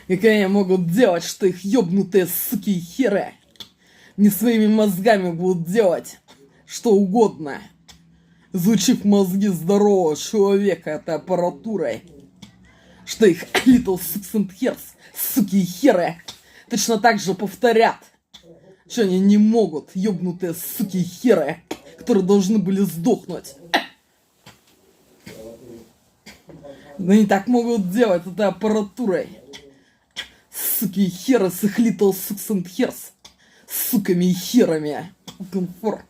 Как они могут делать, что их ёбнутые суки и херы не своими мозгами будут делать что угодно, изучив мозги здорового человека этой аппаратурой, что их little sucks and hairs, суки и херы, точно так же повторят, что они не могут, ёбнутые суки и херы, которые должны были сдохнуть. Но они так могут делать этой аппаратурой. Суки и херы с их little sucks and hairs, суками и херами. Комфорт.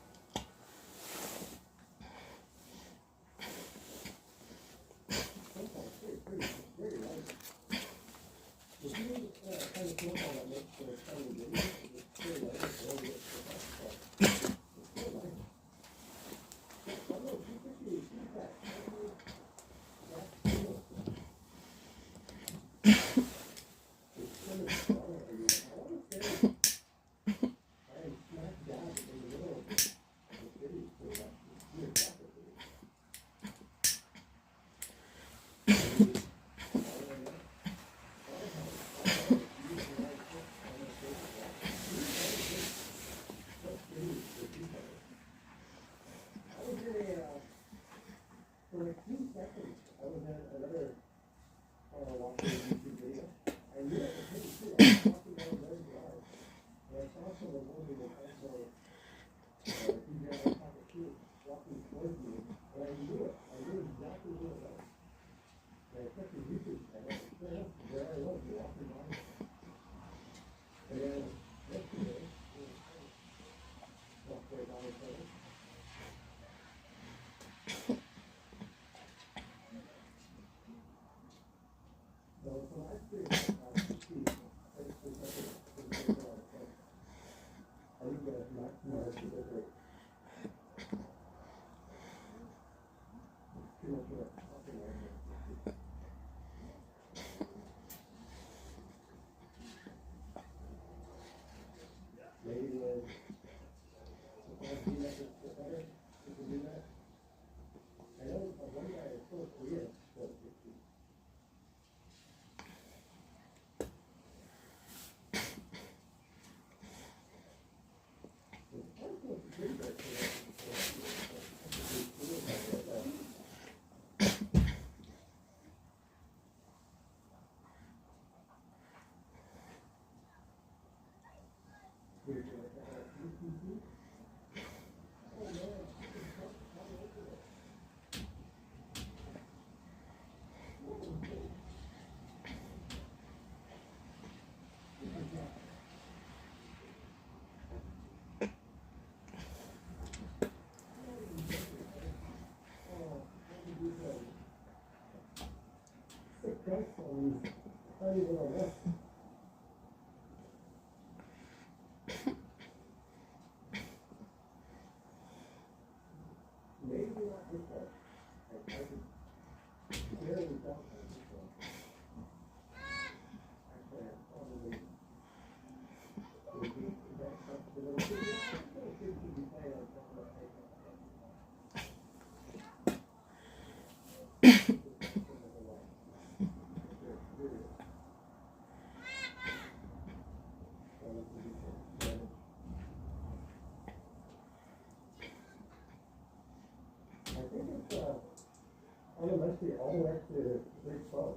Elementary all the way to grade 12.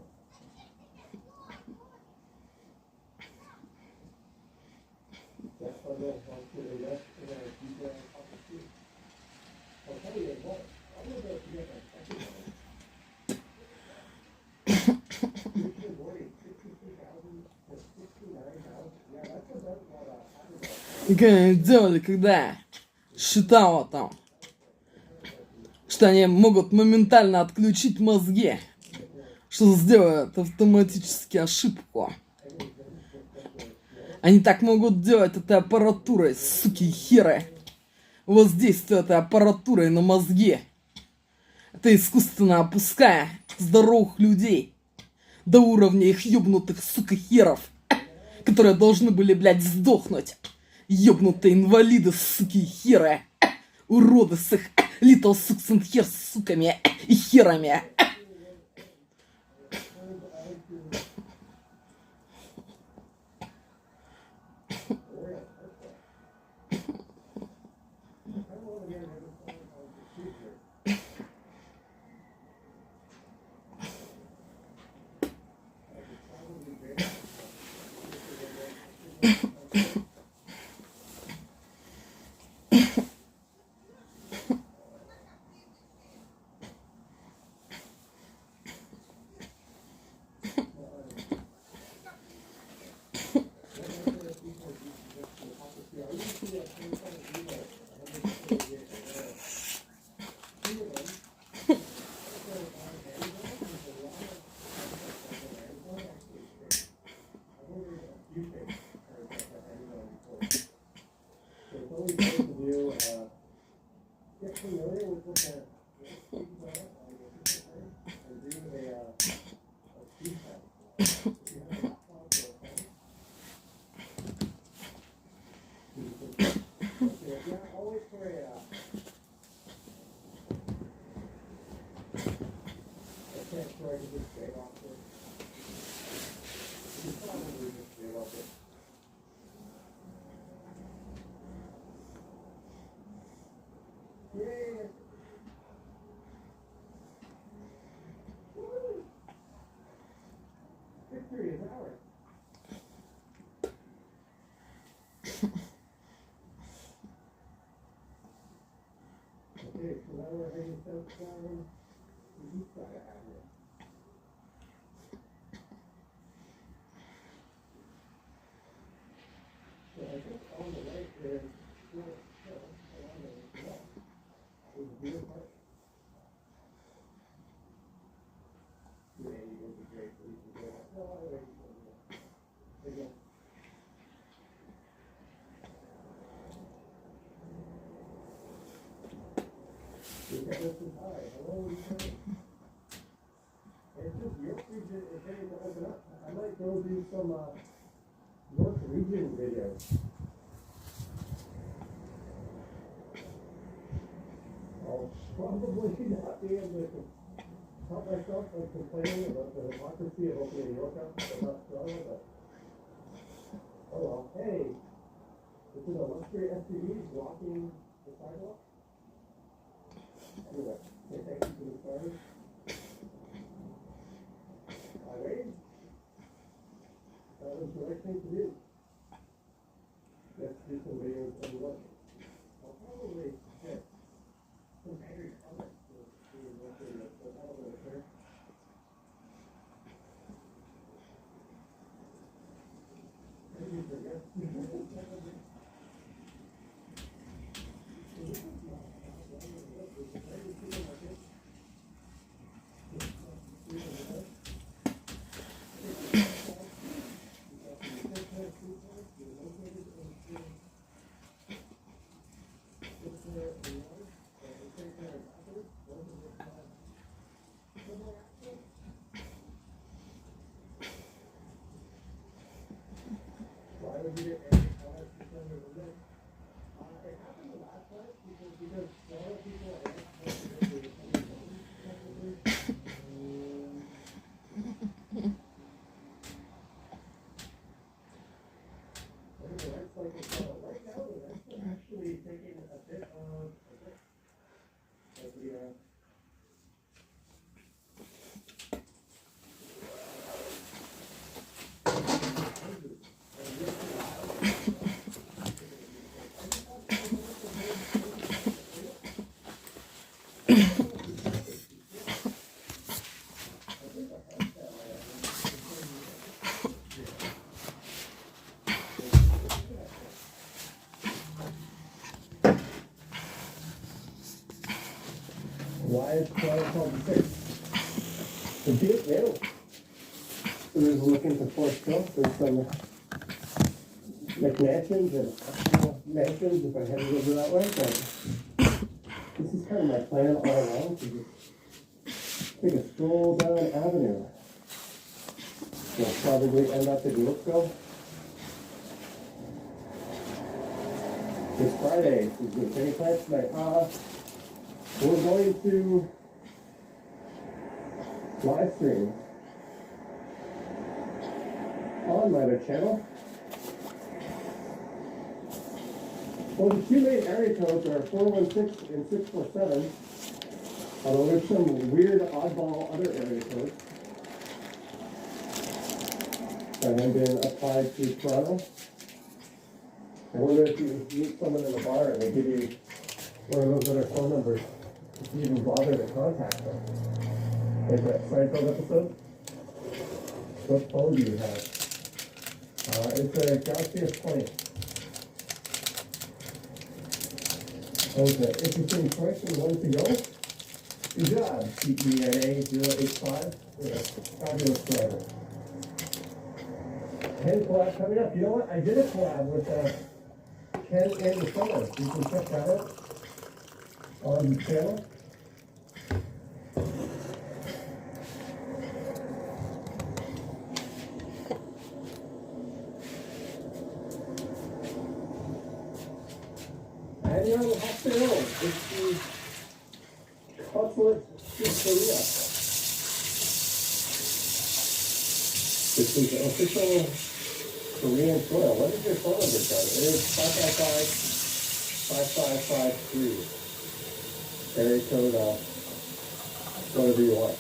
That's why they'll come to the left and then keep going up the street. I'll tell you what, I'm going to go together. И как они делали, когда считала там, что они могут моментально отключить мозги, что сделают автоматически ошибку. Они так могут делать этой аппаратурой, суки херы. Воздействие этой аппаратурой на мозги. Это искусственно опуская здоровых людей до уровня их ёбнутых, сука, херов, которые должны были, блядь, сдохнуть. Ёбнутые инвалиды, суки, херы. Уроды с их little sucks and hair суками и херами. always going to do get familiar with what the speeds are and do a speed test. If you have a laptop or a phone, yeah, I'll wait for a can't sure I can just straight off it. You can probably just straight off it. Yay! Woo! Victory is ours. Okay, so now we're heading south down the east side of Avenue. So I think on the right there is still along the wall. Is Deer Park. Maybe it would be great for you to go. No, I don't know. Again. This is hi. Hello, Ethan. It's just York region is ready to open up. I might go do some York region videos. I'll probably not be able to help myself by complaining about the hypocrisy of opening York up in Australia, but oh well. Hey, this is a luxury SUV blocking the sidewalk. Anyway, thank you for the story. I waited. That was the right thing to do. Let's do some videos and look. I'll probably get some angry comments to look in the title of the maybe forget. Why would you get angry comments because of the list? It happened the last time because a lot of people right now they're actually taking a bit of the why is it called the six? The big new. So there's looking for Forest Hill. There's some McMansions and actual mansions if I had to go that way, but this is kind of my plan all along to just take a stroll down Avenue. We'll probably end up at Yorkville. This Friday, is there any plans tonight? We're going to live stream on my other channel. Well, the two main area codes are 416 and 647, although there's some weird oddball other area codes that have been applied to Toronto. I wonder if you meet someone in a bar and they give you one of those other phone numbers, if you even bother to contact them. Like that Seinfeld episode? What phone do you have? It's a Galaxy S20. That was an interesting choice and one to go. Good job, CPNA085. Fabulous driver. Hey, collab coming up. You know what? I did a collab with Ken in the summer. You can check that out on the channel. And you have to know, it's the consulate to Korea. This is official Korean soil. What is your phone number, John? It is 555-5553. Area code, whatever you want.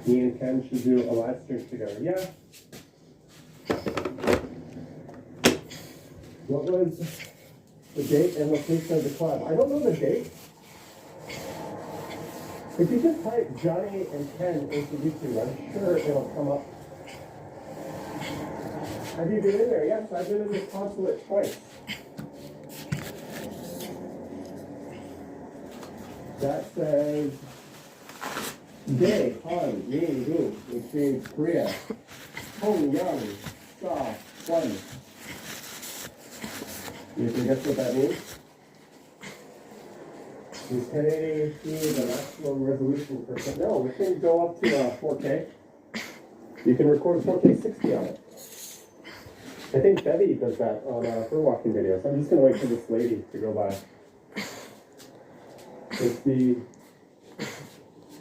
Me and Ken should do a live stream together. Yeah. What was the date and location of the club? I don't know the date. If you just type Johnny and Ken into YouTube, I'm sure it'll come up. Have you been in there? Yes, I've been in the consulate twice. That says Dae, Han, Yin, Gu, which means Korea. Hong, Yang, Sa, One. You can guess what that means? Is 1080p the maximum resolution for... No, we can go up to 4K. You can record 4K 60 on it. I think Debbie does that on her walking videos. I'm just going to wait for this lady to go by. It's the...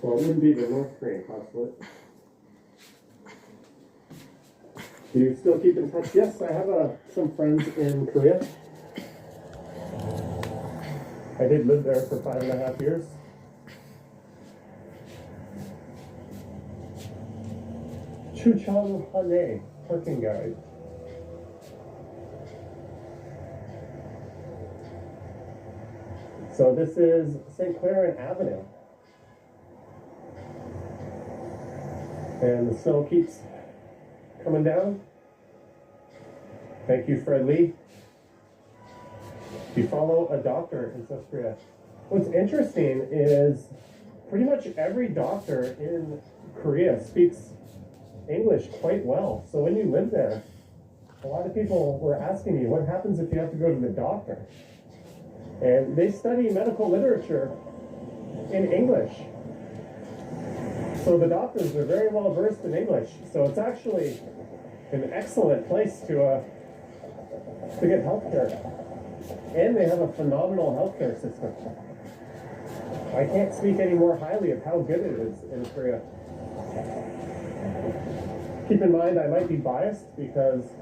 Well, it wouldn't be the North Korean consulate. Do you still keep in touch? Yes, I have some friends in Korea. I did live there for 5.5 years. Chuchang Hane parking guide. So this is St. Clair Avenue. And the snow keeps coming down. Thank you, Fred Lee. You follow a doctor in South Korea. What's interesting is pretty much every doctor in Korea speaks English quite well. So when you live there, a lot of people were asking me, what happens if you have to go to the doctor? And they study medical literature in English. So the doctors are very well versed in English. So it's actually an excellent place to get health care. And they have a phenomenal healthcare system. I can't speak any more highly of how good it is in Korea. Keep in mind, I might be biased because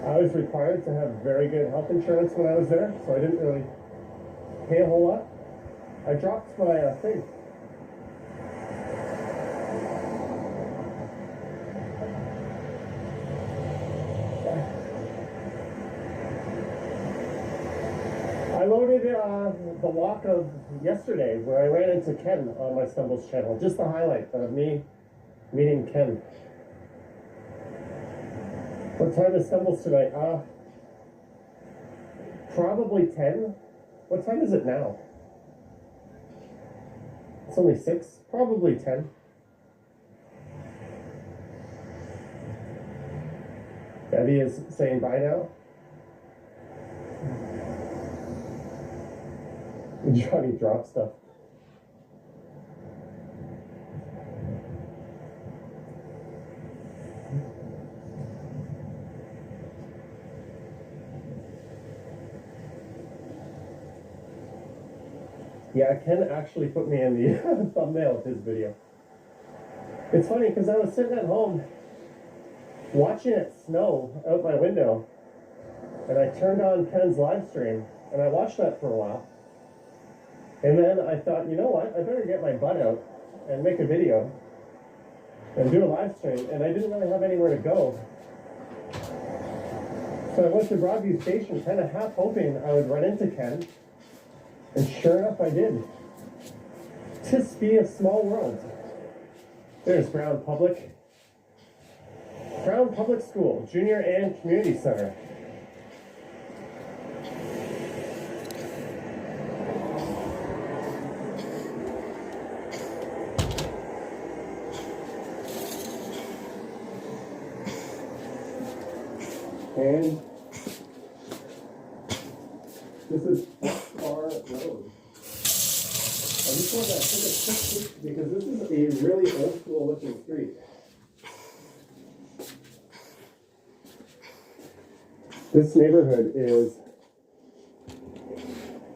I was required to have very good health insurance when I was there, so I didn't really pay a whole lot. I dropped my thing. I loaded the walk of yesterday where I ran into Ken on my Stumbles channel. Just the highlight of me meeting Ken. What time is Stumbles tonight? Probably 10. What time is it now? It's only 6. Probably 10. Debbie is saying bye now. Johnny dropped stuff. Yeah, Ken actually put me in the thumbnail of his video. It's funny because I was sitting at home watching it snow out my window, and I turned on Ken's live stream, and I watched that for a while. And then I thought, you know what, I better get my butt out and make a video and do a live stream, and I didn't really have anywhere to go. So I went to Broadview Station, kind of half hoping I would run into Ken, and sure enough I did. 'Tis be a small world. There's Brown Public School, Junior and Community Center. And this is our road. I just want to take a quick peek because this is a really old school looking street. This neighborhood is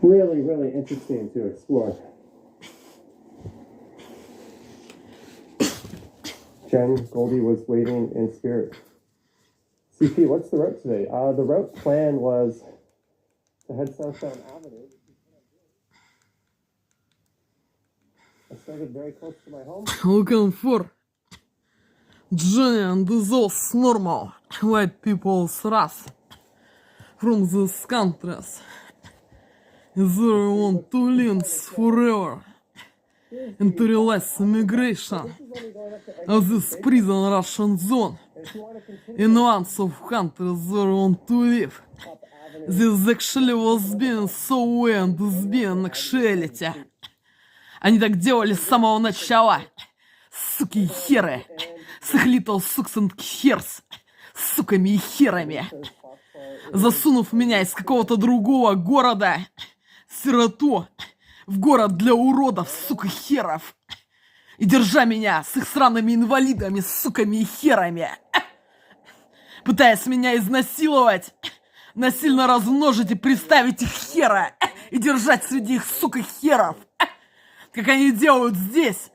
really, really interesting to explore. Jen Goldie was waiting in spirit. CP, what's the route today? The route plan was to head southbound Avenue. I started very close to my home. Looking for Johnny and those normal white people's race from these countries. They want to live forever and to realize immigration of this prison Russian zone. In lots of countries they want to live. This actually was being so way and is being actuality. Они так делали с самого начала. Суки и херы. С их little sucks and hairs. Суками и херами. Засунув меня из какого-то другого города, сироту, в город для уродов, сука, херов. И держа меня с их сраными инвалидами, суками и херами. Пытаясь меня изнасиловать, насильно размножить и приставить их хера. И держать среди их, сука, херов. Как они делают здесь,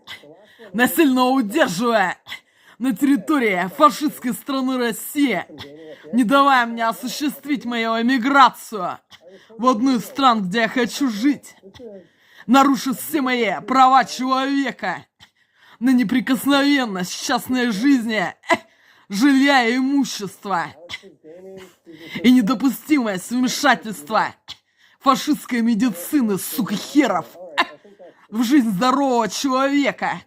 насильно удерживая на территории фашистской страны России, не давая мне осуществить мою эмиграцию в одну из стран, где я хочу жить, нарушив все мои права человека на неприкосновенность частной жизни, жилья и имущества, и недопустимость вмешательства фашистской медицины, сука, херов, в жизнь здорового человека.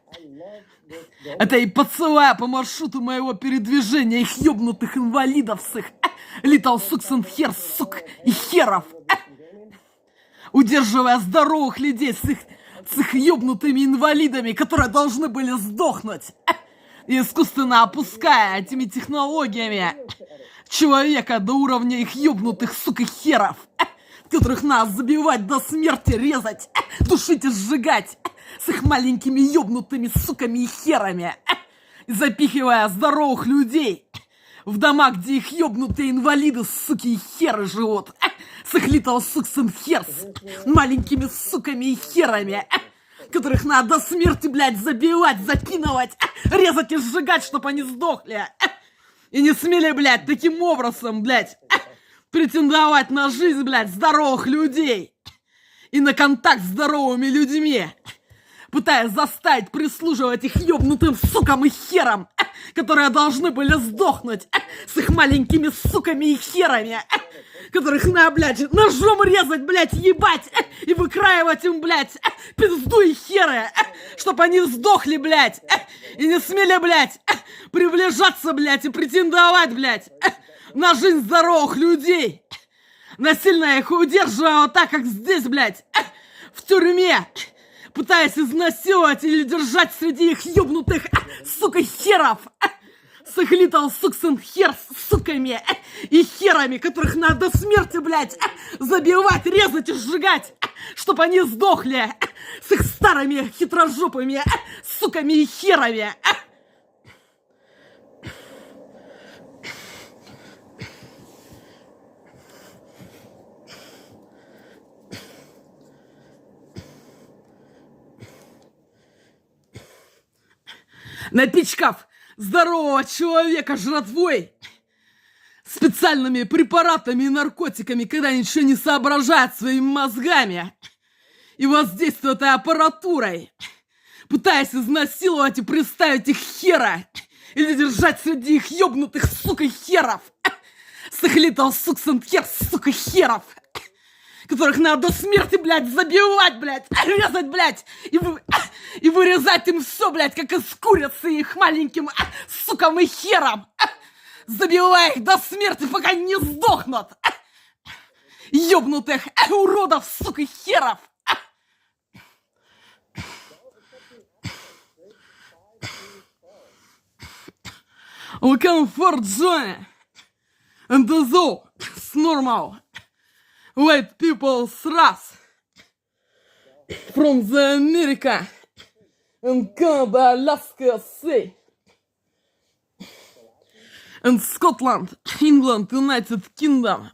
Это и подсылая по маршруту моего передвижения их ёбнутых инвалидов с их little sucks and hairs, сук и херов, удерживая здоровых людей с их ёбнутыми инвалидами, которые должны были сдохнуть, и искусственно опуская этими технологиями человека до уровня их ёбнутых, сука, херов, которых надо забивать до смерти, резать, душить и сжигать с их маленькими ёбнутыми суками и херами, и запихивая здоровых людей в дома, где их ёбнутые инвалиды, суки и херы живут, с их little sucks and hairs, маленькими суками и херами, которых надо до смерти, блядь, забивать, запинывать, резать и сжигать, чтобы они сдохли. И не смели, блядь, таким образом, блядь, претендовать на жизнь, блядь, здоровых людей и на контакт с здоровыми людьми, пытаясь заставить прислуживать их ёбнутым сукам и херам, которые должны были сдохнуть с их маленькими суками и херами, которых надо, блядь, ножом резать, блядь, ебать и выкраивать им, блядь, пизду и херы, чтоб они сдохли, блядь, и не смели, блядь, приближаться, блядь, и претендовать, блядь, на жизнь здоровых людей, насильно их удерживая вот так, как здесь, блядь, в тюрьме, пытаясь изнасиловать или держать среди их ёбнутых, сука, херов, с их little sucks and hairs, суками и херами, которых надо до смерти, блядь, забивать, резать и сжигать, чтоб они сдохли, с их старыми хитрожопыми суками и херами. Напичкав здорового человека жратвой, специальными препаратами и наркотиками, когда ничего не соображает своими мозгами, и воздействует этой аппаратурой, пытаясь изнасиловать и приставить их хера, или держать среди их ёбнутых, сука, херов, с их little sucks and hairs, сука, херов, которых надо до смерти, блядь, забивать, блядь, резать, блядь, и вырезать им все, блядь, как из курицы их маленьким сукам и херам, забивая их до смерти, пока они не сдохнут, ёбнутых уродов, сука, херов. Looking for Johnny And though it's normal, white people thrust from the America and Canada, Alaska, sea, and Scotland, England, United Kingdom,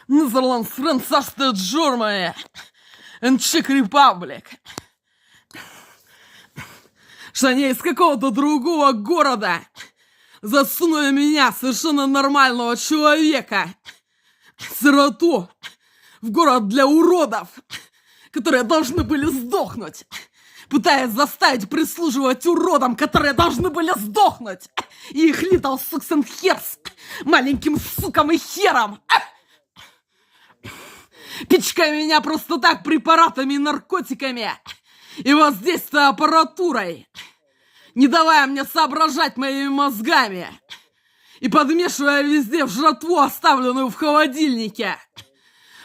Netherlands, France, Austria, Germany, and Czech Republic. Что они из какого-то другого города засунули меня, совершенно нормального человека, сироту, в город для уродов, которые должны были сдохнуть, пытаясь заставить прислуживать уродам, которые должны были сдохнуть, и их little sucks and hairs, маленьким сукам и херам, пичкая меня просто так препаратами и наркотиками и воздействуя аппаратурой, не давая мне соображать моими мозгами и подмешивая везде в жратву, оставленную в холодильнике,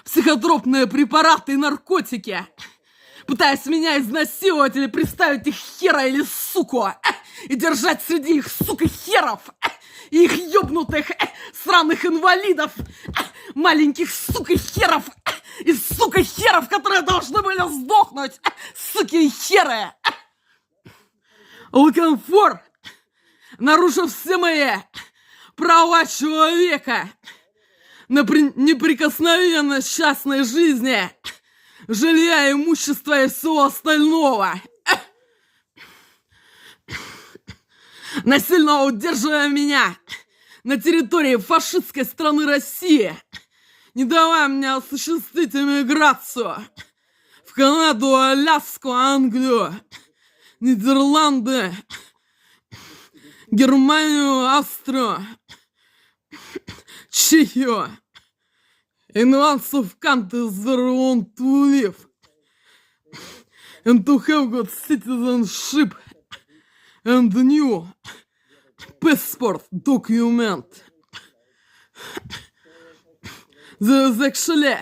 психотропные препараты и наркотики, пытаясь меня изнасиловать или приставить их хера или суку и держать среди их, сука, херов и их ёбнутых сраных инвалидов, маленьких, сука, херов и, сука, херов, которые должны были сдохнуть, суки и херы. Looking for, нарушив все мои права человека на неприкосновенность частной жизни, жилья, имущества и всего остального, насильно удерживая меня на территории фашистской страны России, не давая мне осуществить эмиграцию в Канаду, Аляску, Англию, Нидерланды, Германию, Австрию, Чехию, in lots of countries where we want to live, and to have got citizenship and new passport document. There's actually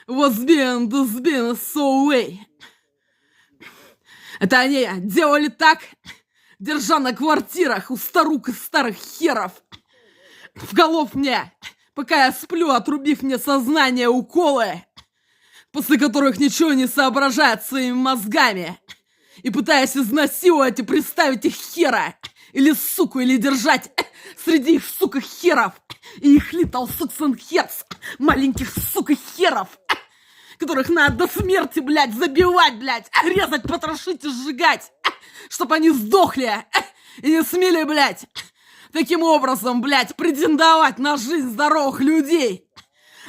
was being this being so way. Это они делали так, держа на квартирах у старук и старых херов, вколов мне, пока я сплю, отрубив мне сознание уколы, после которых ничего не соображает своими мозгами, и пытаясь изнасиловать и приставить их хера, или суку, или держать среди их, сука, херов, и их little sucks and hairs, маленьких, сука, херов, которых надо до смерти, блядь, забивать, блядь, резать, потрошить и сжигать, чтоб они сдохли и не смели, блядь, таким образом, блядь, претендовать на жизнь здоровых людей,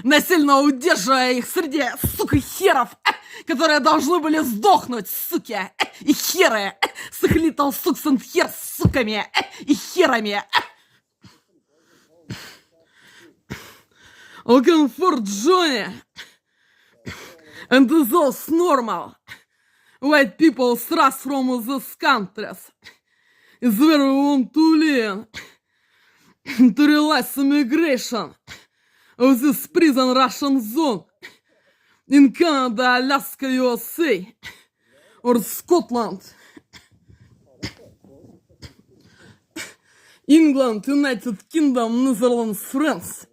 насильно удерживая их среди, сука, херов, которые должны были сдохнуть, суки, и херы, с их little sucks and hairs, суками и херами. Looking for Johnny. And those normal white people thrust from these countries is where we want to live, to realize immigration of this prison Russian zone in Canada, Alaska, USA, or Scotland, England, United Kingdom, Netherlands, France,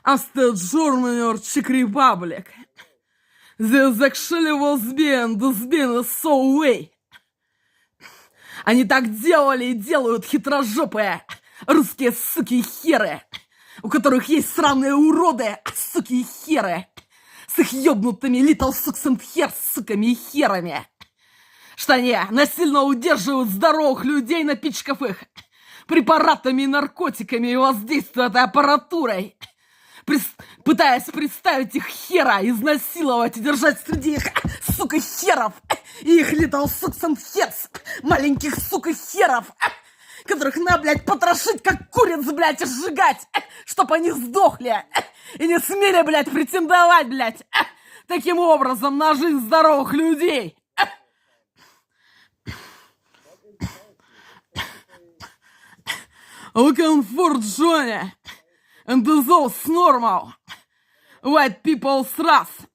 Austria, Germany, or Czech Republic. This actually was being so way. Они так делали и делают, хитрожопые русские суки и херы, у которых есть сраные уроды, суки и херы, с их ёбнутыми little sucks and hairs, суками и херами, что они насильно удерживают здоровых людей, напичкав их препаратами и наркотиками и воздействуя этой аппаратурой, пытаясь представить их хера, изнасиловать и держать среди их, сука, херов и их little sucks and hairs, маленьких, сука, херов, которых надо, блядь, потрошить, как куриц, блядь, и сжигать, чтоб они сдохли и не смели, блядь, претендовать, блядь, таким образом на жизнь здоровых людей. Looking for Johnny. And those normal white people thrust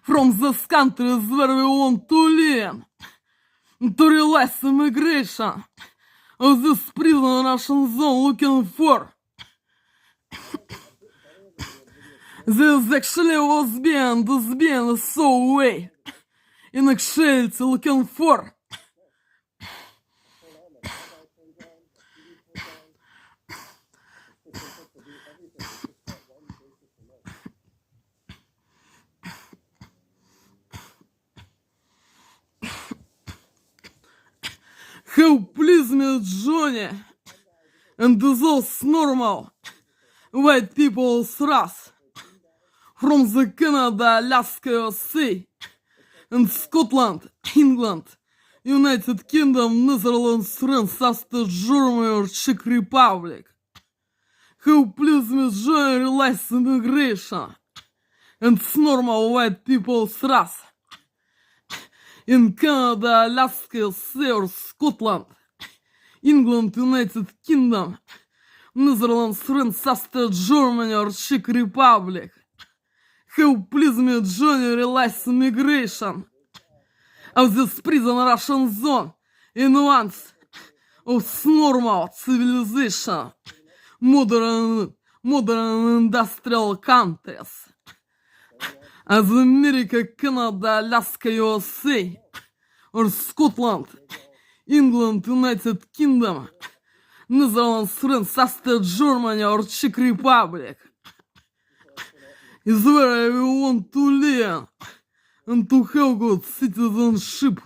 from these countries where we want to live, to realize immigration of this prison Russian zone looking for This actually was being this being so way. In actuality looking for. How please me, Johnny, and those normal white people's race from the Canada, Alaska, USA, and Scotland, England, United Kingdom, Netherlands, France, Austria, Germany, or Czech Republic. How please me, Johnny, realize immigration and normal white people's race in Canada, Alaska, South Scotland, England, United Kingdom, Netherlands, France, Austria, Germany, or Czech Republic. How please me, Johnny, realize immigration of this prison Russian zone in once of normal civilization, modern industrial countries. As America, Canada, Alaska, USA, or Scotland, England, United Kingdom, Netherlands, France, Austria, Germany, or Czech Republic is where we want to live and to have good citizenship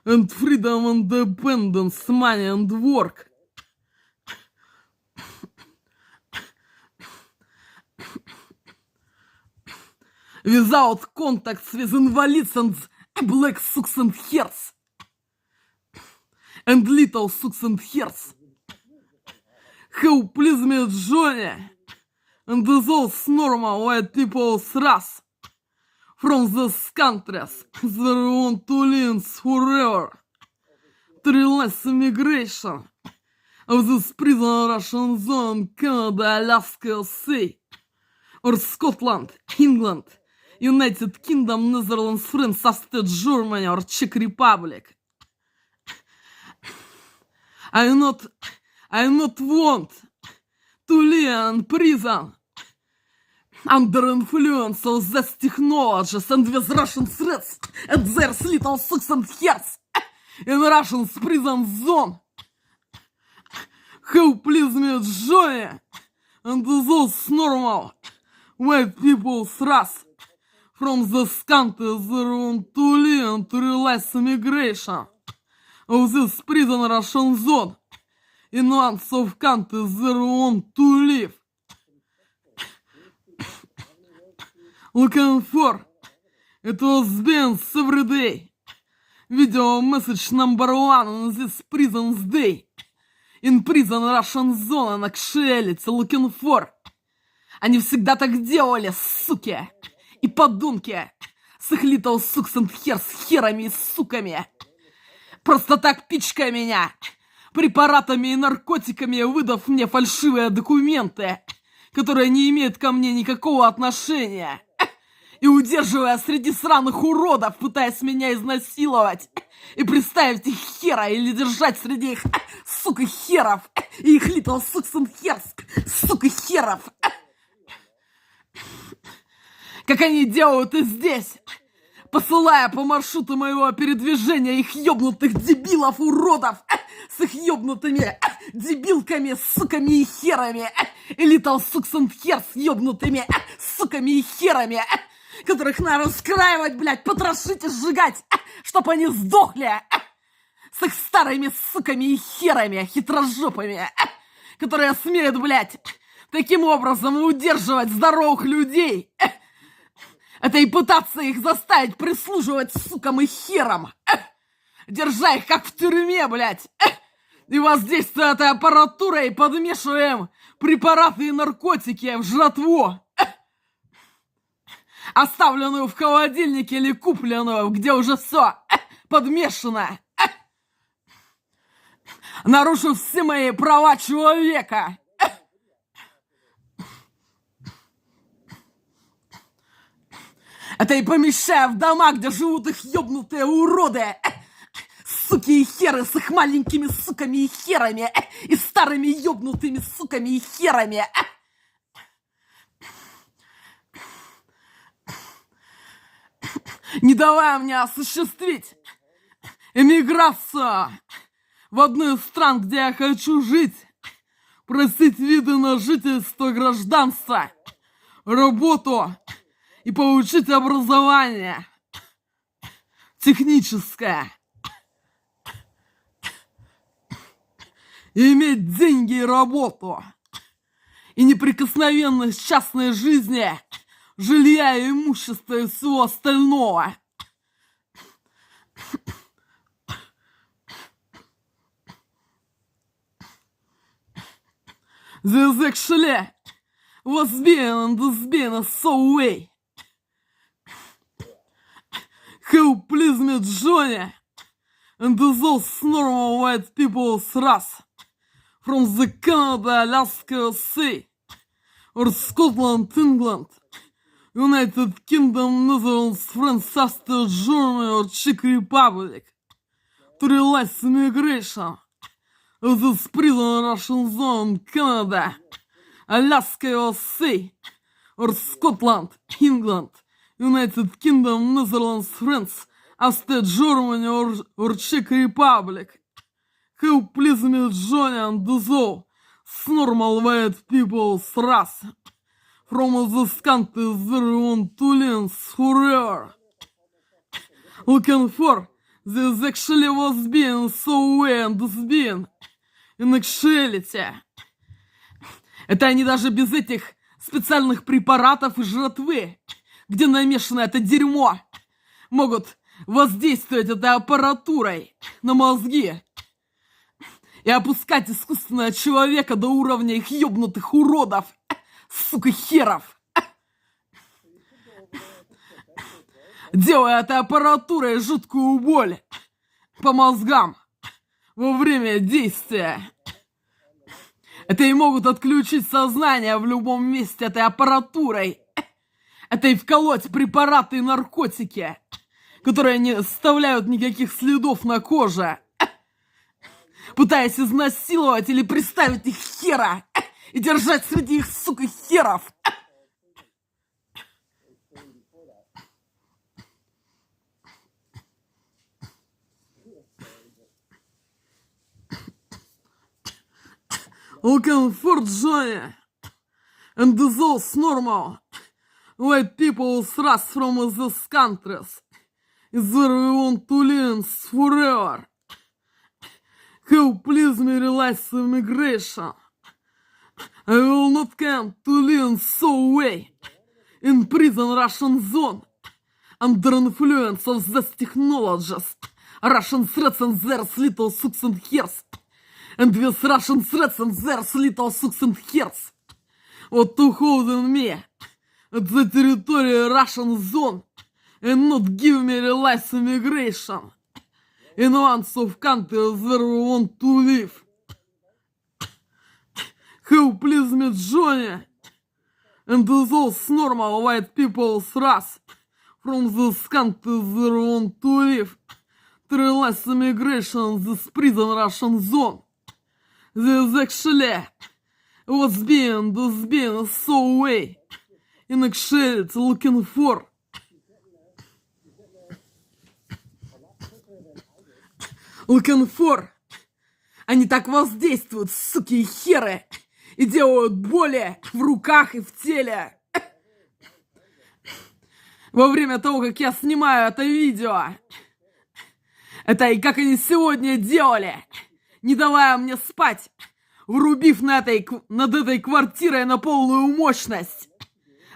and freedom, independence, money and work. Without contacts with invalids and black socks and hairs. And little socks and hairs. How please me, Johnny, and those normal white people's race from these countries that want to live forever to realize immigration of this prison Russian zone, Canada, Alaska, USA, or Scotland, England, United Kingdom, Netherlands, France, Austria, Germany, or Czech Republic. I not want to live in prison under influence of these technologies and with Russian threats and their little socks and hairs in Russian prison zone. How please me, Johnny, and those normal white people's race from these countries that want to live and to realize immigration of this prison Russian zone in ones of countries that want to live. Looking for, it was being every day. Video message number 1 on this prison's day. In prison Russian zone and actuality looking for. Они всегда так делали, суки и подонки, с их little sucks and hairs, херами и суками. Просто так пичкая меня препаратами и наркотиками, выдав мне фальшивые документы, которые не имеют ко мне никакого отношения, и удерживая среди сраных уродов, пытаясь меня изнасиловать и приставить их хера или держать среди их, сука, херов и их little sucks and hairs, сука, херов. Как они делают и здесь, посылая по маршруту моего передвижения их ёбнутых дебилов, уродов, с их ёбнутыми дебилками, суками и херами, и little sucks and hairs ёбнутыми суками и херами, которых надо раскраивать, блядь, потрошить и сжигать, чтоб они сдохли, с их старыми суками и херами, хитрожопами, которые смеют, блядь, таким образом удерживать здоровых людей. Это и пытаться их заставить прислуживать сукам и херам, держа их как в тюрьме, блядь, и воздействуя этой аппаратурой, подмешиваем препараты и наркотики в жратву, оставленную в холодильнике или купленную, где уже все подмешано, нарушив все мои права человека. Это и помещая в дома, где живут их ёбнутые уроды, суки и херы с их маленькими суками и херами, и старыми ёбнутыми суками и херами. не давая мне осуществить эмиграцию в одну из стран, где я хочу жить, просить виды на жительство, гражданство, работу и получить образование техническое. И иметь деньги и работу. И неприкосновенность частной жизни, жилья и имущества и всего остального. This actually was being and this being a so way. How please me Johnny and those normal white people's race from the Canada, Alaska, sea, or Scotland, England, United Kingdom, Netherlands, France, Austria, Germany, or Czech Republic to realize immigration of this prison Russian zone, Canada, Alaska, or sea, or Scotland, England, United Kingdom, Netherlands, France, Austria, Germany, or Czech Republic. How please me Johnny and those normal white people's race from this country where we want to live forever. Looking for this actually was being so way and this being in actuality. Это они даже без этих специальных препаратов и жратвы, где намешано это дерьмо, могут воздействовать этой аппаратурой на мозги и опускать искусственно человека до уровня их ёбнутых уродов, сука, херов. Делая этой аппаратурой жуткую боль по мозгам во время действия. Это и могут отключить сознание в любом месте этой аппаратурой. Это и вколоть препараты и наркотики, которые не оставляют никаких следов на коже, пытаясь изнасиловать или приставить их хера и держать среди их, сука, херов. Looking for Johnny and those normal white people thrust from these countries is where we want to live forever. How please me realize immigration. I will not come to live so way in prison Russian zone under influence of these technologies. Russian threats and their little sucks and hairs. And with Russian threats and their little sucks and hairs. What to hold in me at the territory Russian zone and not give me realize immigration in one of countries where we want to live. How please me Johnny and those normal white people's race from this country where we want to live to realize immigration in this prison Russian zone. This actually was being so way in actuality looking for. Looking for. Они так воздействуют, суки и херы, и делают боли в руках и в теле. Во время того, как я снимаю это видео. Это и как они сегодня делали, не давая мне спать, врубив над этой квартирой на полную мощность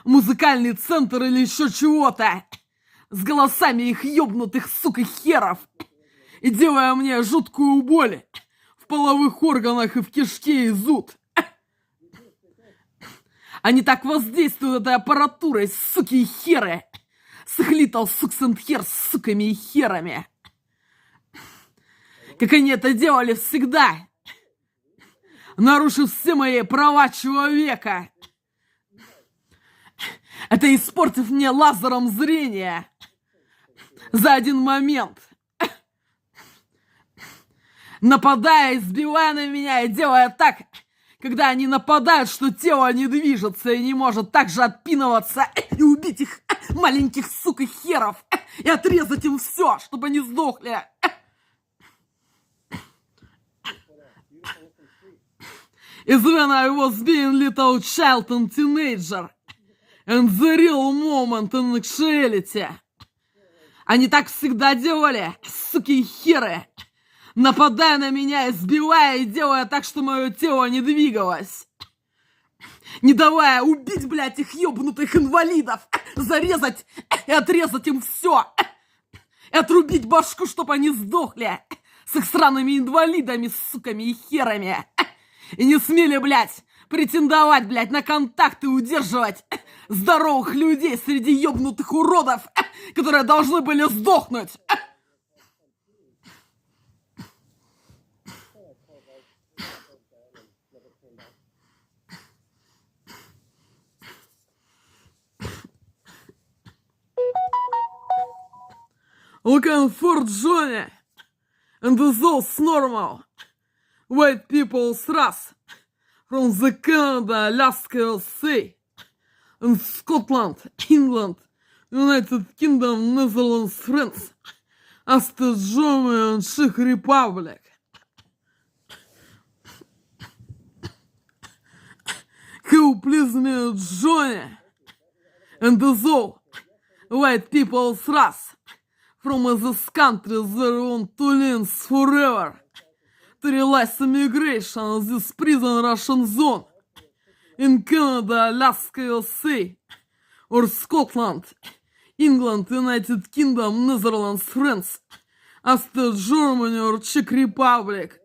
музыкальный центр или еще чего-то, с голосами их ёбнутых, сука, херов, и делая мне жуткую боль в половых органах и в кишке и зуд. Они так воздействуют этой аппаратурой, суки и херы, с их little sucks and hairs, суками и херами. Как они это делали всегда, нарушив все мои права человека. Это испортив мне лазером зрение за один момент. Нападая, избивая на меня и делая так, когда они нападают, что тело не движется и не может так же отпинываться и убить их маленьких, сука, херов и отрезать им все, чтобы они сдохли. Is when I was being little child and teenager, and the real moment in actuality. Они так всегда делали, суки и херы, нападая на меня, избивая и делая так, что мое тело не двигалось. Не давая убить, блядь, их ёбнутых инвалидов, зарезать и отрезать им все. И отрубить башку, чтобы они сдохли с их сраными инвалидами, суками и херами. И не смели, блядь, претендовать, блядь, на контакты, удерживать здоровых людей среди ёбнутых уродов, которые должны были сдохнуть. Looking for Johnny and those normal white people's race from the Canada, Alaska, Sea, and Scotland, England, United Kingdom, Netherlands, France, Austria, Germany, and Czech Republic. Who please me, Johnny, and those white people's race from this country they want to live forever. To realize immigration, this prison Russian zone in Canada, Alaska, USA, or Scotland, England, United Kingdom, Netherlands, France, Austria, Germany, or Czech Republic.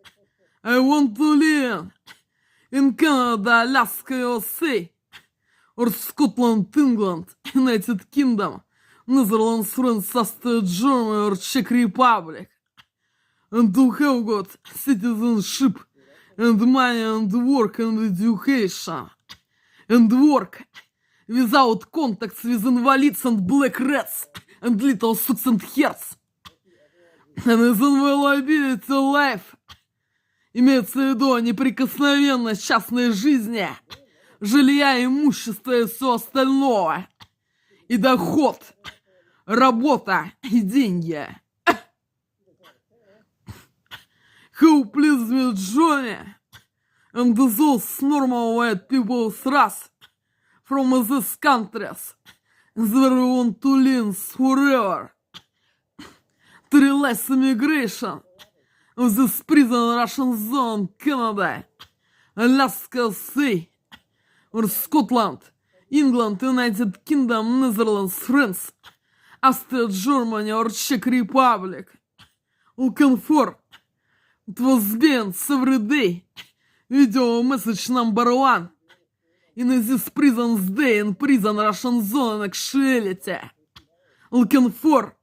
I want to live in Canada, Alaska, USA, or Scotland, England, United Kingdom, Netherlands, France, Austria, Germany, or Czech Republic. And to have got citizenship and money and work and education. And work without contacts with invalids and black rats and little suits and hairs. And is inviolability life. Имеется в виду неприкосновенность частной жизни, жилья, имущества и всего остального. И доход, работа и деньги. Who please me, Johnny, and those normal white people's race from these countries where we want to live forever. To realize immigration of this prison Russian zone, Canada, Alaska, Sea, or Scotland, England, United Kingdom, Netherlands, France, Austria, Germany, or Czech Republic. Looking for it was being every day. Video message number 1. In this prison's day in prison Russian zone in actuality. Looking for.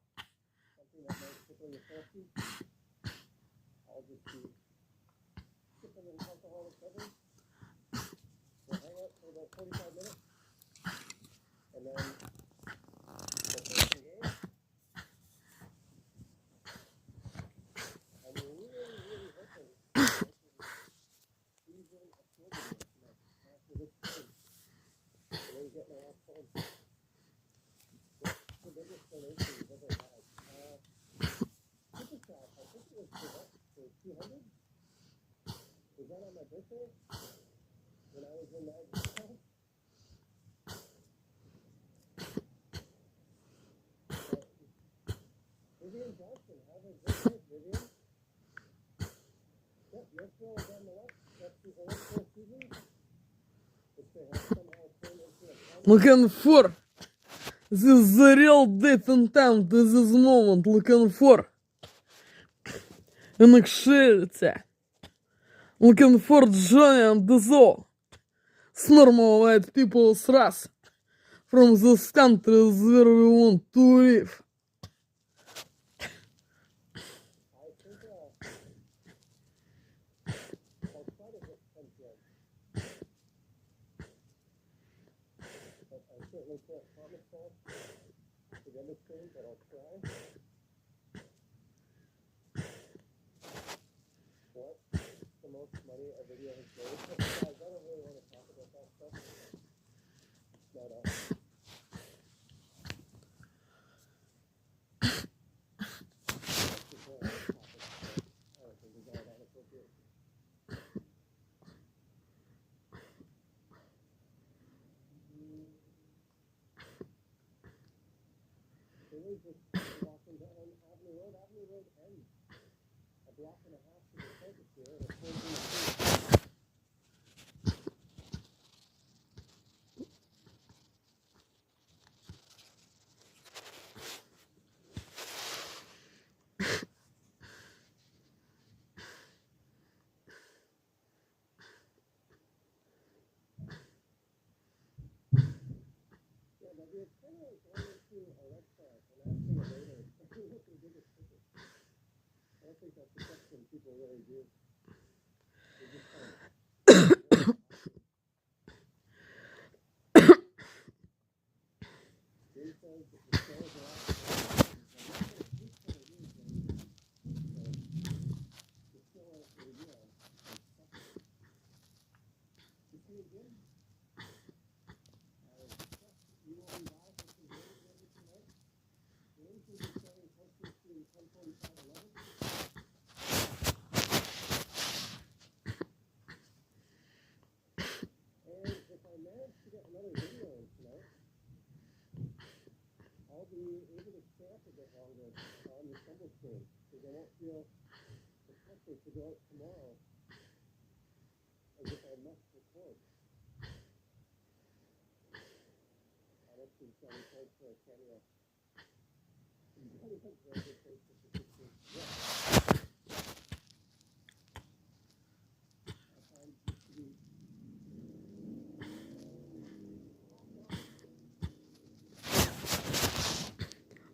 Looking for. This is the real date and time to this moment. Looking for. In actuality. Looking for Johnny and Dizzo. Normal white people's race. From this country where we want to live.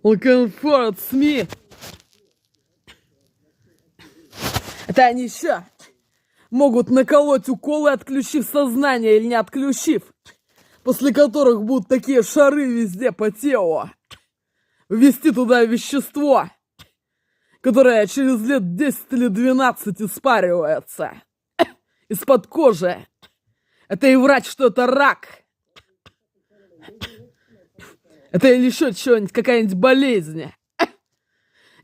Looking for СМИ. Это они еще могут наколоть уколы, отключив сознание или не отключив, после которых будут такие шары везде по телу. Ввести туда вещество, которое через лет 10 или 12 испаривается из-под кожи. Это и врать, что это рак. Это или еще что-нибудь, какая-нибудь болезнь.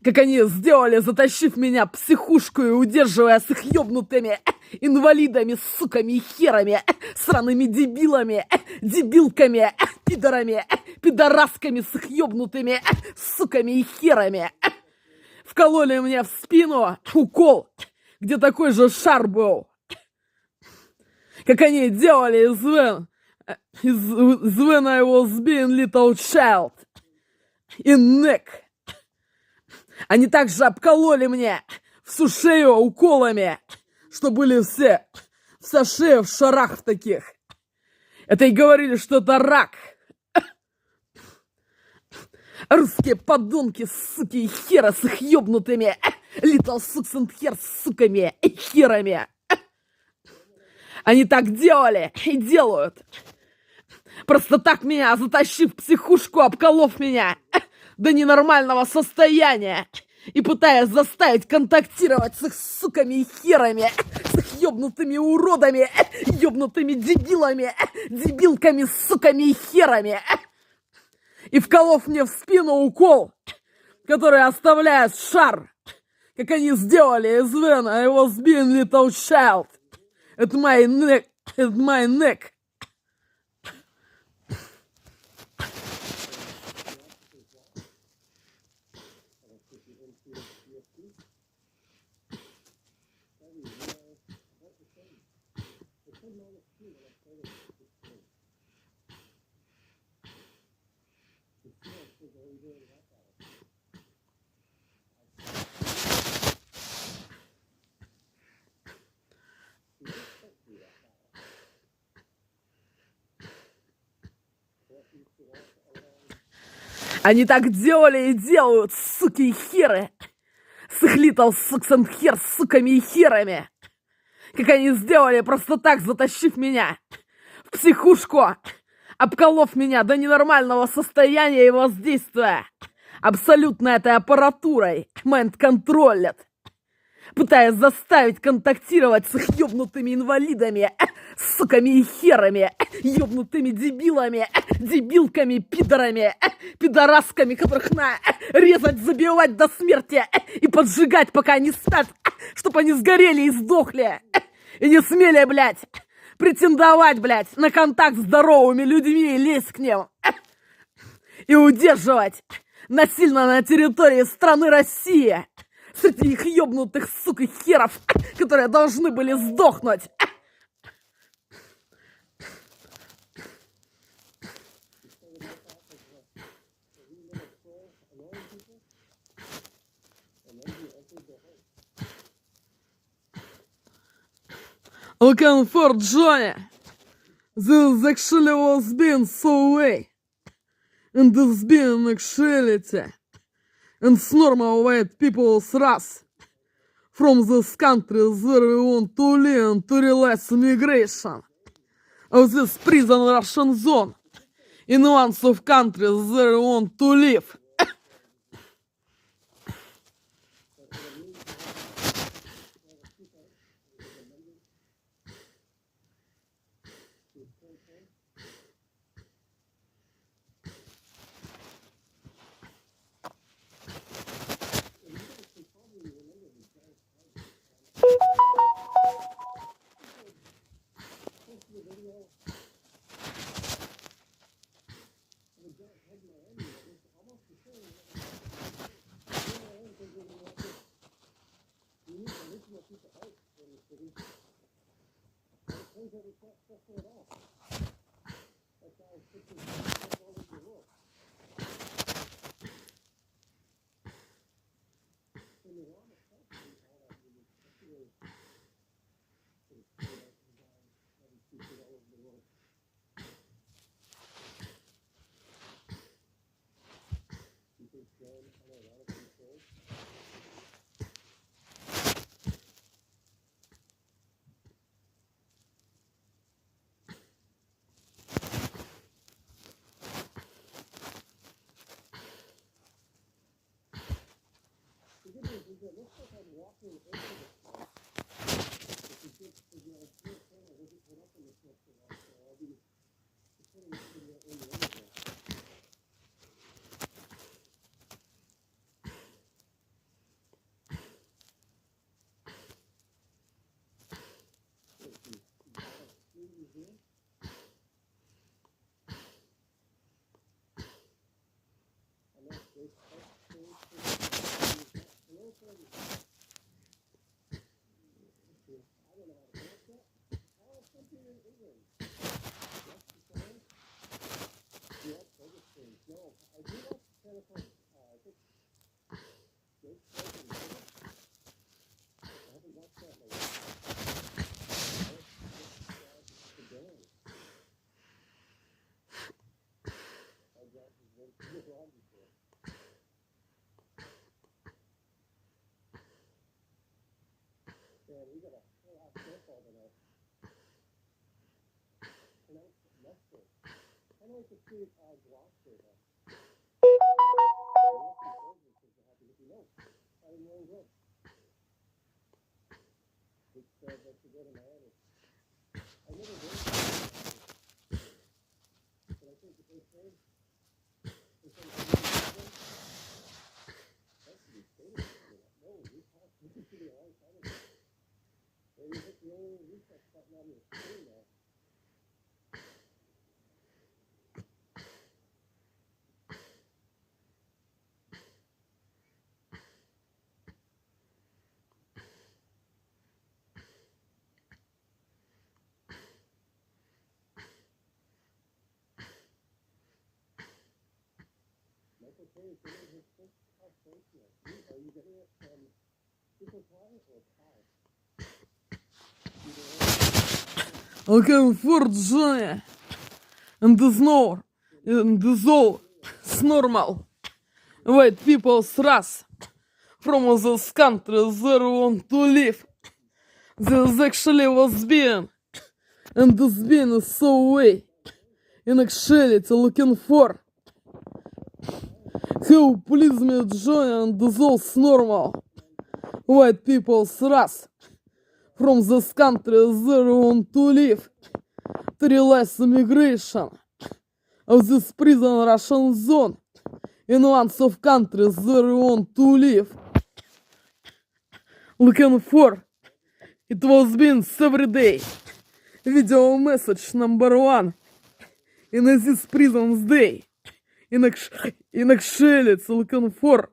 Как они сделали, затащив меня в психушку и удерживая с их ёбнутыми инвалидами, суками и херами, сраными дебилами, дебилками, пидорами, пидорасками с их ёбнутыми суками и херами. Вкололи мне в спину укол, где такой же шар был. Как они делали when I was being little child in neck. Они также обкололи мне всю шею уколами, что были вся шея в шарах таких. Это и говорили, что это рак. Русские подонки, суки и хера с их ёбнутыми little sucks and hair суками и херами. Они так делали и делают. Просто так меня, затащив в психушку, обколов меня до ненормального состояния и пытаясь заставить контактировать с их суками и херами, с их ёбнутыми уродами, ёбнутыми дебилами, дебилками, суками и херами. И вколов мне в спину укол, который оставляет шар, как они сделали из when I was being little child at my neck. Они так делали и делают, суки и херы, с их little sucks and hair суками и херами. Как они сделали, просто так затащив меня в психушку, обколов меня до ненормального состояния и воздействия абсолютно этой аппаратурой, майнд-контролят, пытаясь заставить контактировать с их ёбнутыми инвалидами, суками и херами, ёбнутыми дебилами, дебилками, пидорами, пидорасками, которых на резать, забивать до смерти и поджигать, пока они спят, чтобы они сгорели и сдохли. И не смели, блядь, претендовать, блядь, на контакт с здоровыми людьми и лезть к ним. И удерживать насильно на территории страны Россия. Среди их ёбнутых, сука, херов, которые должны были сдохнуть. Looking for Johnny. This actually was being so way. And this being actuality. And it's normal white people's race. From this country where we want to live and to realize immigration. Of this prison Russian zone. In ones of countries where we want to live. Looking for Johnny. And the snow. And the soul. It's normal. White people's race. From this country where we want to live. This actually was being. And this being is so way. In actuality looking for. How please me Johnny and the soul's normal. White people's race. From this country where we want to live. To realize immigration. Of this prison Russian zone. In ones of countries where we want to live. Looking for. It was been every day. Video message number 1. In this prison's day. Инакшелец, Луканфор.